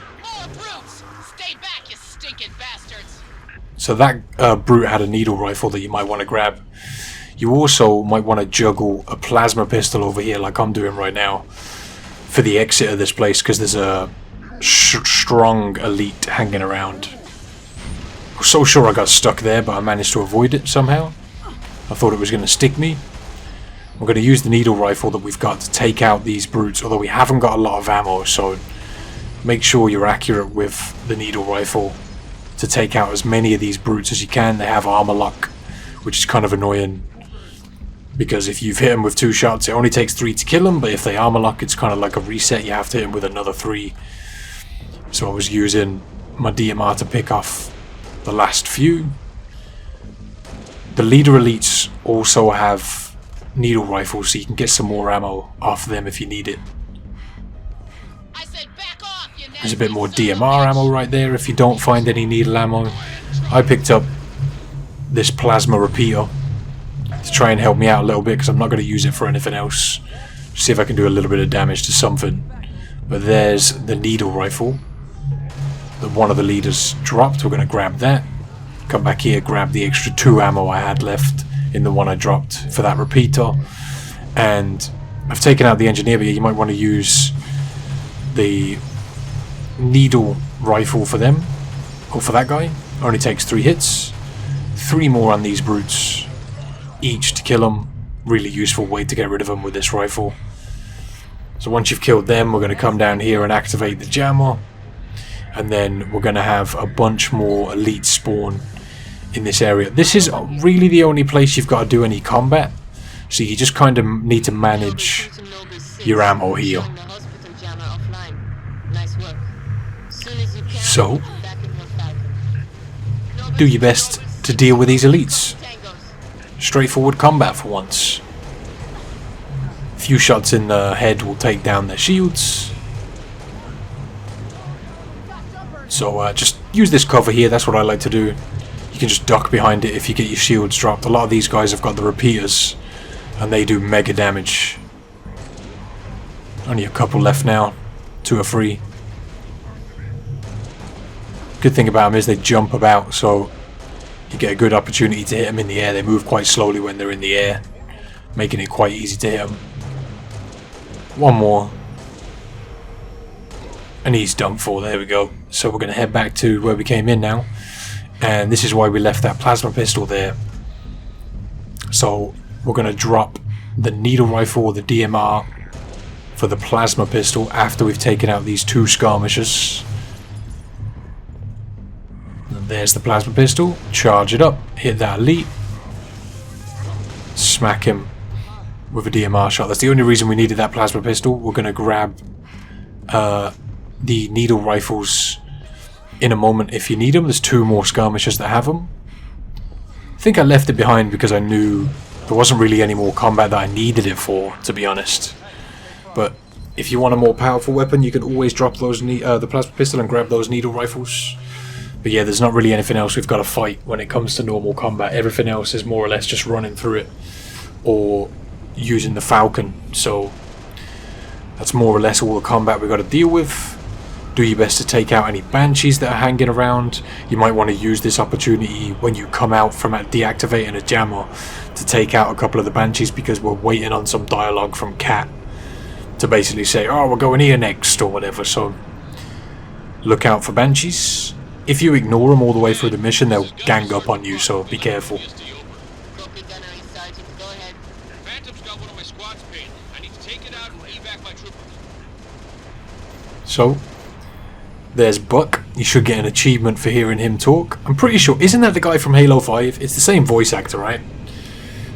So that brute had a needle rifle that you might want to grab. You also might want to juggle a plasma pistol over here like I'm doing right now for the exit of this place, because there's a strong elite hanging around. I was so sure I got stuck there, but I managed to avoid it somehow. I thought it was going to stick me. We're going to use the needle rifle that we've got to take out these brutes, although we haven't got a lot of ammo, so make sure you're accurate with the needle rifle to take out as many of these brutes as you can. They have armor lock, which is kind of annoying, because if you've hit them with 2 shots, it only takes 3 to kill them, but if they armor lock, it's kind of like a reset. You have to hit them with another 3. So I was using my DMR to pick off the last few. The leader elites also have needle rifles, so you can get some more ammo off them if you need it. There's a bit more DMR ammo right there if you don't find any needle ammo. I picked up this plasma repeater to try and help me out a little bit, because I'm not going to use it for anything else. See if I can do a little bit of damage to something. But there's the needle rifle that one of the leaders dropped. We're going to grab that. Come back here, grab the extra 2 ammo I had left in the one I dropped for that repeater. And I've taken out the engineer, but you might want to use the needle rifle for them, or for that guy. Only takes 3 hits. 3 more on these brutes each to kill them. Really useful way to get rid of them with this rifle. So once you've killed them, we're going to come down here and activate the jammer, and then we're going to have a bunch more elites spawn in this area. This is really the only place you've got to do any combat, so you just kind of need to manage your ammo here. So do your best to deal with these elites. Straightforward combat for once. A few shots in the head will take down their shields. So just use this cover here, that's what I like to do. You can just duck behind it if you get your shields dropped. A lot of these guys have got the repeaters, and they do mega damage. Only a couple left now, 2 or 3. Good thing about them is they jump about, so you get a good opportunity to hit them in the air. They move quite slowly when they're in the air, making it quite easy to hit them. One more. And he's done for, there we go. So we're going to head back to where we came in now. And this is why we left that plasma pistol there. So we're going to drop the needle rifle or the DMR for the plasma pistol after we've taken out these 2 skirmishers. And there's the plasma pistol. Charge it up. Hit that elite. Smack him with a DMR shot. That's the only reason we needed that plasma pistol. We're going to grab the needle rifles in a moment if you need them. There's 2 more skirmishers that have them. I think I left it behind because I knew there wasn't really any more combat that I needed it for, to be honest. But if you want a more powerful weapon, you can always drop those the plasma pistol and grab those needle rifles. But yeah, there's not really anything else we've got to fight when it comes to normal combat. Everything else is more or less just running through it or using the Falcon. So that's more or less all the combat we've got to deal with. Do your best to take out any banshees that are hanging around. You might want to use this opportunity when you come out from deactivating a jammer to take out a couple of the banshees, because we're waiting on some dialogue from Cat to basically say, oh, we're going here next or whatever. So look out for banshees. If you ignore them all the way through the mission, they'll gang up on you, so be careful. So there's Buck. You should get an achievement for hearing him talk. I'm pretty sure, isn't that the guy from Halo 5? It's the same voice actor, right?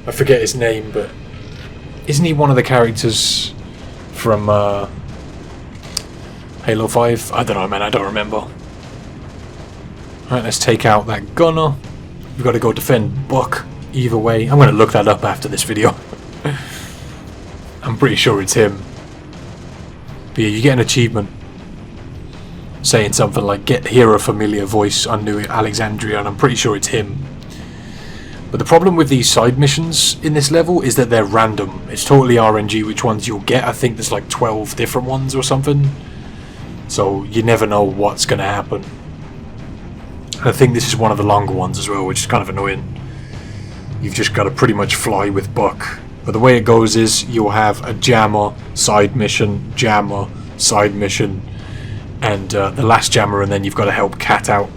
I forget his name, but isn't he one of the characters from Halo 5? I don't know, man, I don't remember. Alright, let's take out that gunner. We've got to go defend Buck either way. I'm going to look that up after this video. I'm pretty sure it's him. But yeah, you get an achievement saying something like hear a familiar voice on New Alexandria, and I'm pretty sure it's him. But the problem with these side missions in this level is that they're random. It's totally RNG which ones you'll get. I think there's like 12 different ones or something. So you never know what's going to happen. I think this is one of the longer ones as well, which is kind of annoying. You've just got to pretty much fly with Buck. But the way it goes is you'll have a jammer, side mission, jammer, side mission, and the last jammer, and then you've got to help Cat out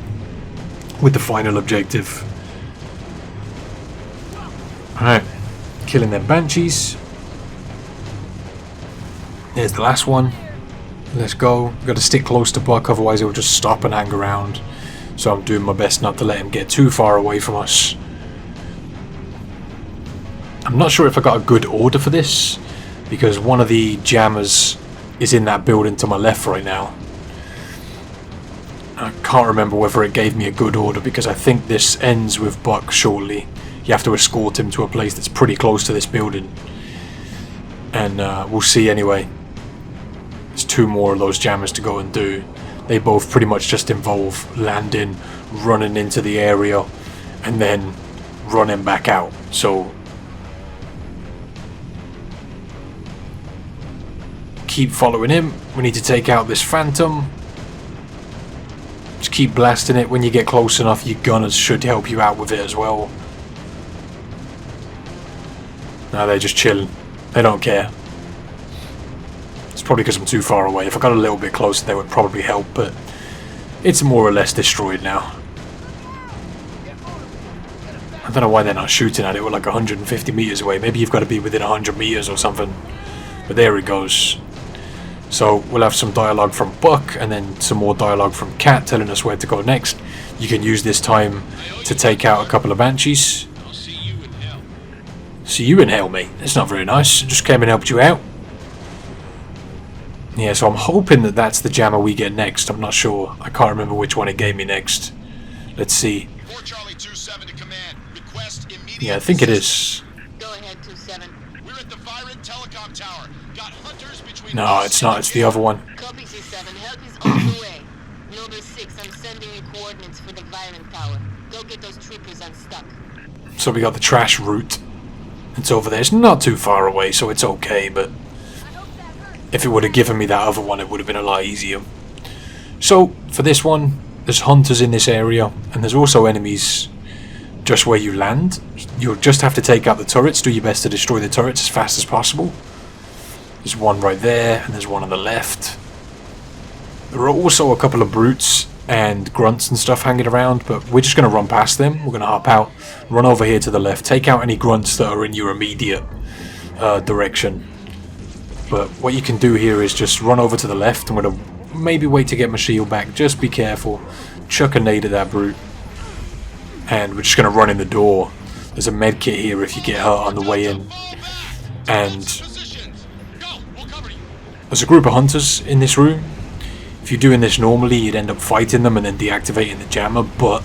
with the final objective. Alright, killing them banshees. There's the last one. Let's go. We've got to stick close to Buck, otherwise he'll just stop and hang around. So I'm doing my best not to let him get too far away from us. I'm not sure if I got a good order for this, because one of the jammers is in that building to my left right now. I can't remember whether it gave me a good order, because I think this ends with Buck shortly. You have to escort him to a place that's pretty close to this building. And we'll see anyway. There's 2 more of those jammers to go and do. They both pretty much just involve landing, running into the area, and then running back out. So keep following him. We need to take out this Phantom. Just keep blasting it. When you get close enough, your gunners should help you out with it as well. No, they're just chilling. They don't care. It's probably because I'm too far away. If I got a little bit closer, they would probably help, but it's more or less destroyed now. I don't know why they're not shooting at it. We're like 150 meters away. Maybe you've got to be within 100 meters or something. But there it goes. So we'll have some dialogue from Buck, and then some more dialogue from Cat telling us where to go next. You can use this time to take out a couple of banshees. See you in hell, mate. That's not very nice. I just came and helped you out. Yeah, so I'm hoping that that's the jammer we get next. I'm not sure. I can't remember which one it gave me next. Let's see. Yeah, I think it is. Go ahead, 27. We're at the Viren telecom tower. Got hunters between. No, it's not. It's the other one. Copy, C7. Help is on the way. Noble 6, I'm sending you coordinates for the Viren tower. Go get those troopers unstuck. So we got the trash route. It's over there. It's not too far away, so it's okay, but if it would have given me that other one, it would have been a lot easier. So, for this one, there's hunters in this area, and there's also enemies just where you land. You'll just have to take out the turrets, do your best to destroy the turrets as fast as possible. There's one right there, and there's one on the left. There are also a couple of brutes and grunts and stuff hanging around, but we're just going to run past them. We're going to hop out, run over here to the left, take out any grunts that are in your immediate direction. But what you can do here is just run over to the left. I'm going to maybe wait to get my shield back. Just be careful. Chuck a nade at that brute. And we're just going to run in the door. There's a med kit here if you get hurt on the way in. And there's a group of hunters in this room. If you're doing this normally, you'd end up fighting them and then deactivating the jammer. But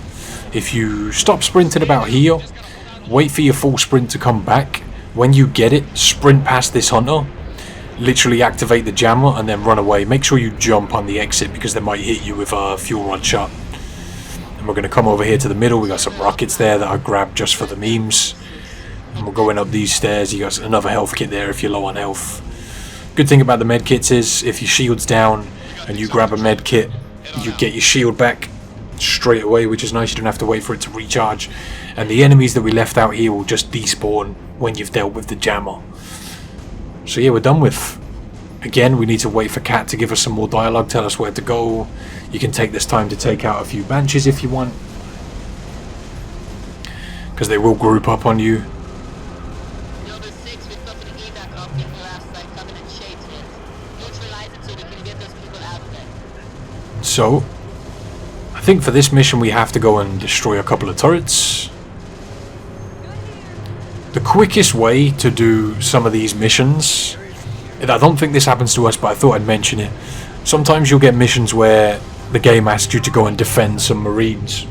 if you stop sprinting about here, wait for your full sprint to come back. When you get it, sprint past this hunter. Literally activate the jammer and then run away. Make sure you jump on the exit because they might hit you with a fuel rod shot. And we're going to come over here to the middle. We got some rockets there that I grabbed just for the memes. And we're going up these stairs. You got another health kit there if you're low on health. Good thing about the med kits is if your shield's down, and you grab a med kit, you get your shield back straight away, which is nice. You don't have to wait for it to recharge, and the enemies that we left out here will just despawn when you've dealt with the jammer. So yeah, we're done with. Again, we need to wait for Kat to give us some more dialogue, tell us where to go. You can take this time to take out a few banshees if you want, because they will group up on you. So, I think for this mission we have to go and destroy a couple of turrets. The quickest way to do some of these missions, and I don't think this happens to us, but I thought I'd mention it. Sometimes you'll get missions where the game asks you to go and defend some marines.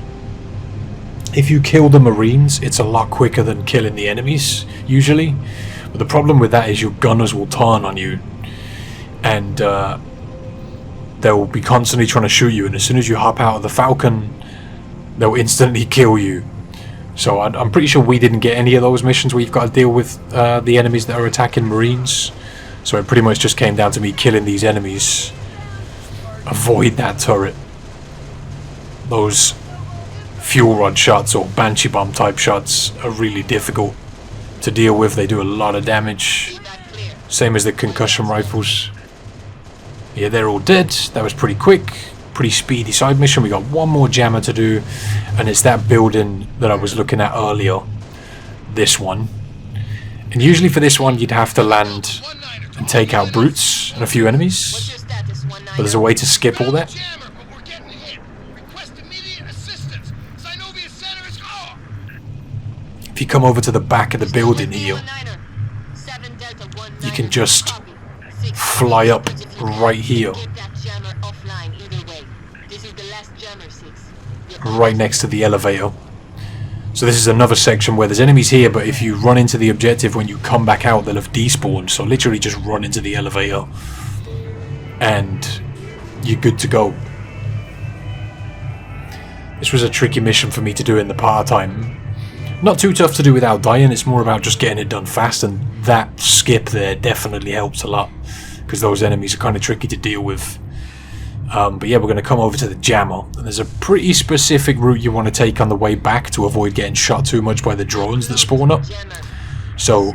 If you kill the marines, it's a lot quicker than killing the enemies, usually. But the problem with that is your gunners will turn on you, and they'll be constantly trying to shoot you, and as soon as you hop out of the Falcon, they'll instantly kill you. So I'm pretty sure we didn't get any of those missions where you've got to deal with the enemies that are attacking marines. So it pretty much just came down to me killing these enemies. Avoid that turret. Those fuel rod shots or banshee bomb type shots are really difficult to deal with. They do a lot of damage. Same as the concussion rifles. Yeah, they're all dead. That was pretty quick. Pretty speedy side mission. We got one more jammer to do, and it's that building that I was looking at earlier. This one. And usually for this one you'd have to land and take out brutes and a few enemies, but there's a way to skip all that. If you come over to the back of the building here, you can just fly up right here, right next to the elevator. So this is another section where there's enemies here, but if you run into the objective when you come back out, they'll have despawned. So literally just run into the elevator and you're good to go. This was a tricky mission for me to do in the part-time. Not too tough to do without dying, it's more about just getting it done fast, and that skip there definitely helps a lot, because those enemies are kind of tricky to deal with. But yeah, we're going to come over to the jammer, and there's a pretty specific route you want to take on the way back to avoid getting shot too much by the drones that spawn up. So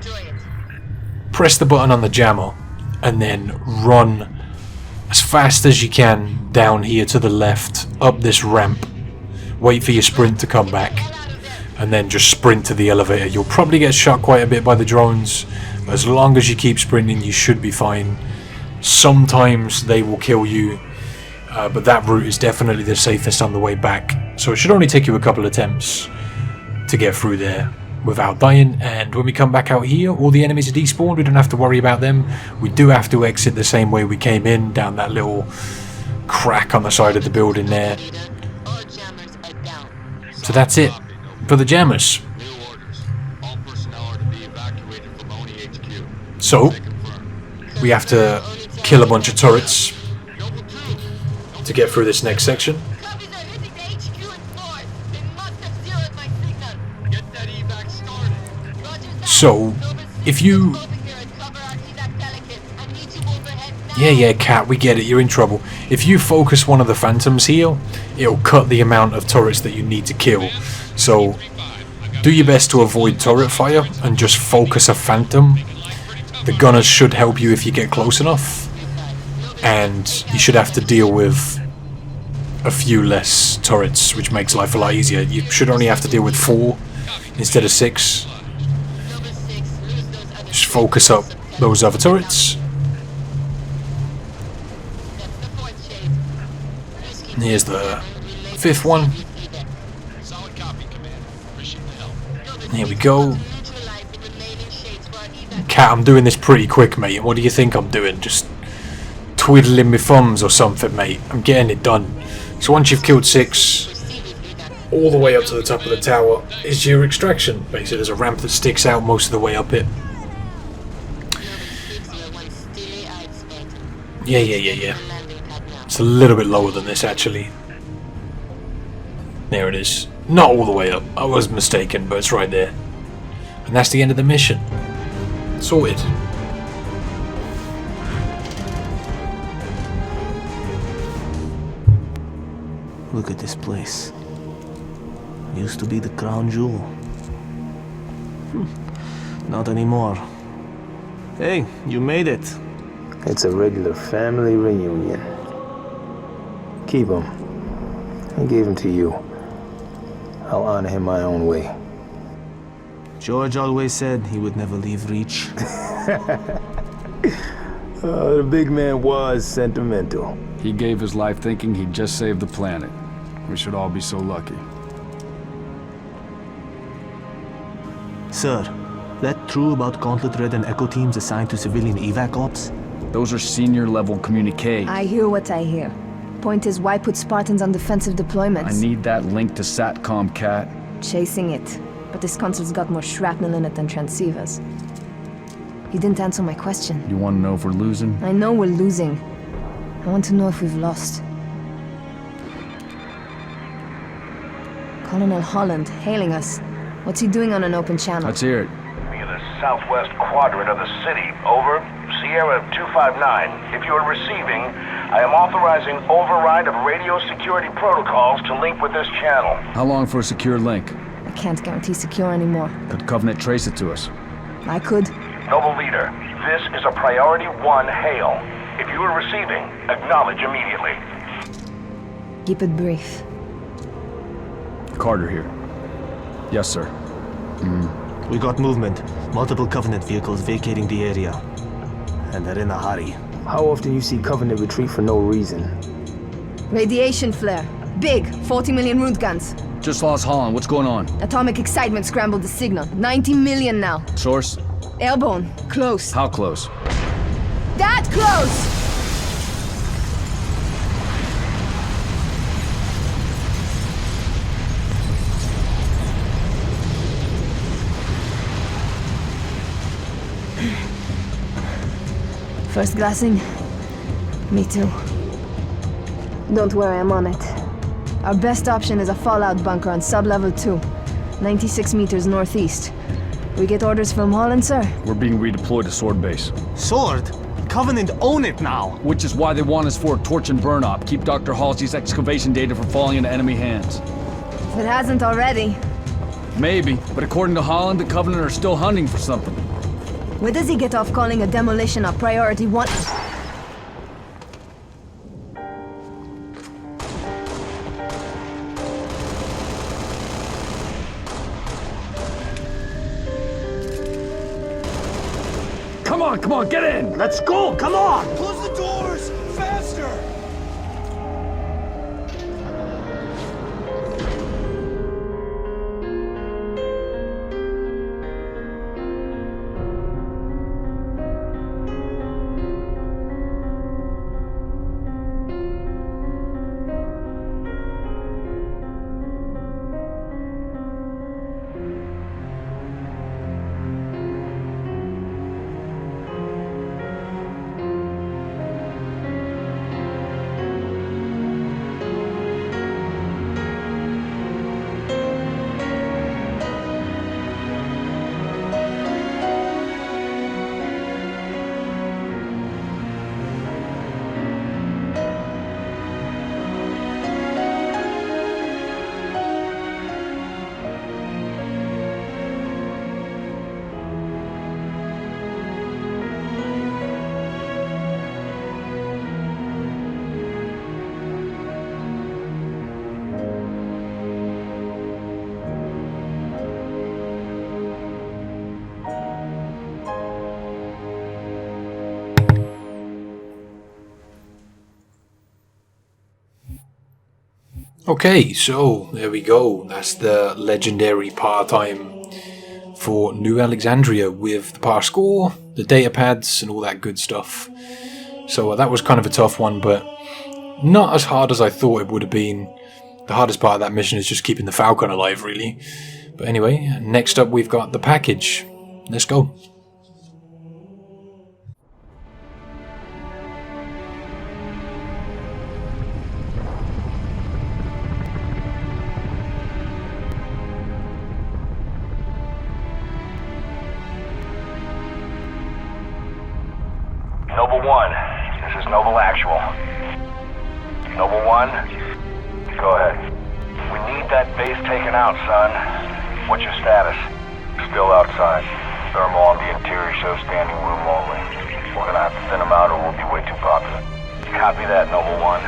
press the button on the jammer and then run as fast as you can down here to the left, up this ramp. Wait for your sprint to come back, and then just sprint to the elevator. You'll probably get shot quite a bit by the drones, but as long as you keep sprinting you should be fine. Sometimes they will kill you, but that route is definitely the safest on the way back. So it should only take you a couple attempts to get through there without dying, and when we come back out here all the enemies are despawned. We don't have to worry about them. We do have to exit the same way we came in, down that little crack on the side of the building there. So that's it for the jammers. So we have to kill a bunch of turrets to get through this next section. So if you... Yeah, Cat, we get it, you're in trouble. If you focus one of the phantoms here, it'll cut the amount of turrets that you need to kill. So do your best to avoid turret fire and just focus a phantom. The gunners should help you if you get close enough, and you should have to deal with a few less turrets, which makes life a lot easier. You should only have to deal with 4 instead of 6. Just focus up those other turrets. And here's the 5th one. Here we go. Cat, I'm doing this pretty quick, mate. What do you think I'm doing? Just twiddling my thumbs or something, mate. I'm getting it done. So once you've killed 6, all the way up to the top of the tower is your extraction. Basically, there's a ramp that sticks out most of the way up it. Yeah. It's a little bit lower than this, actually. There it is. Not all the way up. I was mistaken, but it's right there. And that's the end of the mission. Sorted. Look at this place. Used to be the crown jewel. Not anymore. Hey, you made it. It's a regular family reunion. Keep him. I gave him to you. I'll honor him my own way. George always said he would never leave Reach. The big man was sentimental. He gave his life thinking he'd just save the planet. We should all be so lucky. Sir, that true about Gauntlet Red and Echo teams assigned to civilian evac ops? Those are senior level communique. I hear what I hear. Point is, why put Spartans on defensive deployments? I need that link to SATCOM, Cat. Chasing it. But this console's got more shrapnel in it than transceivers. You didn't answer my question. You want to know if we're losing? I know we're losing. I want to know if we've lost. Colonel Holland, hailing us. What's he doing on an open channel? Let's hear it. Via the southwest quadrant of the city. Over. Sierra 259. If you are receiving, I am authorizing override of radio security protocols to link with this channel. How long for a secure link? I can't guarantee secure anymore. Could Covenant trace it to us? I could. Noble Leader, this is a Priority 1 hail. If you are receiving, acknowledge immediately. Keep it brief. Carter here. Yes, sir. We got movement. Multiple Covenant vehicles vacating the area. And they're in a hurry. How often you see Covenant retreat for no reason? Radiation flare. Big. 40 million root guns. Just lost Holland. What's going on? Atomic excitement scrambled the signal. 90 million now. Source? Airborne. Close. How close? That close! First glassing? Me too. Don't worry, I'm on it. Our best option is a fallout bunker on sub-level 2. 96 meters northeast. We get orders from Holland, sir? We're being redeployed to Sword Base. Sword? Covenant own it now! Which is why they want us for a torch and burn op. Keep Dr. Halsey's excavation data from falling into enemy hands. If it hasn't already. Maybe, but according to Holland, the Covenant are still hunting for something. Where does he get off calling a demolition a priority 1? Come on, get in! Let's go, come on! Close the doors! Faster! Okay, so there we go. That's the legendary part-time for New Alexandria with the power score, the datapads, and all that good stuff. So that was kind of a tough one, but not as hard as I thought it would have been. The hardest part of that mission is just keeping the Falcon alive, really. But anyway, next up we've got the package. Let's go. Noble 1, this is Noble Actual. Noble 1, Go ahead. We need that base taken out, son. What's your status? Still outside. Thermal on the interior shows standing room only. We're gonna have to thin them out or we'll be way too popular. Copy that, Noble One.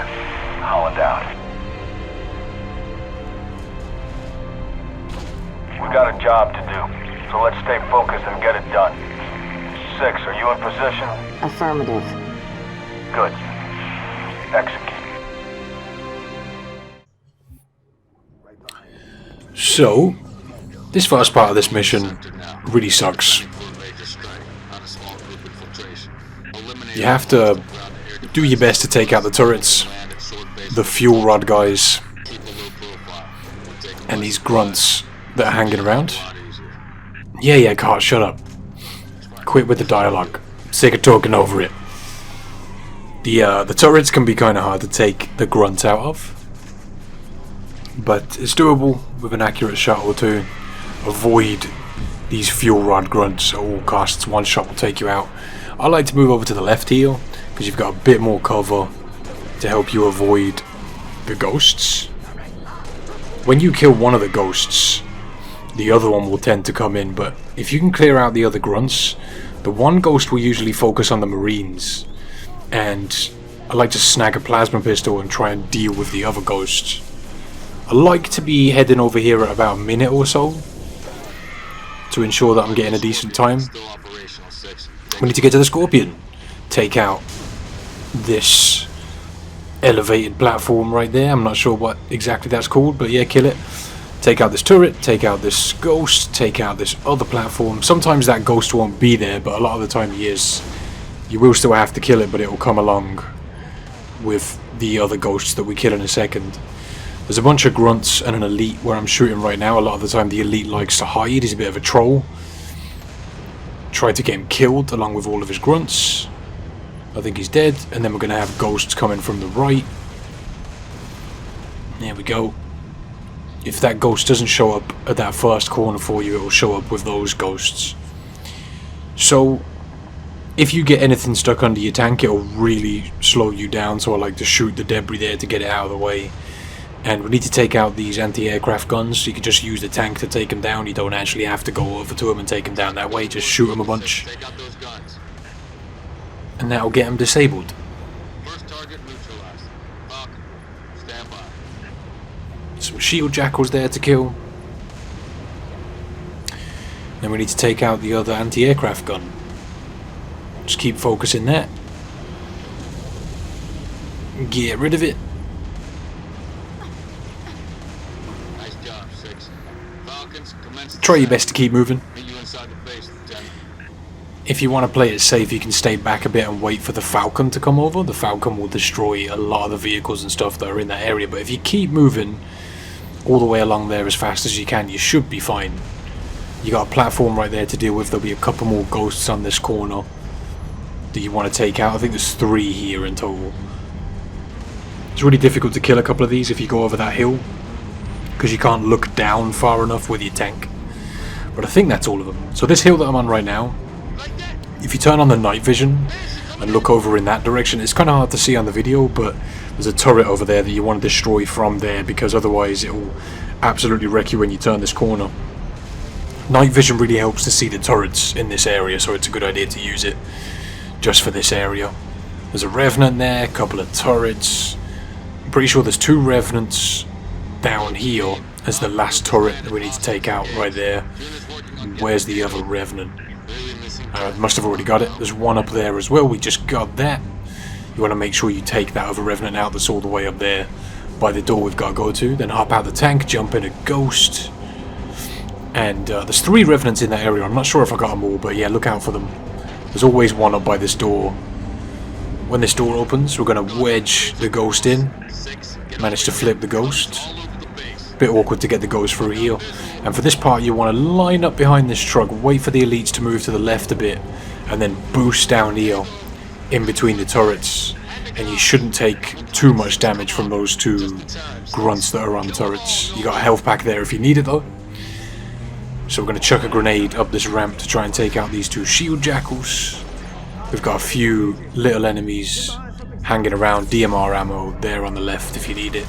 Holland out. We got a job to do, so let's stay focused and get it done. 6, are you in position? Affirmative. Good. Execute. So, this first part of this mission really sucks. You have to do your best to take out the turrets, the fuel rod guys, and these grunts that are hanging around. Yeah, Cart, shut up. Quit with the dialogue. Sick of talking over it. The turrets can be kind of hard to take the grunt out of, but it's doable with an accurate shot or two. Avoid these fuel rod grunts at all costs. One shot will take you out. I like to move over to the left here because you've got a bit more cover to help you avoid the ghosts. When you kill one of the ghosts, the other one will tend to come in, but if you can clear out the other grunts, the one ghost will usually focus on the marines, and I like to snag a plasma pistol and try and deal with the other ghosts. I like to be heading over here at about a minute or so to ensure that I'm getting a decent time. We need to get to the Scorpion, take out this elevated platform right there. I'm not sure what exactly that's called, but yeah, kill it. Take out this turret, take out this ghost, take out this other platform. Sometimes that ghost won't be there, but a lot of the time he is. You will still have to kill it, but it will come along with the other ghosts that we kill in a second. There's a bunch of grunts and an elite where I'm shooting right now. A lot of the time the elite likes to hide. He's a bit of a troll. Try to get him killed along with all of his grunts. I think he's dead, and then we're going to have ghosts coming from the right. There we go. If that ghost doesn't show up at that first corner for you, it will show up with those ghosts. So, if you get anything stuck under your tank, it will really slow you down, so I like to shoot the debris there to get it out of the way. And we need to take out these anti-aircraft guns, so you can just use the tank to take them down. You don't actually have to go over to them and take them down that way, just shoot them a bunch. And that will get them disabled. First target neutralized. Falcon, stand by. Some shield jackals there to kill. Then we need to take out the other anti-aircraft gun. Just keep focusing that. Get rid of it. Nice job, 6. Falcons, commence. Try your best to keep moving. Meet you inside the base, Lieutenant. If you want to play it safe, you can stay back a bit and wait for the Falcon to come over. The Falcon will destroy a lot of the vehicles and stuff that are in that area, but if you keep moving all the way along there as fast as you can, you should be fine. You got a platform right there to deal with. There'll be a couple more ghosts on this corner that you want to take out. I think there's 3 here in total. It's really difficult to kill a couple of these if you go over that hill, because you can't look down far enough with your tank. But I think that's all of them. So this hill that I'm on right now, if you turn on the night vision and look over in that direction, it's kind of hard to see on the video, but there's a turret over there that you want to destroy from there, because otherwise it will absolutely wreck you when you turn this corner. Night vision really helps to see the turrets in this area, so it's a good idea to use it just for this area. There's a Revenant there, a couple of turrets. I'm pretty sure there's 2 Revenants down here as the last turret that we need to take out right there. Where's the other Revenant? Must have already got it. There's one up there as well. We just got that. You want to make sure you take that other Revenant out that's all the way up there by the door we've got to go to. Then hop out the tank, jump in a Ghost. And there's 3 Revenants in that area. I'm not sure if I got them all, but yeah, look out for them. There's always one up by this door. When this door opens, we're going to wedge the Ghost in. Manage to flip the Ghost. Bit awkward to get the Ghost through here. And for this part, you want to line up behind this truck, wait for the elites to move to the left a bit, and then boost down here in between the turrets. And you shouldn't take too much damage from those 2 grunts that are on turrets. You got a health pack there if you need it though. So we're going to chuck a grenade up this ramp to try and take out these 2 shield jackals. We've got a few little enemies hanging around. DMR ammo there on the left if you need it.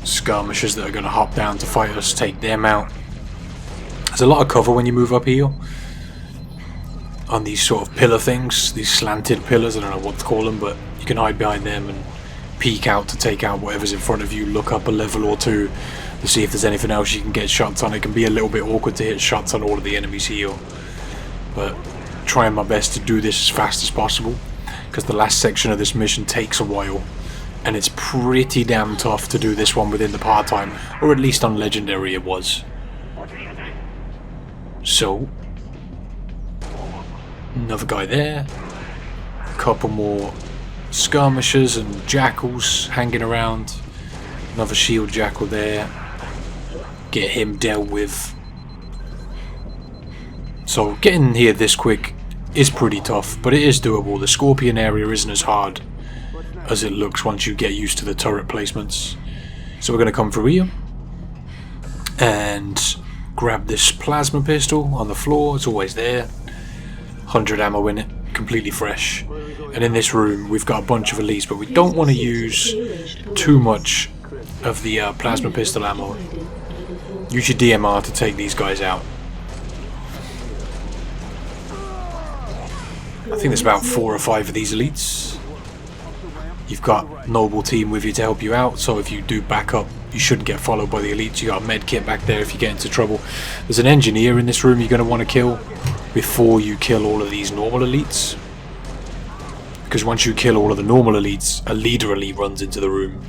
skirmishers that are going to hop down to fight us, take them out. There's a lot of cover when you move up here on these sort of pillar things, these slanted pillars. I don't know what to call them, but you can hide behind them and peek out to take out whatever's in front of you. Look up a level or two to see if there's anything else you can get shots on. It can be a little bit awkward to hit shots on all of the enemies here, but trying my best to do this as fast as possible, because the last section of this mission takes a while, and it's pretty damn tough to do this one within the part-time, or at least on Legendary it was. So, another guy there, a couple more skirmishers and jackals hanging around, another shield jackal there, get him dealt with. So getting here this quick is pretty tough, but it is doable. The Scorpion area isn't as hard as it looks once you get used to the turret placements. So we're going to come through here and grab this plasma pistol on the floor. It's always there. 100 ammo in it, completely fresh. And in this room we've got a bunch of elites, but we don't want to use too much of the plasma pistol ammo. Use your DMR to take these guys out. I think there's about 4 or 5 of these elites. You've got Noble Team with you to help you out, so if you do back up, you shouldn't get followed by the elites. You got a med kit back there if you get into trouble. There's an engineer in this room you're going to want to kill before you kill all of these normal elites, because once you kill all of the normal elites, a leader elite runs into the room,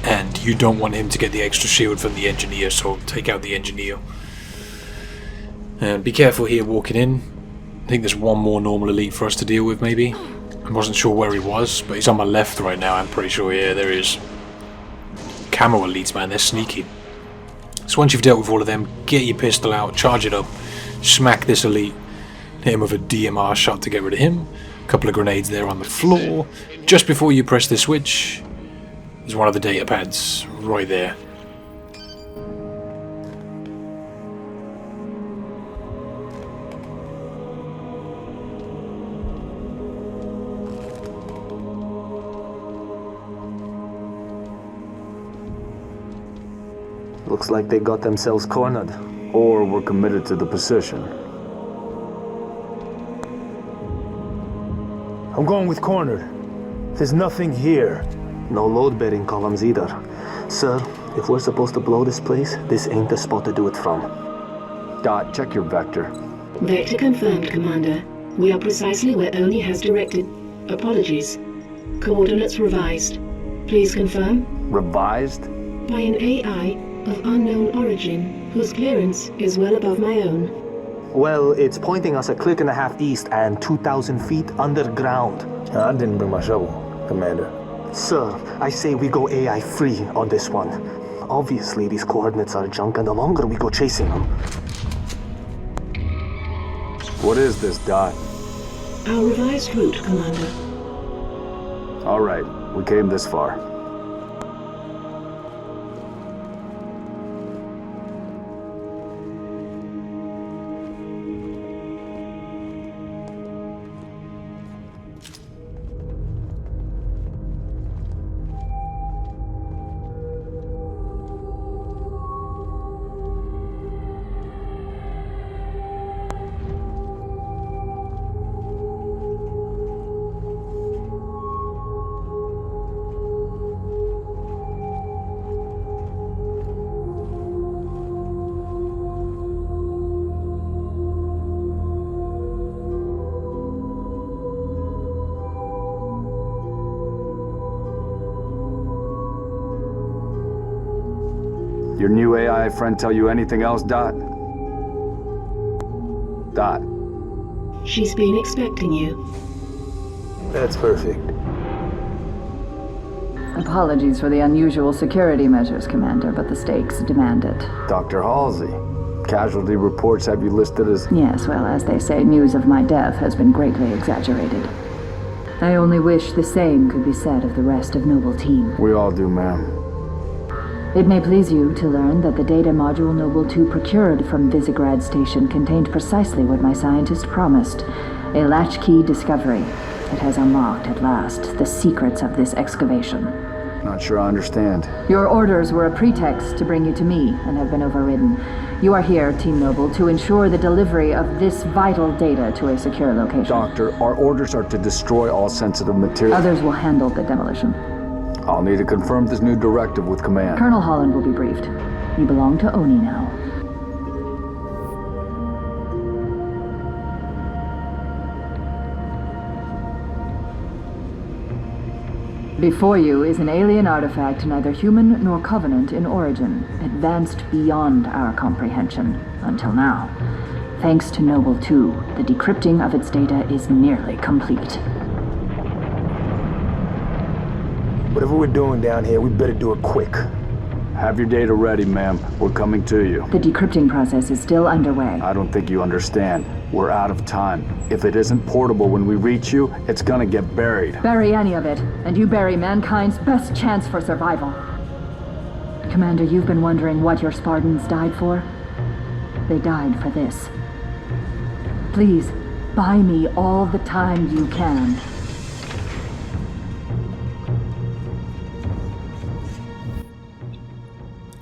and you don't want him to get the extra shield from the engineer, so take out the engineer. And be careful here walking in. I think there's one more normal elite for us to deal with, maybe. I wasn't sure where he was, but he's on my left right now, I'm pretty sure. Yeah, there he is. Camo elites, man, they're sneaky. So once you've dealt with all of them, get your pistol out, charge it up, smack this elite, hit him with a DMR shot to get rid of him. A couple of grenades there on the floor. Just before you press the switch, there's one of the datapads right there. Looks like they got themselves cornered. Or were committed to the position. I'm going with cornered. There's nothing here. No load-bearing columns either. Sir, if we're supposed to blow this place, this ain't the spot to do it from. Dot, check your vector. Vector confirmed, Commander. We are precisely where Oni has directed. Apologies. Coordinates revised. Please confirm? Revised? By an AI of unknown origin, whose clearance is well above my own. Well, it's pointing us a click and a half east and 2,000 feet underground. I didn't bring my shovel, Commander. Sir, I say we go AI free on this one. Obviously, these coordinates are junk, and the longer we go chasing them... What is this, Dot? Our revised route, Commander. All right, we came this far. Your new AI friend tell you anything else, Dot? Dot. She's been expecting you. That's perfect. Apologies for the unusual security measures, Commander, but the stakes demand it. Dr. Halsey, casualty reports have you listed as... Yes, well, as they say, news of my death has been greatly exaggerated. I only wish the same could be said of the rest of Noble Team. We all do, ma'am. It may please you to learn that the data module Noble 2 procured from Visegrad Station contained precisely what my scientist promised, a latchkey discovery. It has unlocked, at last, the secrets of this excavation. Not sure I understand. Your orders were a pretext to bring you to me and have been overridden. You are here, Team Noble, to ensure the delivery of this vital data to a secure location. Doctor, our orders are to destroy all sensitive material. Others will handle the demolition. I'll need to confirm this new directive with command. Colonel Holland will be briefed. You belong to Oni now. Before you is an alien artifact, neither human nor Covenant in origin, advanced beyond our comprehension, until now. Thanks to Noble 2, the decrypting of its data is nearly complete. Whatever we're doing down here, we better do it quick. Have your data ready, ma'am. We're coming to you. The decrypting process is still underway. I don't think you understand. We're out of time. If it isn't portable when we reach you, it's gonna get buried. Bury any of it, and you bury mankind's best chance for survival. Commander, you've been wondering what your Spartans died for? They died for this. Please, buy me all the time you can.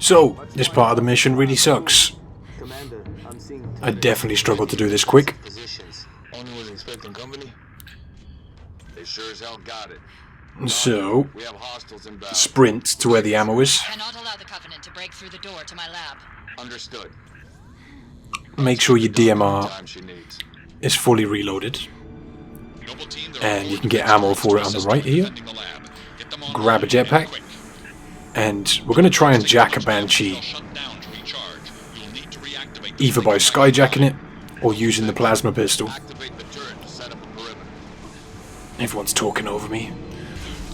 So, this part of the mission really sucks. I definitely struggled to do this quick. Only was expecting company. They sure as hell got it. So, We have hostiles inbound. sprint to where the ammo is. Cannot allow the Covenant to break through the door to my lab. Understood. Make sure your DMR Time she needs. is fully reloaded. And you can get ammo for it on the right here. Grab a jetpack. And we're going to try and jack a Banshee. Either by skyjacking it, or using the plasma pistol. Everyone's talking over me.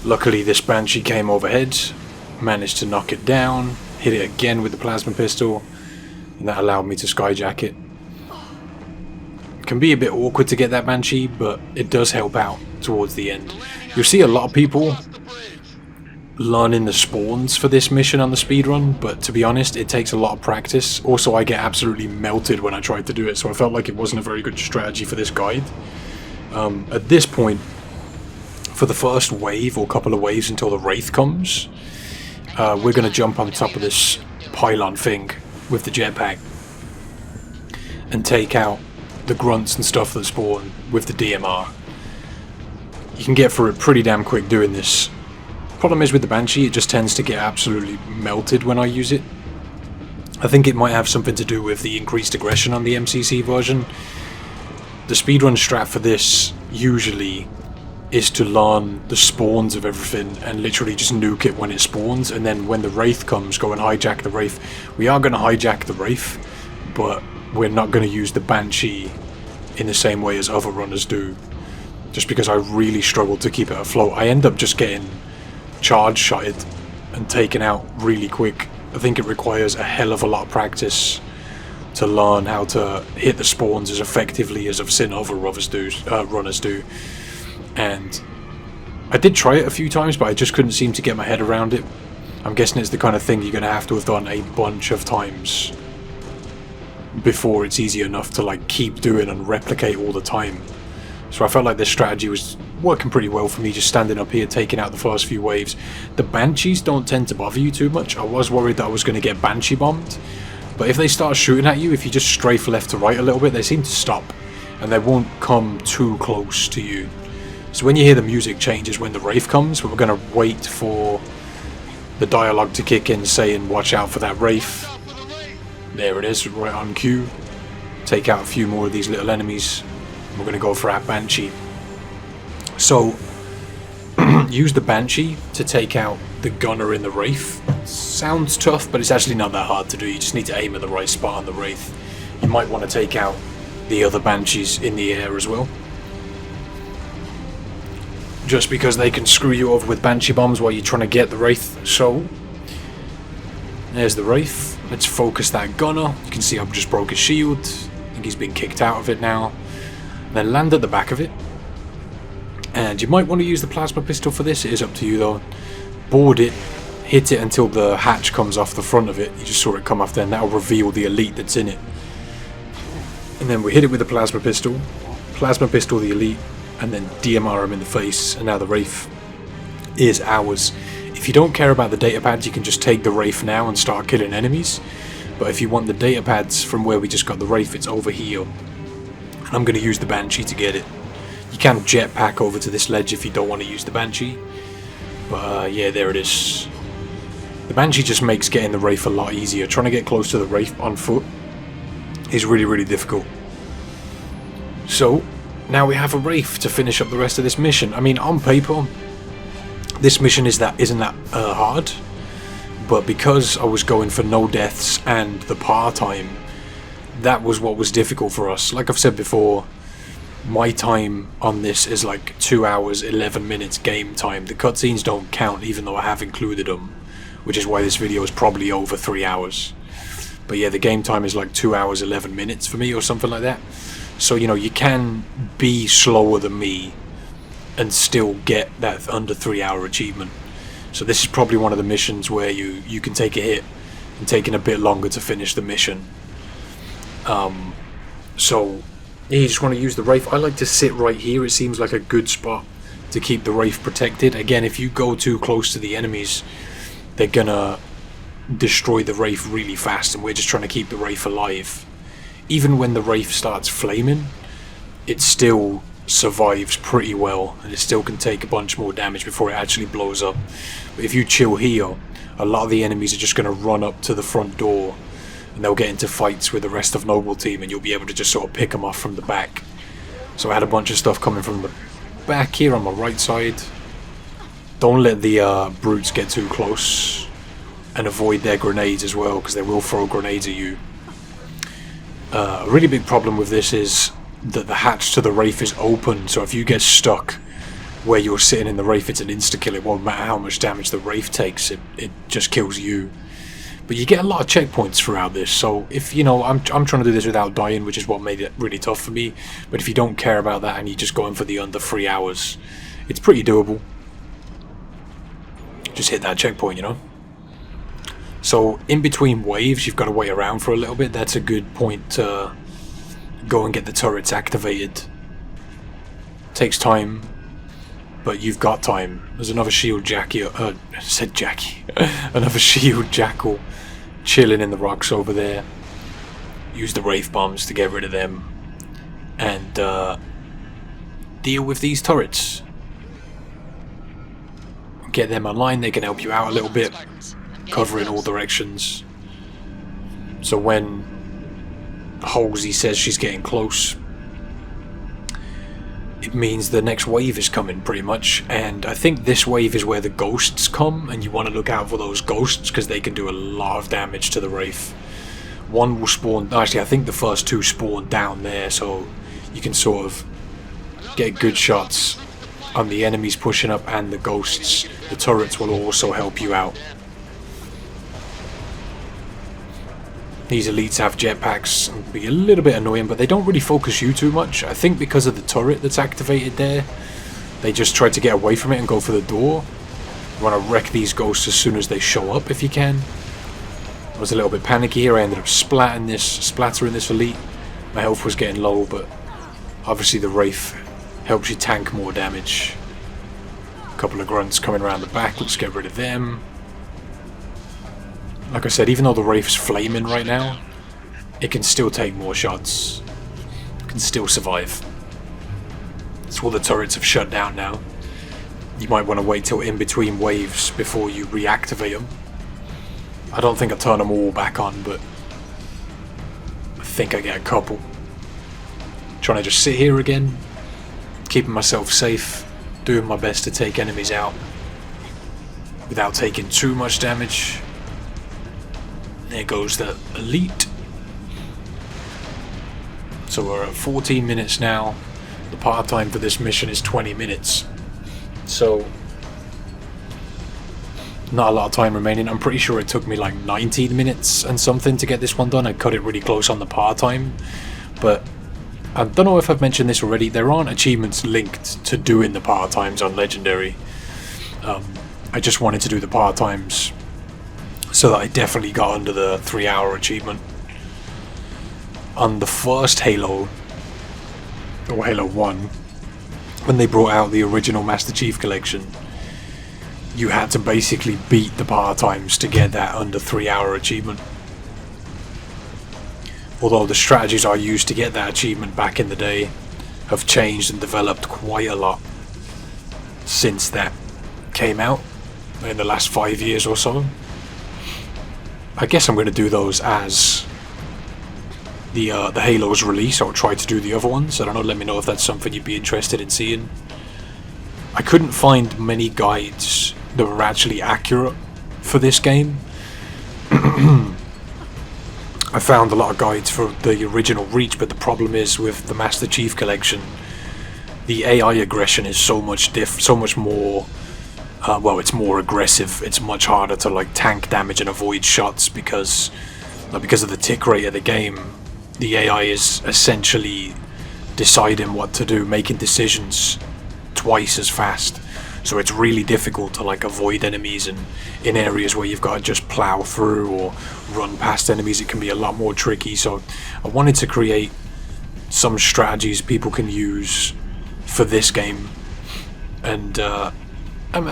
Luckily this Banshee came overhead, managed to knock it down, hit it again with the plasma pistol, and that allowed me to skyjack it. It can be a bit awkward to get that Banshee, but it does help out towards the end. You'll see a lot of people learning the spawns for this mission on the speedrun, but to be honest, it takes a lot of practice. Also, I get absolutely melted when I tried to do it, so I felt like it wasn't a very good strategy for this guide. At this point, for the first wave or couple of waves until the Wraith comes, we're going to jump on top of this pylon thing with the jetpack and take out the grunts and stuff that spawn with the DMR. You can get through it pretty damn quick doing this. Problem is with the Banshee, it just tends to get absolutely melted when I use it. I think it might have something to do with the increased aggression on the MCC version. The speedrun strat for this usually is to learn the spawns of everything and literally just nuke it when it spawns, and then when the Wraith comes, go and hijack the Wraith. We are going to hijack the Wraith, but we're not going to use the Banshee in the same way as other runners do, just because I really struggled to keep it afloat. I end up just getting charge shotted and taken out really quick. I think it requires a hell of a lot of practice to learn how to hit the spawns as effectively as I've seen other runners do. And I did try it a few times, but I just couldn't seem to get my head around it. I'm guessing it's the kind of thing you're going to have done a bunch of times before it's easy enough to like keep doing and replicate all the time. So I felt like this strategy was working pretty well for me, just standing up here, taking out the first few waves. The Banshees don't tend to bother you too much. I was worried that I was going to get Banshee bombed, but if they start shooting at you, if you just strafe left to right a little bit, they seem to stop, and they won't come too close to you. So when you hear the music changes when the Wraith comes, but we're going to wait for the dialogue to kick in saying watch out for that Wraith. There it is, right on cue. Take out a few more of these little enemies. We're going to go for our Banshee. So, use the Banshee to take out the gunner in the Wraith. Sounds tough, but it's actually not that hard to do. You just need to aim at the right spot on the Wraith. You might want to take out the other Banshees in the air as well, just because they can screw you over with Banshee bombs while you're trying to get the Wraith. So, there's the Wraith. Let's focus that gunner. You can see I've just broke his shield. I think he's been kicked out of it now. Then land at the back of it. And you might want to use the plasma pistol for this. It is up to you though. Board it. Hit it until the hatch comes off the front of it. You just saw it come off then. That'll reveal the elite that's in it. And then we hit it with the plasma pistol. Plasma pistol the elite. And then DMR him in the face. And now the Wraith is ours. If If you don't care about the datapads, you can just take the Wraith now and start killing enemies. But if you want the datapads from where we just got the Wraith, it's over here. And I'm going to use the Banshee to get it. You can jetpack over to this ledge if you don't want to use the Banshee. But yeah, there it is. The Banshee just makes getting the Wraith a lot easier. Trying to get close to the Wraith on foot is really, really difficult. So, now we have a Wraith to finish up the rest of this mission. I mean, on paper, this mission isn't that hard. But because I was going for no deaths and the par time, that was what was difficult for us. Like I've said before, my time on this is like 2 hours 11 minutes game time. The cutscenes don't count even though I have included them, which is why this video is probably over 3 hours. But yeah, the game time is like 2 hours 11 minutes for me or something like that. So, you know, you can be slower than me and still get that under 3 hour achievement. So this is probably one of the missions where you can take a hit and taking a bit longer to finish the mission. So yeah, you just want to use the Wraith. I like to sit right here. It seems like a good spot to keep the Wraith protected. Again, if you go too close to the enemies, they're gonna destroy the Wraith really fast, and we're just trying to keep the Wraith alive. Even when the Wraith starts flaming, it still survives pretty well, and it still can take a bunch more damage before it actually blows up. But if you chill here, a lot of the enemies are just going to run up to the front door, and they'll get into fights with the rest of Noble Team, and you'll be able to just sort of pick them off from the back. So I had a bunch of stuff coming from the back here on my right side. Don't let the brutes get too close, and avoid their grenades as well, because they will throw grenades at you. A really big problem with this is that the hatch to the Wraith is open, so if you get stuck where you're sitting in the Wraith, it's an insta-kill. It won't matter how much damage the Wraith takes, it just kills you. But you get a lot of checkpoints throughout this, so if, you know, I'm trying to do this without dying, which is what made it really tough for me. But if you don't care about that and you're just going for the under 3 hours, it's pretty doable. Just hit that checkpoint, you know. So in between waves, you've got to wait around for a little bit. That's a good point to go and get the turrets activated. Takes time, but you've got time. There's another shield another shield jackal chilling in the rocks over there. Use the Wraith bombs to get rid of them and deal with these turrets. Get them online, they can help you out a little bit, cover in all directions. So when Halsey says she's getting close, it means the next wave is coming pretty much, and I think this wave is where the ghosts come, and you want to look out for those ghosts because they can do a lot of damage to the Wraith. One will spawn, actually I think the first two spawn down there, so you can sort of get good shots on the enemies pushing up and the ghosts. The turrets will also help you out. These elites have jetpacks and be a little bit annoying, but they don't really focus you too much. I think because of the turret that's activated there, they just try to get away from it and go for the door. You want to wreck these ghosts as soon as they show up if you can. I was a little bit panicky here. I ended up splattering this elite. My health was getting low, but obviously the Wraith helps you tank more damage. A couple of grunts coming around the back. Let's get rid of them. Like I said, even though the Wraith's flaming right now, it can still take more shots. It can still survive. That's all the turrets have shut down now. You might want to wait till in between waves before you reactivate them. I don't think I turn them all back on, but I think I get a couple. Trying to just sit here again, keeping myself safe, doing my best to take enemies out without taking too much damage. There goes the elite. So we're at 14 minutes now. The part time for this mission is 20 minutes. So not a lot of time remaining. I'm pretty sure it took me like 19 minutes and something to get this one done. I cut it really close on the part time. But I don't know if I've mentioned this already. There aren't achievements linked to doing the part times on Legendary. I just wanted to do the part times so that I definitely got under the 3 hour achievement. On the first Halo, or Halo 1, when they brought out the original Master Chief Collection, you had to basically beat the par times to get that under 3 hour achievement. Although the strategies I used to get that achievement back in the day have changed and developed quite a lot since that came out in the last 5 years or so. I guess I'm going to do those as the Halo's release, or try to do the other ones. I don't know, let me know if that's something you'd be interested in seeing. I couldn't find many guides that were actually accurate for this game. I found a lot of guides for the original Reach, but the problem is with the Master Chief Collection, the AI aggression is so much more. Well, it's more aggressive. It's much harder to like tank damage and avoid shots because of the tick rate of the game. The AI is essentially deciding what to do, making decisions twice as fast. So it's really difficult to like avoid enemies, and in areas where you've got to just plow through or run past enemies, it can be a lot more tricky. So I wanted to create some strategies people can use for this game, and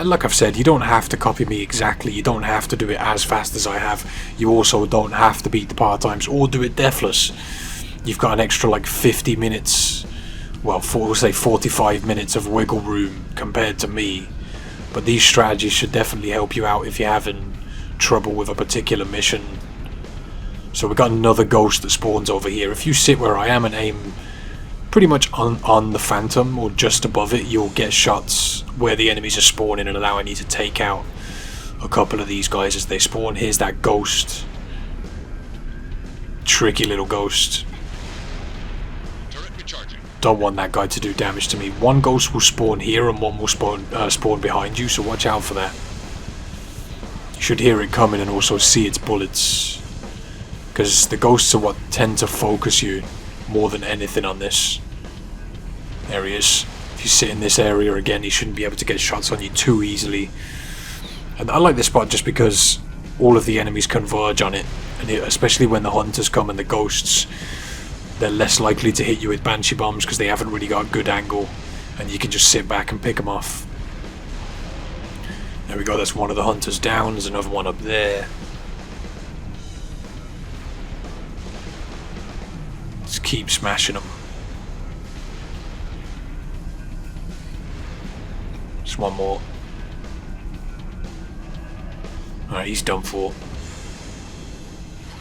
like I've said, you don't have to copy me exactly. You don't have to do it as fast as I have. You also don't have to beat the par times or do it deathless. You've got an extra like 50 minutes, well, we'll say 45 minutes of wiggle room compared to me. But these strategies should definitely help you out if you're having trouble with a particular mission. So we've got another ghost that spawns over here. If you sit where I am and aim pretty much on the Phantom or just above it, you'll get shots where the enemies are spawning and allowing you to take out a couple of these guys as they spawn. Here's that ghost. Tricky little ghost. Don't want that guy to do damage to me. One ghost will spawn here and one will spawn behind you, so watch out for that. You should hear it coming and also see its bullets, because the ghosts are what tend to focus you more than anything on this. There he is. If you sit in this area again, he shouldn't be able to get shots on you too easily. And I like this spot just because all of the enemies converge on it, and especially when the hunters come and the ghosts, they're less likely to hit you with Banshee bombs because they haven't really got a good angle, and you can just sit back and pick them off. There we go, that's one of the hunters down. There's another one up there. Just keep smashing them. Just one more. Alright, he's done for.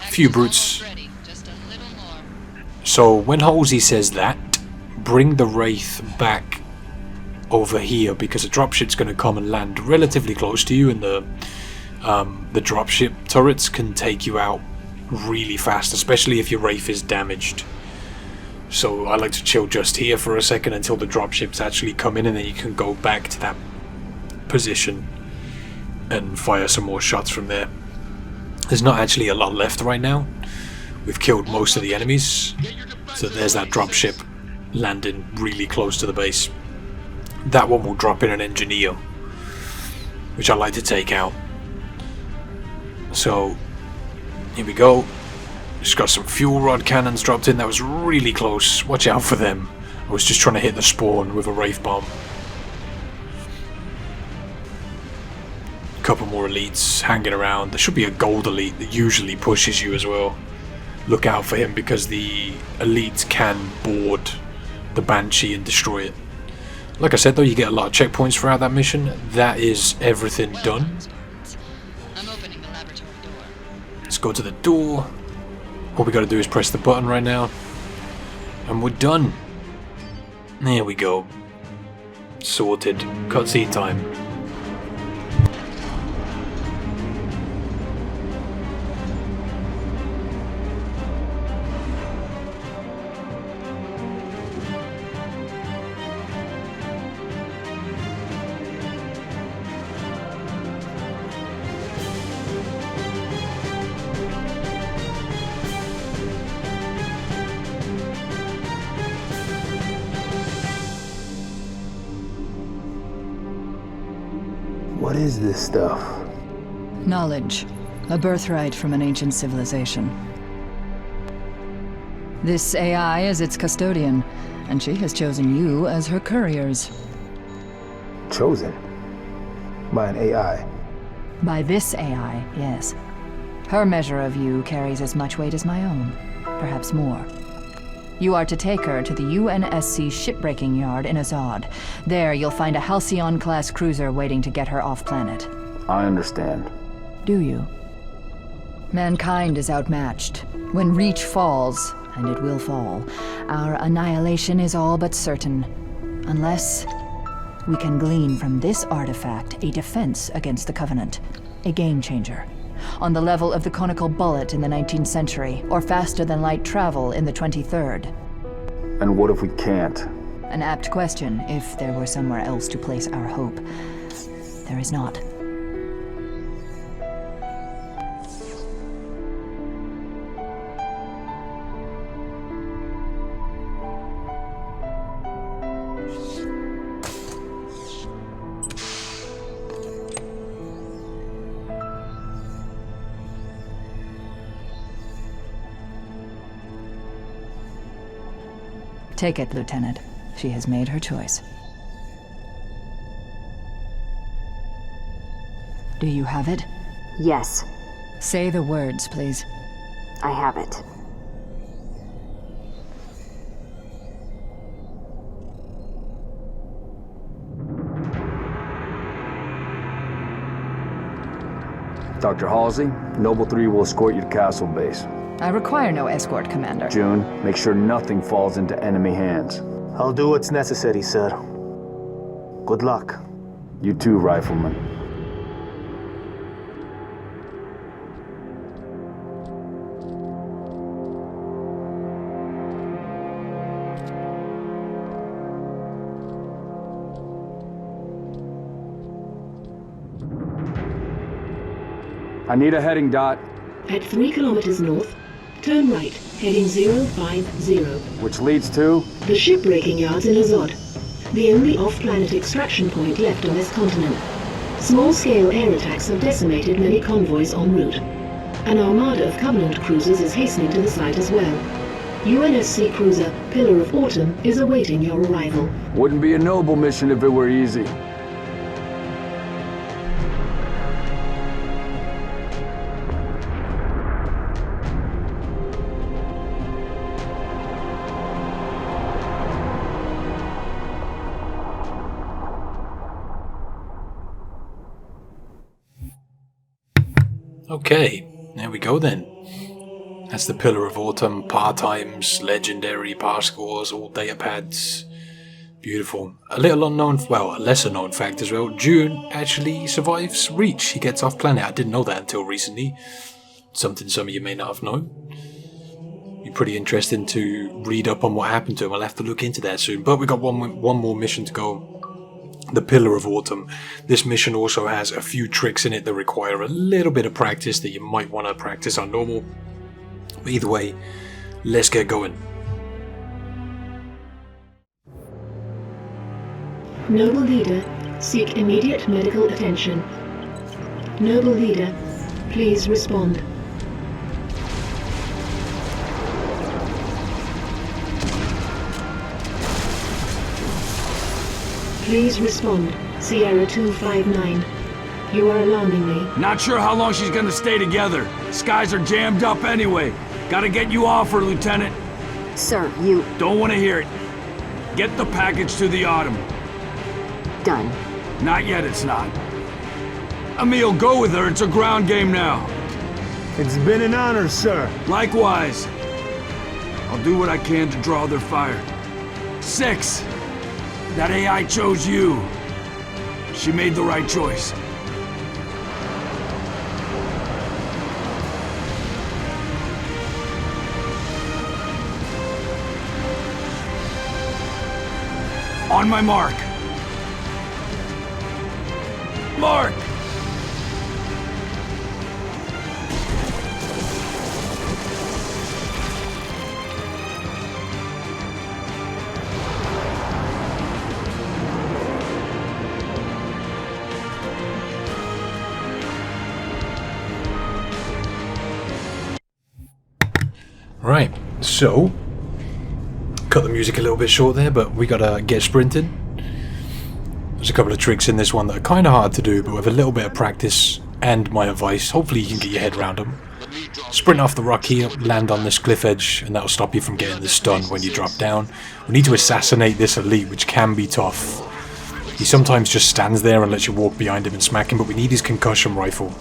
A few brutes. So when Halsey says that, bring the Wraith back over here, because a dropship's going to come and land relatively close to you, and the dropship turrets can take you out really fast, especially if your Wraith is damaged. So I like to chill just here for a second until the dropships actually come in, and then you can go back to that position and fire some more shots from there. There's not actually a lot left right now. We've killed most of the enemies, so there's that dropship landing really close to the base. That one will drop in an engineer, which I like to take out. So here we go. Just got some fuel rod cannons dropped in. That was really close. Watch out for them. I was just trying to hit the spawn with a Wraith bomb. Couple more elites hanging around. There should be a gold elite that usually pushes you as well. Look out for him, because the elites can board the Banshee and destroy it. Like I said though, you get a lot of checkpoints throughout that mission. That is everything done. Let's go to the door. All we gotta do is press the button right now, and we're done. There we go. Sorted. Cutscene time. What is this stuff? Knowledge. A birthright from an ancient civilization. This AI is its custodian, and she has chosen you as her couriers. Chosen? By an AI. By this AI, yes. Her measure of you carries as much weight as my own, perhaps more. You are to take her to the UNSC shipbreaking yard in Azad. There, you'll find a Halcyon-class cruiser waiting to get her off-planet. I understand. Do you? Mankind is outmatched. When Reach falls, and it will fall, our annihilation is all but certain. Unless we can glean from this artifact a defense against the Covenant. A game-changer. On the level of the conical bullet in the 19th century, or faster-than-light travel in the 23rd. And what if we can't? An apt question, if there were somewhere else to place our hope. There is not. Take it, Lieutenant. She has made her choice. Do you have it? Yes. Say the words, please. I have it. Dr. Halsey, Noble 3 will escort you to Castle Base. I require no escort, Commander. June, make sure nothing falls into enemy hands. I'll do what's necessary, sir. Good luck. You too, Rifleman. I need a heading, Dot. At 3 kilometers north, turn right, heading 050. Which leads to? The shipbreaking yards in Azad. The only off-planet extraction point left on this continent. Small-scale air attacks have decimated many convoys en route. An armada of Covenant cruisers is hastening to the site as well. UNSC cruiser Pillar of Autumn is awaiting your arrival. Wouldn't be a noble mission if it were easy. Okay, there we go then. That's the Pillar of Autumn, par times, legendary, par scores, all datapads. Beautiful. A little unknown, well, a lesser known fact as well. June actually survives Reach. He gets off planet. I didn't know that until recently. Something some of you may not have known. Be pretty interesting to read up on what happened to him. I'll have to look into that soon. But we got one more mission to go. The Pillar of Autumn. This mission also has a few tricks in it that require a little bit of practice that you might want to practice on normal. But either way, let's get going. Noble Leader, seek immediate medical attention. Noble Leader, please respond. Please respond, Sierra 259. You are alarming me. Not sure how long she's gonna stay together. Skies are jammed up anyway. Gotta get you off her, Lieutenant. Sir, you... Don't want to hear it. Get the package to the Autumn. Done. Not yet, it's not. Emil, go with her. It's a ground game now. It's been an honor, sir. Likewise. I'll do what I can to draw their fire. 6. That AI chose you. She made the right choice. On my mark. Mark! Right, so cut the music a little bit short there, but we gotta get sprinting. There's a couple of tricks in this one that are kind of hard to do, but with a little bit of practice and my advice, hopefully you can get your head around them. Sprint off the rock here, land on this cliff edge, and that'll stop you from getting the stun when you drop down. We need to assassinate this elite, which can be tough. He sometimes just stands there and lets you walk behind him and smack him, but we need his concussion rifle.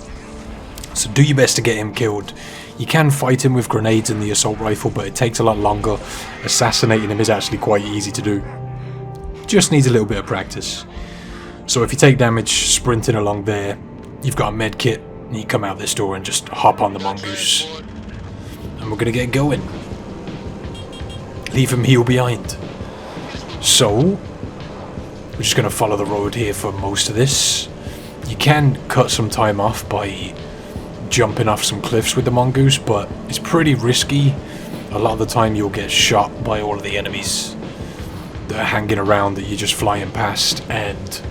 So do your best to get him killed. You can fight him with grenades and the assault rifle, but it takes a lot longer. Assassinating him is actually quite easy to do. Just needs a little bit of practice. So if you take damage sprinting along there, you've got a med kit, and you come out this door and just hop on the mongoose. And we're going to get going. Leave him heal behind. So, we're just going to follow the road here for most of this. You can cut some time off by jumping off some cliffs with the mongoose, but it's pretty risky. A lot of the time you'll get shot by all of the enemies that are hanging around that you're just flying past, and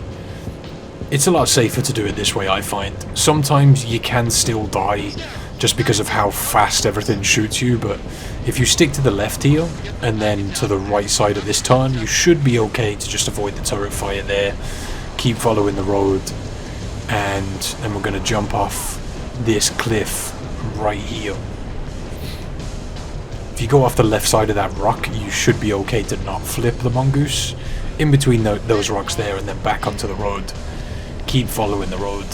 it's a lot safer to do it this way, I find. Sometimes you can still die just because of how fast everything shoots you, but if you stick to the left here and then to the right side of this turn, you should be okay to just avoid the turret fire there. Keep following the road, and then we're going to jump off this cliff right here. If you go off the left side of that rock, you should be okay to not flip the mongoose in between those rocks there and then back onto the road. Keep following the road.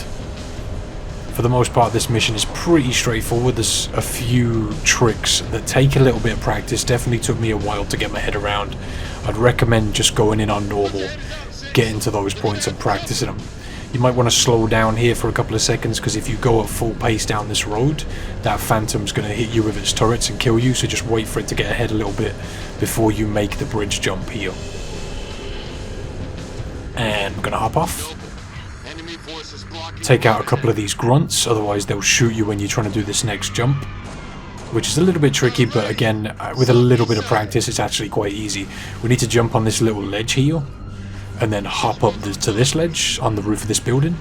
For the most part, this mission is pretty straightforward. There's a few tricks that take a little bit of practice. Definitely took me a while to get my head around. I'd recommend just going in on normal, getting to those points and practicing them. You might want to slow down here for a couple of seconds, because if you go at full pace down this road, that phantom's going to hit you with its turrets and kill you, so just wait for it to get ahead a little bit before you make the bridge jump here. And we're going to hop off. Take out a couple of these grunts, otherwise they'll shoot you when you're trying to do this next jump, which is a little bit tricky, but again, with a little bit of practice, it's actually quite easy. We need to jump on this little ledge here, and then hop up to this ledge on the roof of this building,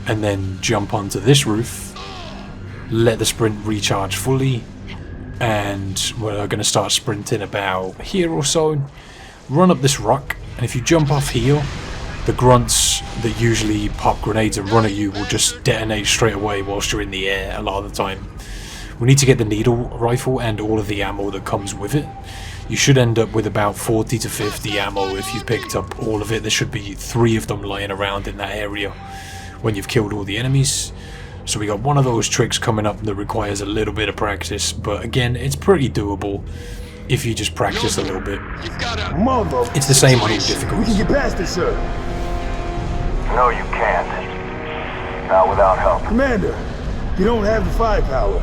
and then jump onto this roof, let the sprint recharge fully, and we're going to start sprinting about here or so, run up this rock, and if you jump off here, the grunts that usually pop grenades and run at you will just detonate straight away whilst you're in the air a lot of the time. We need to get the needle rifle and all of the ammo that comes with it. You should end up with about 40 to 50 ammo if you've picked up all of it. There should be 3 of them lying around in that area when you've killed all the enemies. So we got one of those tricks coming up that requires a little bit of practice, but again, it's pretty doable if you just practice a little bit. It's the same on all difficulties. We can get past this, sir. No, you can't. Not without help. Commander, you don't have the firepower.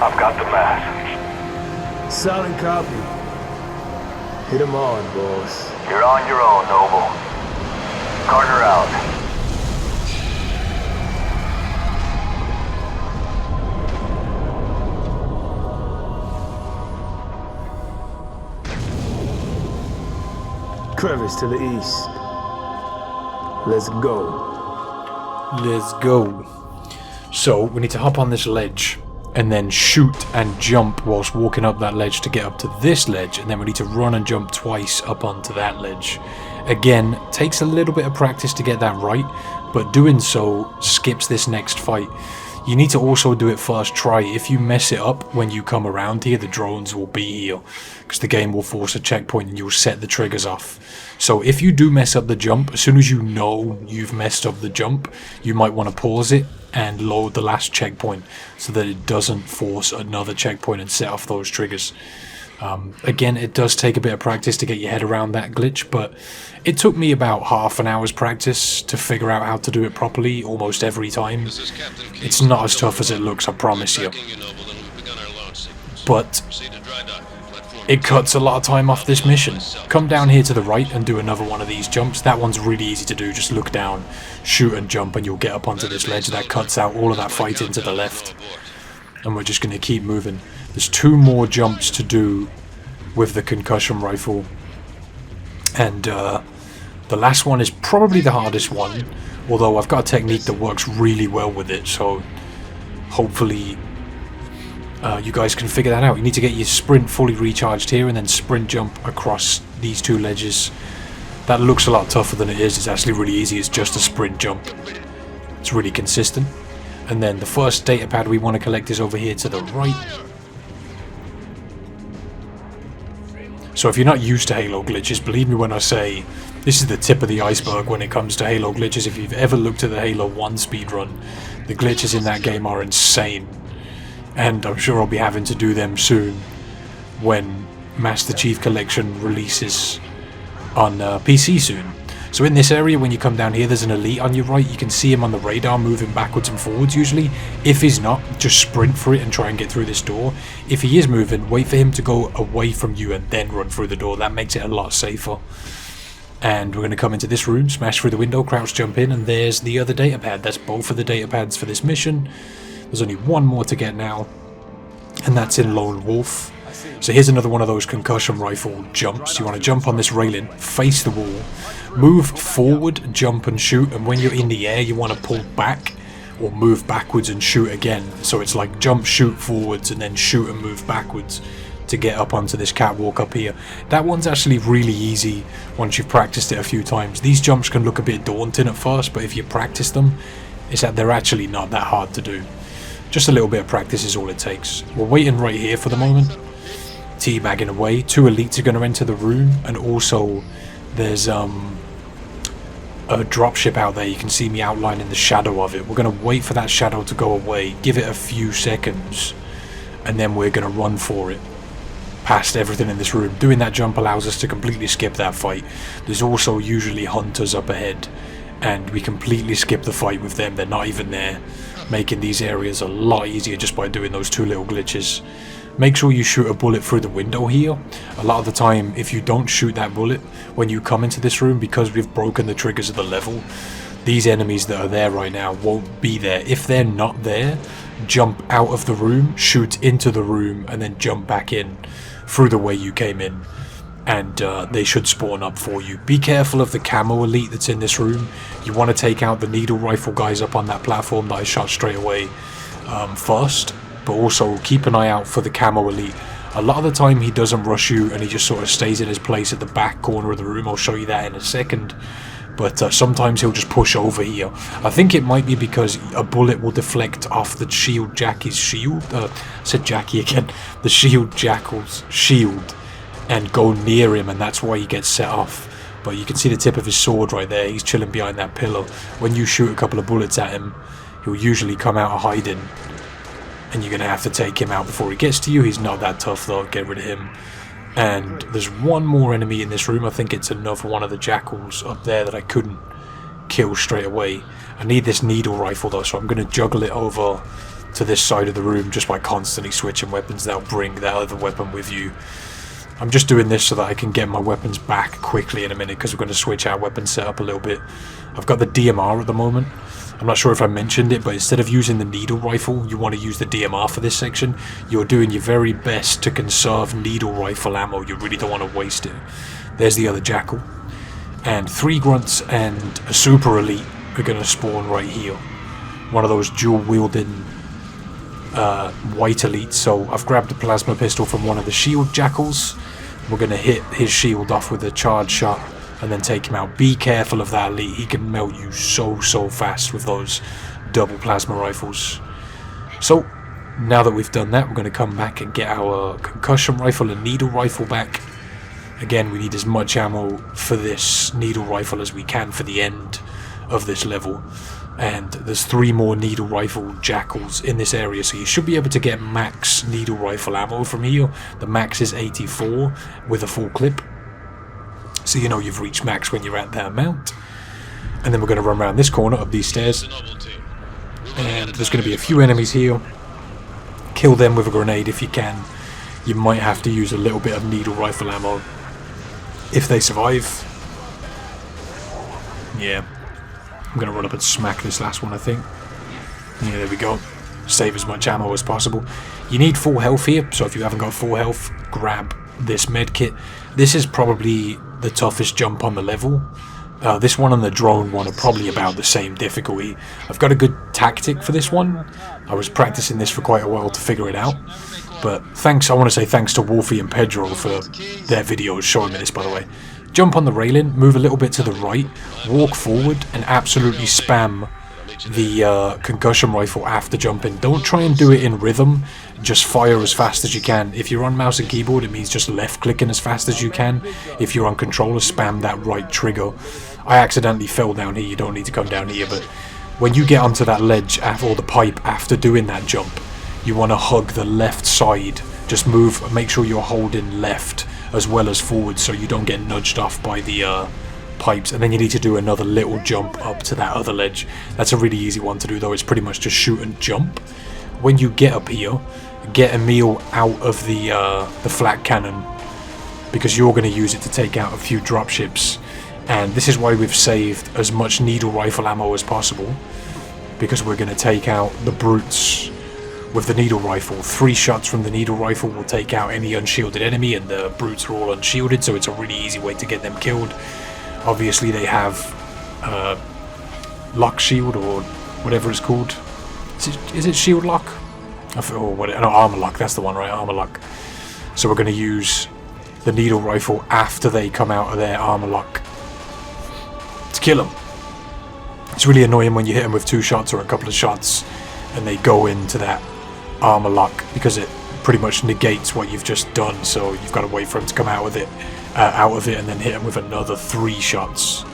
I've got the mass. Solid copy. Hit him on, boss. You're on your own, Noble. Carter out. Crevice to the east. Let's go. Let's go. So, we need to hop on this ledge and then shoot and jump whilst walking up that ledge to get up to this ledge, and then we need to run and jump twice up onto that ledge. Again, takes a little bit of practice to get that right, but doing so skips this next fight. You need to also do it first try. If you mess it up when you come around here, the drones will be here, because the game will force a checkpoint and you'll set the triggers off. So if you do mess up the jump, as soon as you know you've messed up the jump, you might want to pause it and load the last checkpoint so that it doesn't force another checkpoint and set off those triggers. Again, it does take a bit of practice to get your head around that glitch, but it took me about half an hour's practice to figure out how to do it properly almost every time. It's not as tough as it looks, I promise you. But it cuts a lot of time off this mission. Come down here to the right and do another one of these jumps. That one's really easy to do. Just look down, shoot and jump, and you'll get up onto this ledge. That cuts out all of that fighting to the left. And we're just going to keep moving. There's 2 more jumps to do with the concussion rifle. And the last one is probably the hardest one, although I've got a technique that works really well with it, so hopefully you guys can figure that out. You need to get your sprint fully recharged here and then sprint jump across these 2 ledges That looks a lot tougher than it is. It's actually really easy. It's just a sprint jump. It's really consistent. And then the first data pad we want to collect is over here to the right. So if you're not used to Halo glitches, believe me when I say this is the tip of the iceberg when it comes to Halo glitches. If you've ever looked at the Halo 1 speedrun, the glitches in that game are insane. And I'm sure I'll be having to do them soon when Master Chief Collection releases on PC soon. So in this area, when you come down here, there's an elite on your right. You can see him on the radar moving backwards and forwards usually. If he's not, just sprint for it and try and get through this door. If he is moving, wait for him to go away from you and then run through the door. That makes it a lot safer. And we're going to come into this room, smash through the window, crouch jump in, and there's the other data pad. That's both of the data pads for this mission. There's only one more to get now, and that's in Lone Wolf. So here's another one of those concussion rifle jumps. You want to jump on this railing, face the wall, move forward, jump and shoot, and when you're in the air you want to pull back or move backwards and shoot again. So it's like jump, shoot forwards, and then shoot and move backwards to get up onto this catwalk up here. That one's actually really easy once you've practiced it a few times. These jumps can look a bit daunting at first, but if you practice them, it's that they're actually not that hard to do. Just a little bit of practice is all it takes. We're waiting right here for the moment. Teabagging away. 2 elites are going to enter the room, and also there's a dropship out there. You can see me outlining the shadow of it. We're going to wait for that shadow to go away, give it a few seconds, and then we're going to run for it past everything in this room. Doing that jump allows us to completely skip that fight. There's also usually hunters up ahead, and we completely skip the fight with them. They're not even there, making these areas a lot easier just by doing those 2 little glitches. Make sure you shoot a bullet through the window here. A lot of the time, if you don't shoot that bullet when you come into this room, because we've broken the triggers of the level, these enemies that are there right now won't be there. If they're not there, jump out of the room, shoot into the room, and then jump back in through the way you came in, and they should spawn up for you. Be careful of the camo elite that's in this room. You want to take out the needle rifle guys up on that platform that I shot straight away first. But also keep an eye out for the camo elite. A lot of the time he doesn't rush you and he just sort of stays in his place at the back corner of the room. I'll show you that in a second. But sometimes he'll just push over here. I think it might be because a bullet will deflect off the shield Jackie's shield. I said Jackie again. The shield Jackal's shield and go near him, and that's why he gets set off. But you can see the tip of his sword right there. He's chilling behind that pillar. When you shoot a couple of bullets at him, he'll usually come out of hiding, and you're going to have to take him out before he gets to you. He's not that tough though, get rid of him. And there's one more enemy in this room. I think it's another one of the jackals up there that I couldn't kill straight away. I need this needle rifle though, so I'm going to juggle it over to this side of the room just by constantly switching weapons. That'll bring that other weapon with you. I'm just doing this so that I can get my weapons back quickly in a minute, because we're going to switch our weapon setup a little bit. I've got the DMR at the moment. I'm not sure if I mentioned it, but instead of using the needle rifle, you want to use the DMR for this section. You're doing your very best to conserve needle rifle ammo. You really don't want to waste it. There's the other jackal. And 3 grunts and a super elite are going to spawn right here. One of those dual-wielding white elites. So I've grabbed a plasma pistol from one of the shield jackals. We're going to hit his shield off with a charge shot and then take him out. Be careful of that elite. He can melt you so fast with those double plasma rifles. So now that we've done that, we're going to come back and get our concussion rifle and needle rifle back. Again, we need as much ammo for this needle rifle as we can for the end of this level. And there's 3 more needle rifle jackals in this area, so you should be able to get max needle rifle ammo from here. The max is 84 with a full clip. So you know you've reached max when you're at that amount. And then we're going to run around this corner up these stairs. And there's going to be a few enemies here. Kill them with a grenade if you can. You might have to use a little bit of needle rifle ammo if they survive. Yeah. I'm going to run up and smack this last one, I think. Yeah, there we go. Save as much ammo as possible. You need full health here, so if you haven't got full health, grab this medkit. This is probably the toughest jump on the level. This one and the drone one are probably about the same difficulty. I've got a good tactic for this one. I was practicing this for quite a while to figure it out. But I want to say thanks to Wolfie and Pedro for their videos showing me this, by the way. jump on the railing, move a little bit to the right, walk forward, and absolutely spam the concussion rifle after jumping. Don't try and do it in rhythm, just fire as fast as you can. If you're on mouse and keyboard, it means just left clicking as fast as you can. If you're on controller, spam that right trigger. I accidentally fell down here, you don't need to come down here, but when you get onto that ledge or the pipe after doing that jump, you want to hug the left side. Just move, make sure you're holding left as well as forward so you don't get nudged off by the pipes, and then you need to do another little jump up to that other ledge. That's a really easy one to do though. It's pretty much just shoot and jump. When you get up here, get Emil out of the flat cannon, because you're going to use it to take out a few dropships, and this is why we've saved as much needle rifle ammo as possible, because we're going to take out the brutes with the needle rifle. 3 shots from the needle rifle will take out any unshielded enemy, and the brutes are all unshielded, so it's a really easy way to get them killed. Obviously they have lock shield, or whatever it's called. Is it shield lock? Or what? No, armor lock, that's the one, right? Armor lock. So we're going to use the needle rifle after they come out of their armor lock to kill them. It's really annoying when you hit them with 2 shots or a couple of shots and they go into that armor lock, because it pretty much negates what you've just done, so you've got to wait for him to come out of it and then hit him with another 3 shots.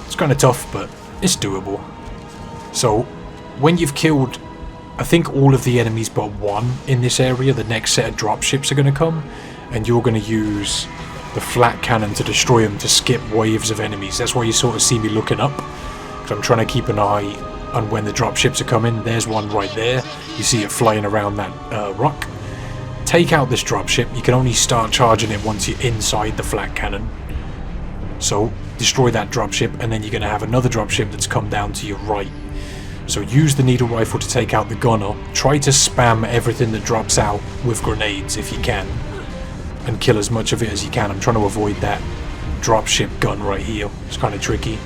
It's kind of tough, but it's doable. So when you've killed, I think, all of the enemies but 1 in this area, the next set of dropships are going to come, and you're going to use the flat cannon to destroy them, to skip waves of enemies. That's why you sort of see me looking up, because I'm trying to keep an eye on when the dropships are coming. There's one right there. You see it flying around that rock. Take out this dropship. You can only start charging it once you're inside the flat cannon. So destroy that dropship, and then you're going to have another dropship that's come down to your right. So use the needle rifle to take out the gunner. Try to spam everything that drops out with grenades if you can, and kill as much of it as you can. I'm trying to avoid that dropship gun right here. It's kind of tricky.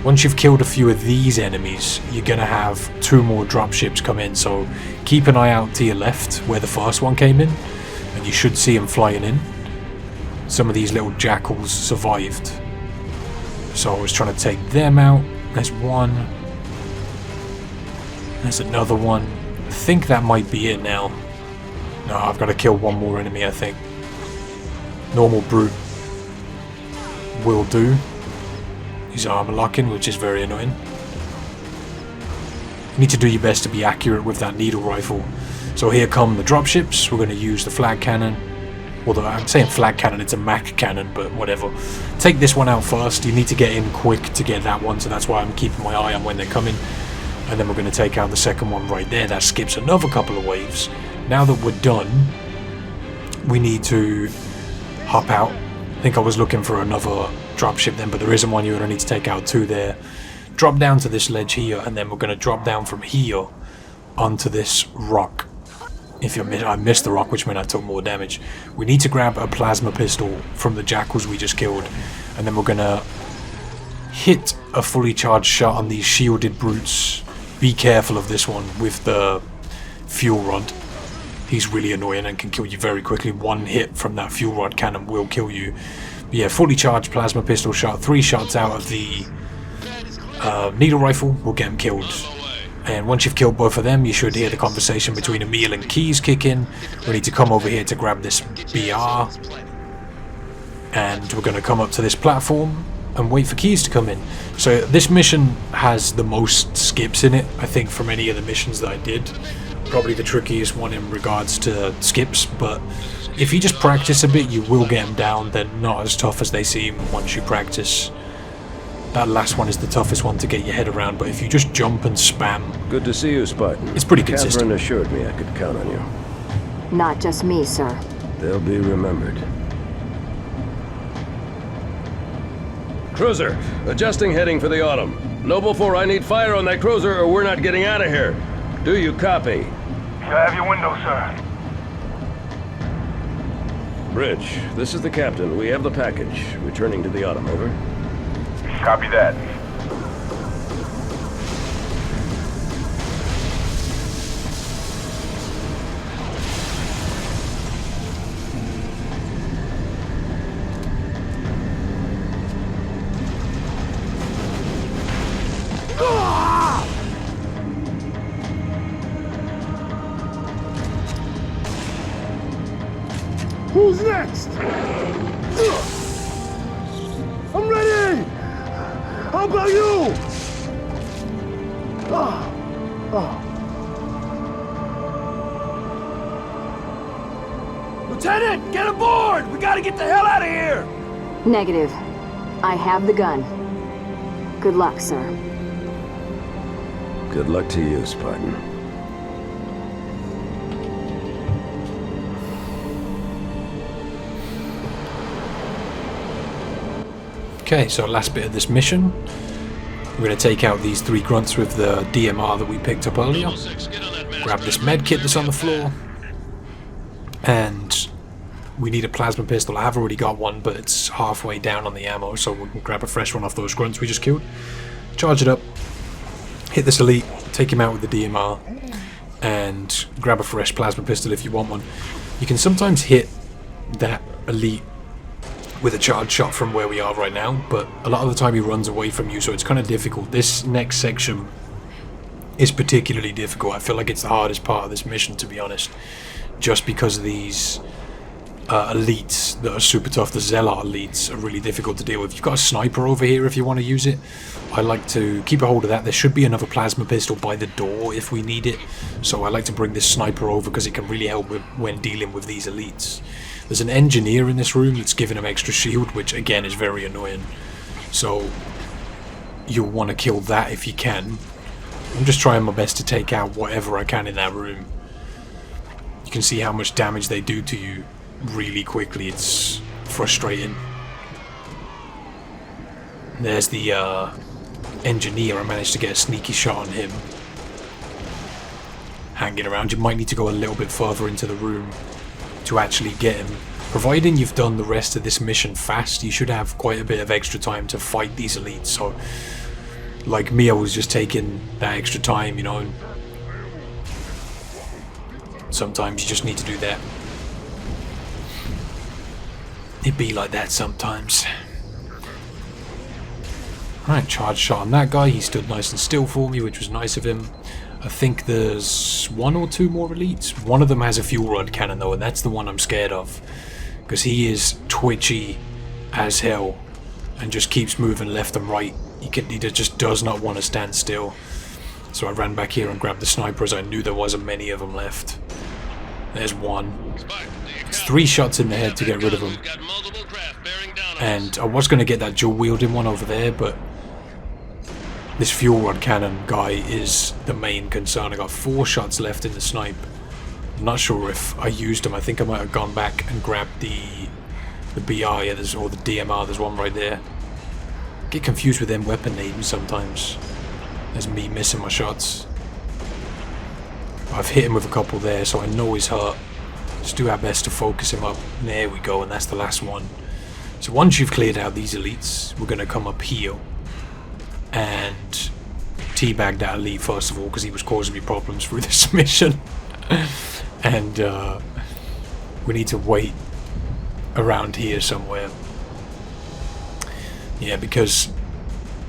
Once you've killed a few of these enemies, you're going to have 2 more dropships come in, so keep an eye out to your left where the first one came in, and you should see them flying in. Some of these little jackals survived, so I was trying to take them out. There's one. There's another one. I think that might be it now. No, I've got to kill 1 more enemy, I think. Normal brute will do. He's armor locking, which is very annoying. You need to do your best to be accurate with that needle rifle. So here come the dropships. We're going to use the flag cannon. Although I'm saying flag cannon, it's a Mac cannon, but whatever. Take this one out first. You need to get in quick to get that one, so that's why I'm keeping my eye on when they're coming. And then we're going to take out the second one right there. That skips another couple of waves. Now that we're done, we need to hop out. I think I was looking for another dropship then, but there isn't one. You're going to need to take out 2 there. Drop down to this ledge here, and then we're going to drop down from here onto this rock. If you I missed the rock, which meant I took more damage. We need to grab a plasma pistol from the jackals we just killed, and then we're going to hit a fully charged shot on these shielded brutes. Be careful of this one with the fuel rod. He's really annoying and can kill you very quickly. 1 hit from that fuel rod cannon will kill you. But yeah, fully charged plasma pistol shot. 3 shots out of the needle rifle will get him killed. And once you've killed both of them, you should hear the conversation between Emil and Keys kick in. We need to come over here to grab this BR. And we're going to come up to this platform and wait for Keys to come in. So this mission has the most skips in it, I think, from any of the missions that I did. Probably the trickiest one in regards to skips, but if you just practice a bit, you will get them down. They're not as tough as they seem once you practice. That last one is the toughest one to get your head around, but if you just jump and spam... Good to see you, Spartan. It's pretty consistent. Catherine assured me I could count on you. Not just me, sir. They'll be remembered. Cruiser, adjusting heading for the autumn. Noble 4, I need fire on that cruiser or we're not getting out of here. Do you copy? I have your window, sir. Bridge, this is the captain. We have the package. Returning to the autumn, over. Copy that. Who's next? I'm ready! How about you? Lieutenant, get aboard! We gotta get the hell out of here! Negative. I have the gun. Good luck, sir. Good luck to you, Spartan. Okay, so last bit of this mission. We're going to take out these 3 grunts with the DMR that we picked up earlier. Grab this med kit that's on the floor. And we need a plasma pistol. I have already got one, but it's halfway down on the ammo, so we can grab a fresh one off those grunts we just killed. Charge it up. Hit this elite. Take him out with the DMR. And grab a fresh plasma pistol if you want one. You can sometimes hit that elite with a charge shot from where we are right now, but a lot of the time he runs away from you, so it's kind of difficult. This next section is particularly difficult. I feel like it's the hardest part of this mission, to be honest, just because of these elites that are super tough. The Zealot elites are really difficult to deal with. You've got a sniper over here if you want to use it. I like to keep a hold of that. There should be another plasma pistol by the door if we need it, so I like to bring this sniper over because it can really help when dealing with these elites. There's an engineer in this room that's giving him extra shield, which again is very annoying. So you'll want to kill that if you can. I'm just trying my best to take out whatever I can in that room. You can see how much damage they do to you really quickly. It's frustrating. There's the engineer. I managed to get a sneaky shot on him. Hanging around. You might need to go a little bit further into the room to actually get him. Providing you've done the rest of this mission fast, you should have quite a bit of extra time to fight these elites. So, like me, I was just taking that extra time, you know. Sometimes you just need to do that. It be like that sometimes. Alright, charge shot on that guy. He stood nice and still for me, which was nice of him. I think there's 1 or 2 more elites. One of them has a fuel rod cannon though, and that's the one I'm scared of. Because he is twitchy as hell and just keeps moving left and right. He just does not want to stand still. So I ran back here and grabbed the sniper as I knew there wasn't many of them left. There's one. It's 3 shots in the head to get rid of him. And I was going to get that dual wielding one over there, but this fuel rod cannon guy is the main concern. I got 4 shots left in the snipe. I'm not sure if I used them. I think I might have gone back and grabbed the BI or the DMR. There's one right there. Get confused with them weapon names sometimes. There's me missing my shots. I've hit him with a couple there, so I know he's hurt. Just do our best to focus him up. There we go, and that's the last one. So once you've cleared out these elites, we're going to come up here and teabag that elite first of all, because he was causing me problems through this mission. And we need to wait around here somewhere. Yeah, because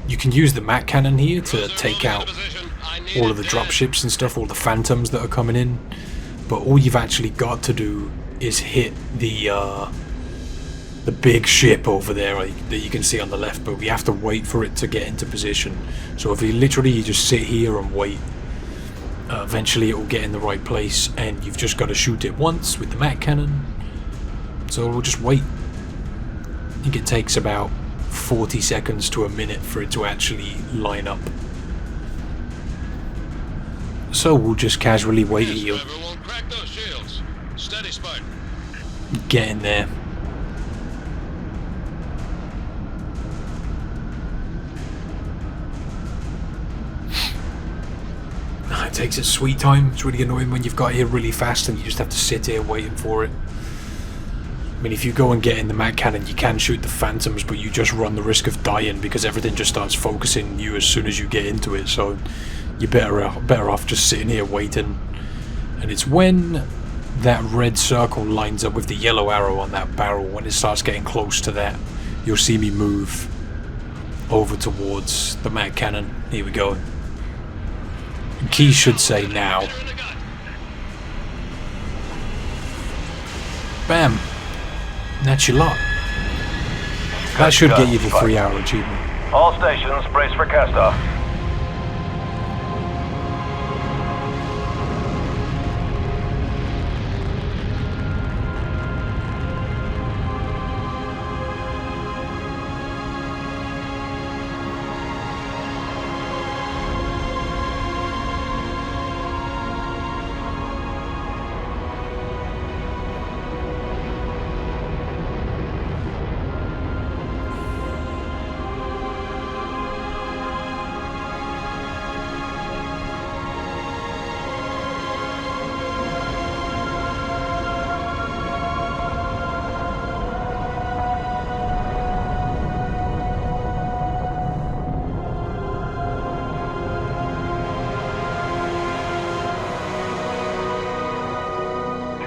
you can use the Mac cannon here to take out all of the dropships and stuff, all the phantoms that are coming in. But all you've actually got to do is hit the big ship over there that you can see on the left, but we have to wait for it to get into position. So if you just sit here and wait, eventually it will get in the right place, and you've just got to shoot it once with the Mac cannon. So we'll just wait. I think it takes about 40 seconds to a minute for it to actually line up. So we'll just casually wait here. Get in there. It takes its sweet time. It's really annoying when you've got here really fast and you just have to sit here waiting for it. I mean, if you go and get in the Mac cannon, you can shoot the phantoms, but you just run the risk of dying because everything just starts focusing you as soon as you get into it. So you're better off just sitting here waiting. And it's when that red circle lines up with the yellow arrow on that barrel, when it starts getting close to that, you'll see me move over towards the Mac cannon. Here we go. Key should say now. Bam! That's your lot. That should get you the 3-hour achievement. All stations, brace for cast-off.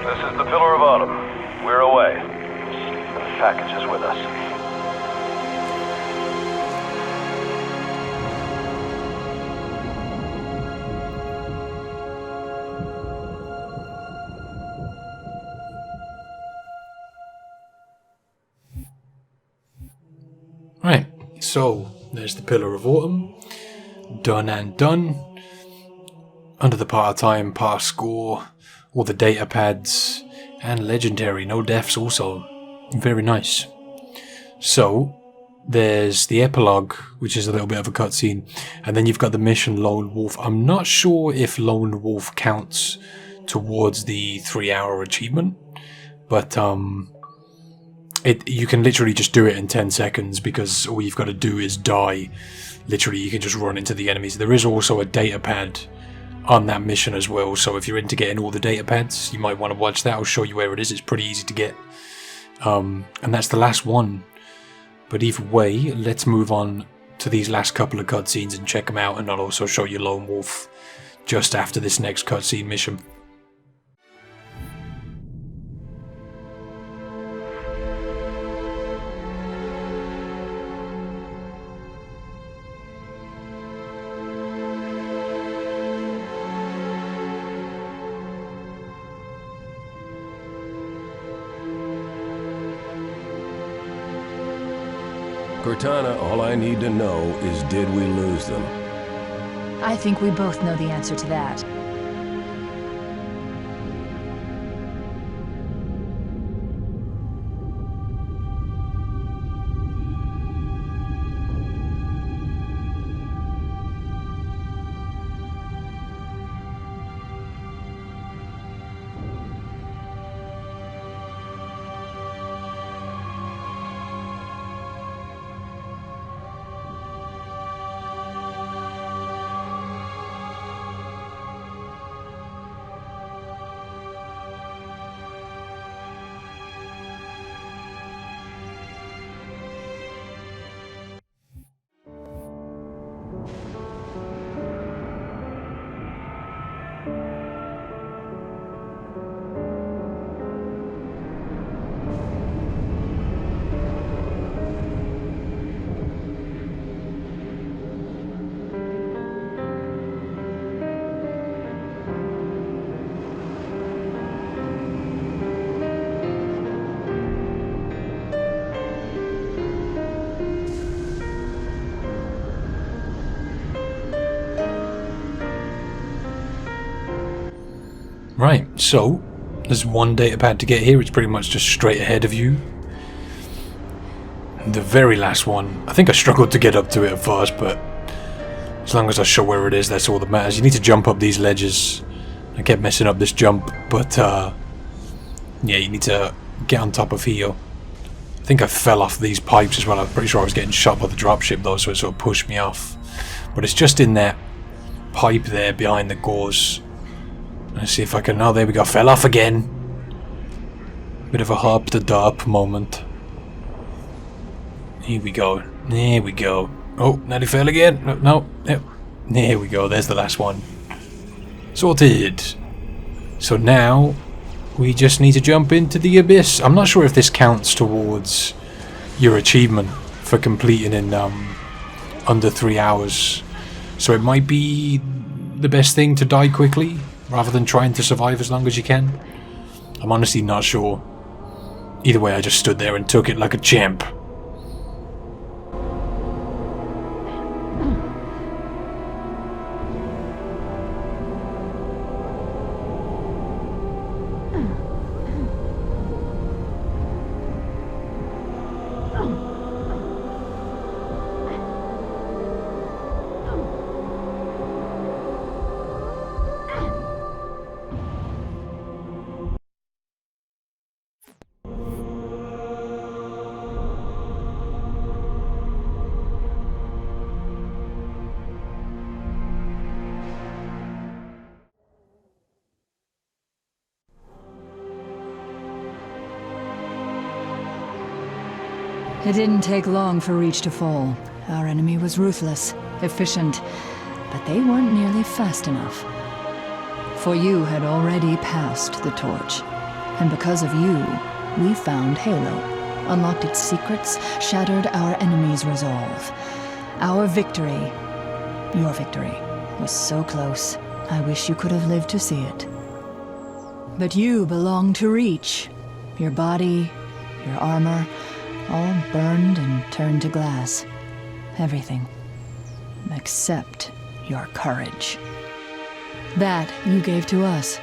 This is the Pillar of Autumn. We're away. The package is with us. Right, so there's the Pillar of Autumn. Done and done. Under the part-time, pass score, all the datapads, and legendary, no deaths also. Very nice. So, there's the epilogue, which is a little bit of a cutscene, and then you've got the mission Lone Wolf. I'm not sure if Lone Wolf counts towards the 3-hour achievement, but you can literally just do it in 10 seconds because all you've got to do is die. Literally, you can just run into the enemies. There is also a datapad on that mission as well, so if you're into getting all the datapads, you might want to watch that. I'll show you where it is. It's pretty easy to get. And that's the last one. But either way, let's move on to these last couple of cutscenes and check them out, and I'll also show you Lone Wolf just after this next cutscene mission. Cortana, all I need to know is, did we lose them? I think we both know the answer to that. Right, so there's one datapad to get here. It's pretty much just straight ahead of you. The very last one, I think I struggled to get up to it at first, but as long as I show where it is, that's all that matters. You need to jump up these ledges. I kept messing up this jump, but yeah, you need to get on top of here. I think I fell off these pipes as well. I'm pretty sure I was getting shot by the dropship though, so it sort of pushed me off. But it's just in that pipe there behind the gauze. Let's see if I can... Oh, there we go. Fell off again. Bit of a hop the derp moment. Here we go. There we go. Oh, nearly fell again. No, no. Yep. There we go. There's the last one. Sorted. So now we just need to jump into the abyss. I'm not sure if this counts towards your achievement for completing in under 3 hours. So it might be the best thing to die quickly rather than trying to survive as long as you can. I'm honestly not sure. Either way, I just stood there and took it like a champ. It didn't take long for Reach to fall. Our enemy was ruthless, efficient, but they weren't nearly fast enough. For you had already passed the torch, and because of you, we found Halo, unlocked its secrets, shattered our enemy's resolve. Our victory, your victory, was so close. I wish you could have lived to see it. But you belong to Reach. Your body, your armor, all burned and turned to glass. Everything. Except your courage. That you gave to us.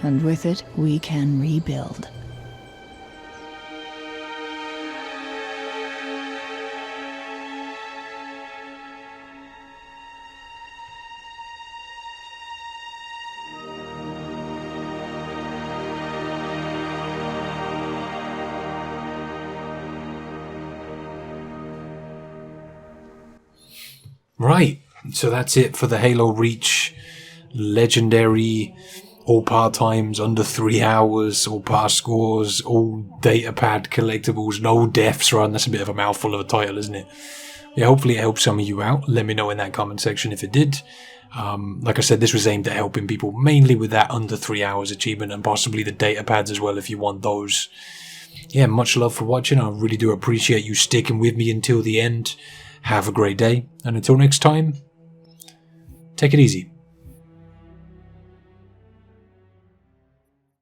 And with it, we can rebuild. Right, so that's it for the Halo Reach Legendary, all part-times, under 3 hours, all pass scores, all datapad collectibles, no deaths run. That's a bit of a mouthful of a title, isn't it? Yeah, hopefully it helped some of you out. Let me know in that comment section if it did. Like I said, this was aimed at helping people mainly with that under 3 hours achievement and possibly the datapads as well if you want those. Yeah, much love for watching. I really do appreciate you sticking with me until the end. Have a great day, and until next time, take it easy.